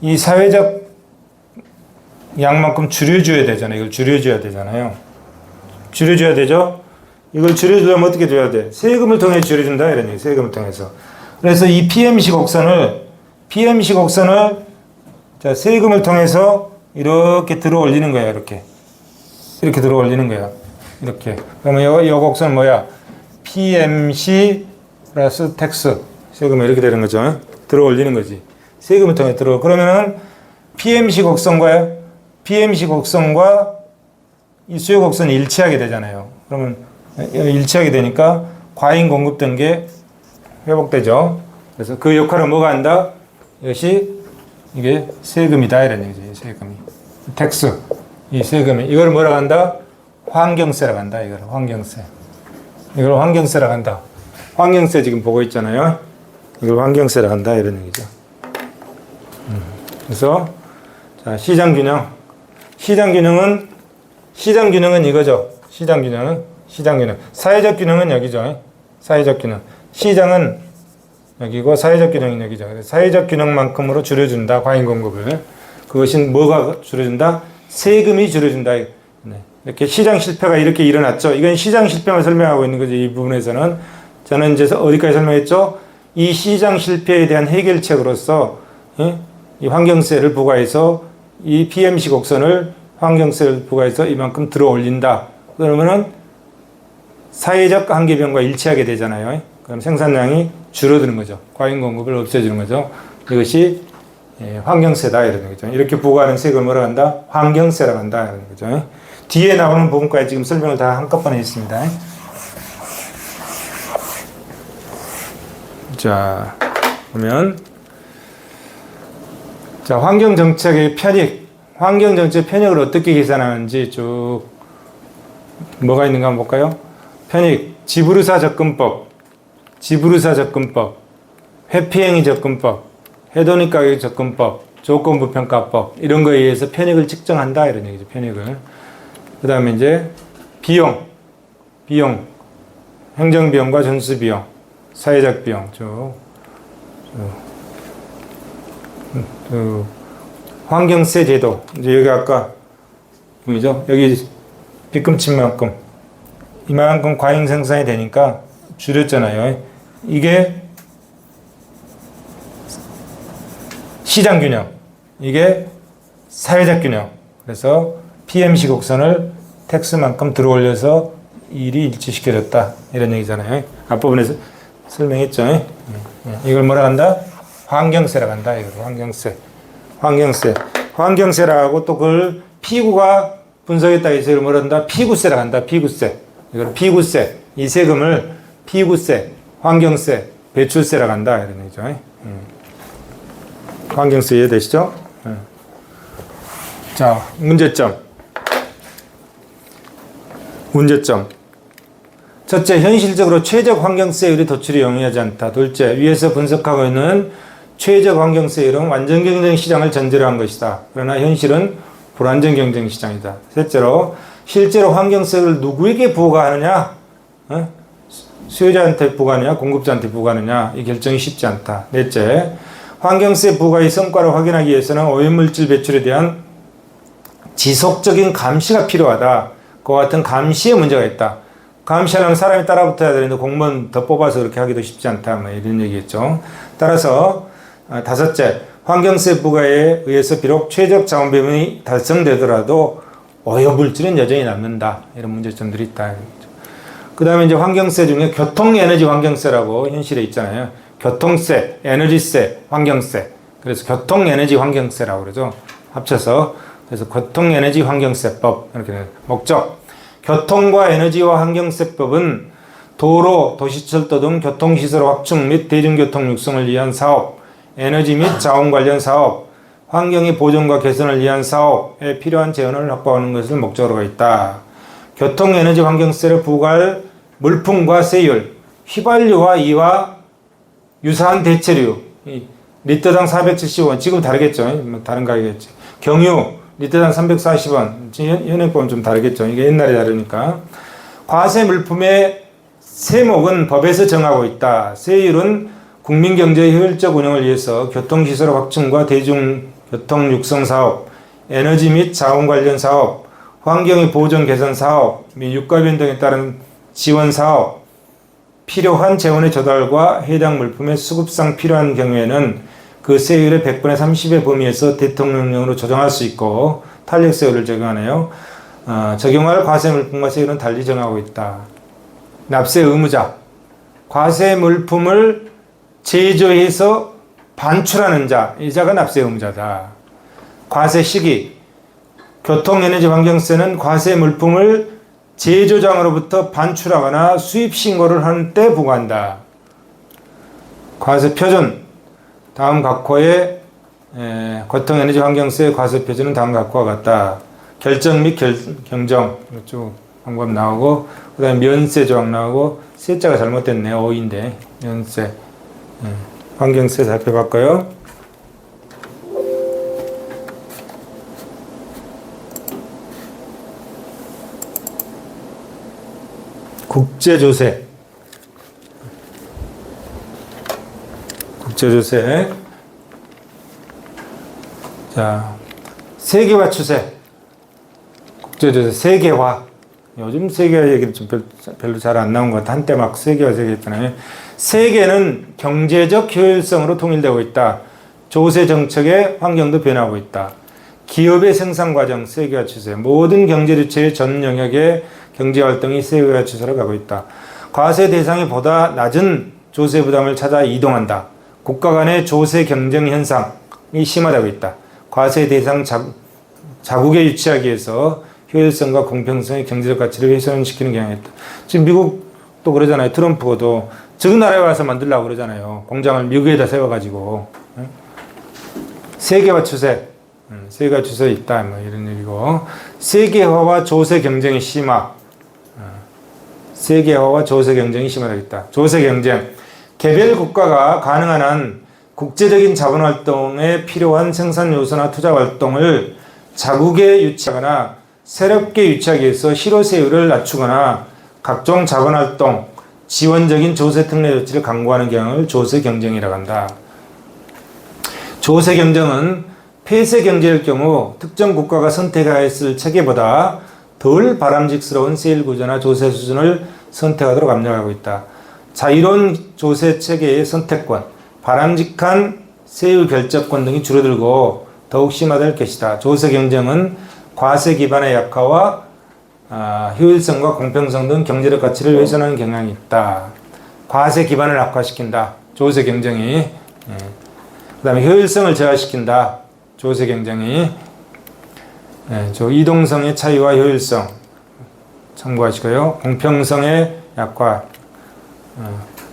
이 사회적 양만큼 줄여줘야 되잖아요. 이걸 줄여줘야 되잖아요. 줄여줘야 되죠? 이걸 줄여주려면 어떻게 줘야 돼? 세금을 통해 줄여준다. 이런 얘기. 세금을 통해서. 그래서 이 PMC 곡선을 자, 세금을 통해서 이렇게 들어 올리는 거예요. 이렇게. 이렇게 들어 올리는 거예요. 이렇게. 그러면 이 곡선은 뭐야? PMC 플러스 텍스. 세금이 이렇게 되는 거죠. 들어 올리는 거지. 세금을 통해 들어. 그러면은 PMC 곡선과 이 수요 곡선이 일치하게 되잖아요. 그러면 일치하게 되니까 과잉 공급된 게 회복되죠. 그래서 그 역할은 뭐가 한다? 이것이 이게 세금이다 이런 얘기죠. 세금이. 텍스. 이 세금이. 이걸 뭐라고 한다? 환경세라고 한다. 이걸 환경세. 이걸 환경세라고 한다. 환경세 지금 보고 있잖아요. 이걸 환경세라고 한다 이런 얘기죠. 그래서 자, 시장균형. 시장균형은 이거죠. 시장균형. 사회적 균형은 여기죠. 사회적 균형. 시장은 여기고 사회적 균형은 여기죠. 사회적 균형만큼으로 줄여준다. 과잉 공급을. 그것은 뭐가 줄여준다? 세금이 줄여준다. 이렇게 시장 실패가 이렇게 일어났죠. 이건 시장 실패만 설명하고 있는 거죠. 이 부분에서는. 저는 이제 어디까지 설명했죠? 이 시장 실패에 대한 해결책으로서 이 환경세를 부과해서 이 PMC 곡선을 환경세를 부과해서 이만큼 들어 올린다. 그러면은 사회적 한계변과 일치하게 되잖아요. 그럼 생산량이 줄어드는 거죠. 과잉 공급을 없애주는 거죠. 이것이 환경세다 이러는 거죠. 이렇게 부과하는 세금을 뭐라고 한다? 환경세라고 한다 이러는 거죠. 뒤에 나오는 부분까지 지금 설명을 다 한꺼번에 했습니다. 자, 그러면 자, 환경정책의 편익. 환경정책 편익을 어떻게 계산하는지 쭉 뭐가 있는가 한번 볼까요? 편익, 지브르사 접근법, 회피행위 접근법, 해독익 가격 접근법, 조건부 평가법 이런 거에 의해서 편익을 측정한다 이런 얘기죠. 편익을. 그 다음에 이제 비용, 행정비용과 전수비용, 사회적 비용, 환경세 제도. 이제 여기 아까 보이죠? 여기 빗금침만큼 이만큼 과잉 생산이 되니까 줄였잖아요. 이게 시장 균형, 이게 사회적 균형. 그래서 PMC 곡선을 텍스만큼 들어 올려서 일이 일치시켜줬다 이런 얘기잖아요. 앞부분에서 설명했죠. 이걸 뭐라 한다? 환경세라고 한다. 이걸 환경세라고 또 그걸 피구가 분석했다 해서 이걸 뭐라 한다? 피구세라고 한다. 이걸 피구세. 이 세금을 피구세, 환경세, 배출세라고 한다 이런 얘기죠. 환경세 이해되시죠? 자, 문제점. 첫째, 현실적으로 최적 환경세율이 도출이 용이하지 않다. 둘째, 위에서 분석하고 있는 최적 환경세율은 완전 경쟁 시장을 전제로 한 것이다. 그러나 현실은 불완전 경쟁 시장이다. 셋째로, 실제로 환경세율을 누구에게 부과하느냐? 수요자한테 부과하느냐? 공급자한테 부과하느냐? 이 결정이 쉽지 않다. 넷째, 환경세 부과의 성과를 확인하기 위해서는 오염물질 배출에 대한 지속적인 감시가 필요하다. 그와 같은 감시에 문제가 있다. 감시하려면 사람이 따라붙어야 되는데 공무원 더 뽑아서 그렇게 하기도 쉽지 않다. 뭐 이런 얘기겠죠. 따라서 다섯째, 환경세 부과에 의해서 비록 최적 자원 배분이 달성되더라도 오염물질은 여전히 남는다. 이런 문제점들이 있다. 그 다음에 이제 환경세 중에 교통에너지 환경세라고 현실에 있잖아요. 교통세, 에너지세, 환경세. 그래서 교통에너지 환경세라고 그러죠. 합쳐서. 그래서 교통에너지 환경세법. 이렇게 목적. 교통과 에너지와 환경세법은 도로, 도시철도 등 교통시설 확충 및 대중교통 육성을 위한 사업, 에너지 및 자원 관련 사업, 환경의 보존과 개선을 위한 사업에 필요한 재원을 확보하는 것을 목적으로 하고 있다. 교통에너지 환경세를 부과할 물품과 세율, 휘발유와 이와 유사한 대체류, 리터당 470원, 지금 다르겠죠. 다른 가격이겠지. 경유, 리터당 340원, 현행법은 좀 다르겠죠. 이게 옛날에 다르니까. 과세 물품의 세목은 법에서 정하고 있다. 세율은 국민경제의 효율적 운영을 위해서 교통시설 확충과 대중교통 육성 사업, 에너지 및 자원 관련 사업, 환경의 보존 개선 사업 및 유가 변동에 따른 지원 사업, 필요한 재원의 조달과 해당 물품의 수급상 필요한 경우에는 그 세율의 100분의 30의 범위에서 대통령령으로 조정할 수 있고 탄력세율을 적용하네요. 적용할 과세 물품과 세율은 달리 정하고 있다. 납세 의무자, 과세 물품을 제조해서 반출하는 자, 이 자가 납세 의무자다. 과세 시기, 교통에너지 환경세는 과세 물품을 제조장으로부터 반출하거나 수입 신고를 하는 때 부과한다. 과세 표준, 다음 각호의 교통에너지 환경세 과세 표준은 다음 각호와 같다. 결정 및 경정, 쭉 방법 나오고, 그 다음에 면세 조항 나오고, 세자가 잘못됐네요. 5인데 면세. 환경세 살펴볼까요? 국제조세. 국제조세. 자, 세계화 추세. 국제조세 세계화. 요즘 세계화 얘기는 좀 별로 잘 안 나온 것 같아. 한때 막 세계화 얘기했잖아요. 세계는 경제적 효율성으로 통일되고 있다. 조세 정책의 환경도 변하고 있다. 기업의 생산 과정 세계화 추세. 모든 경제 주체의 전 영역의 경제 활동이 세계화 추세로 가고 있다. 과세 대상이 보다 낮은 조세 부담을 찾아 이동한다. 국가 간의 조세 경쟁 현상이 심화되고 있다. 과세 대상 자국에 유치하기 위해서 효율성과 공평성의 경제적 가치를 훼손시키는 경향이 있다. 지금 미국도 그러잖아요. 트럼프도 저 나라에 와서 만들려고 그러잖아요. 공장을 미국에다 세워가지고. 세계화 추세. 세계화 추세 있다. 뭐 이런 얘기고. 세계화와 조세 경쟁이 심화. 세계화와 조세 경쟁이 심화되겠다. 조세 경쟁. 개별 국가가 가능한 한 국제적인 자본 활동에 필요한 생산 요소나 투자 활동을 자국에 유치하거나 새롭게 유치하기 위해서 실효세율을 낮추거나 각종 자본 활동, 지원적인 조세 특례 조치를 강구하는 경향을 조세 경쟁이라고 한다. 조세 경쟁은 폐쇄 경제일 경우 특정 국가가 선택하였을 체계보다 덜 바람직스러운 세율 구조나 조세 수준을 선택하도록 압력하고 있다. 자유로운 조세 체계의 선택권, 바람직한 세율 결정권 등이 줄어들고 더욱 심화될 것이다. 조세 경쟁은 과세 기반의 약화와 효율성과 공평성 등 경제적 가치를 훼손하는 경향이 있다. 과세 기반을 악화시킨다. 조세 경쟁이. 그 다음에 효율성을 저하시킨다. 조세 경쟁이. 이동성의 차이와 효율성 참고하시고요. 공평성의 약화.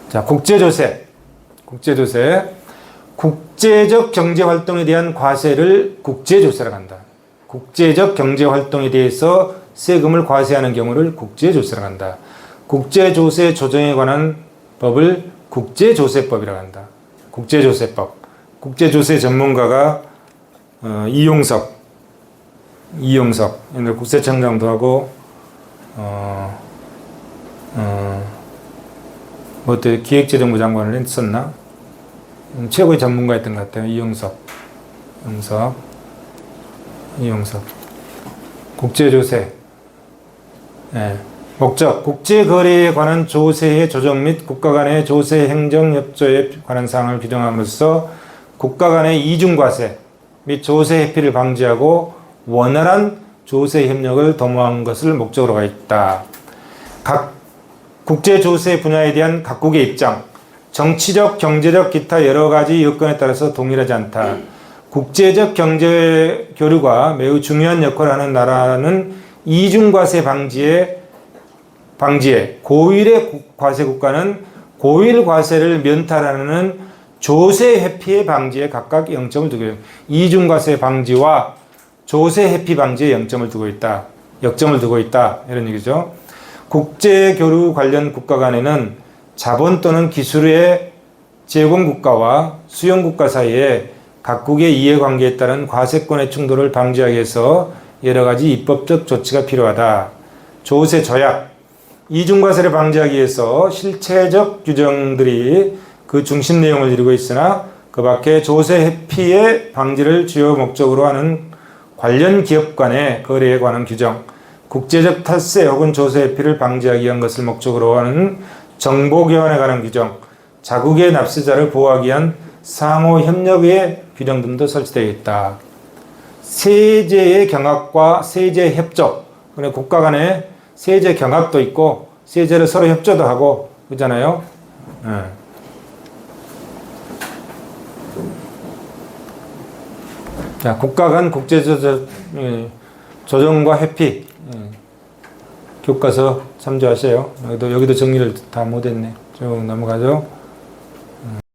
자, 국제조세. 국제조세. 국제적 경제활동에 대한 과세를 국제조세라고 한다. 국제적 경제활동에 대해서 세금을 과세하는 경우를 국제조세라고 한다. 국제조세 조정에 관한 법을 국제조세법이라고 한다. 국제조세법. 국제조세 전문가가 이용석 옛날 국세청장도 하고 기획재정부 장관을 했었나? 최고의 전문가였던 것 같아요. 이용석. 국제조세. 목적. 국제거래에 관한 조세의 조정 및 국가 간의 조세 행정협조에 관한 사항을 규정함으로써 국가 간의 이중과세 및 조세 회피를 방지하고 원활한 조세 협력을 도모한 것을 목적으로 가 있다. 각 국제조세 분야에 대한 각국의 입장, 정치적, 경제적, 기타 여러 가지 여건에 따라서 동일하지 않다. 국제적 경제 교류가 매우 중요한 역할을 하는 나라는 이중과세 방지에 고율의 과세 국가는 고율 과세를 면탈하는 조세 회피의 방지에 각각 0점을 두고 있다. 이중과세 방지와 조세 회피 방지에 0점을 두고 있다. 역점을 두고 있다. 이런 얘기죠. 국제교류 관련 국가 간에는 자본 또는 기술의 제공국가와 수용국가 사이에 각국의 이해관계에 따른 과세권의 충돌을 방지하기 위해서 여러 가지 입법적 조치가 필요하다. 조세 조약. 이중과세를 방지하기 위해서 실체적 규정들이 그 중심 내용을 이루고 있으나 그 밖에 조세 회피의 방지를 주요 목적으로 하는 관련 기업 간의 거래에 관한 규정, 국제적 탈세 혹은 조세 회피를 방지하기 위한 것을 목적으로 하는 정보교환에 관한 규정, 자국의 납세자를 보호하기 위한 상호 협력의 규정 등도 설치되어 있다. 세제의 경합과 세제 협조, 그래 국가 간에 세제 경합도 있고 세제를 서로 협조도 하고 그러잖아요. 예. 자, 국가 간 국제 조정과 회피 교과서 참조하세요. 여기도 정리를 다 못했네. 쭉 넘어가죠.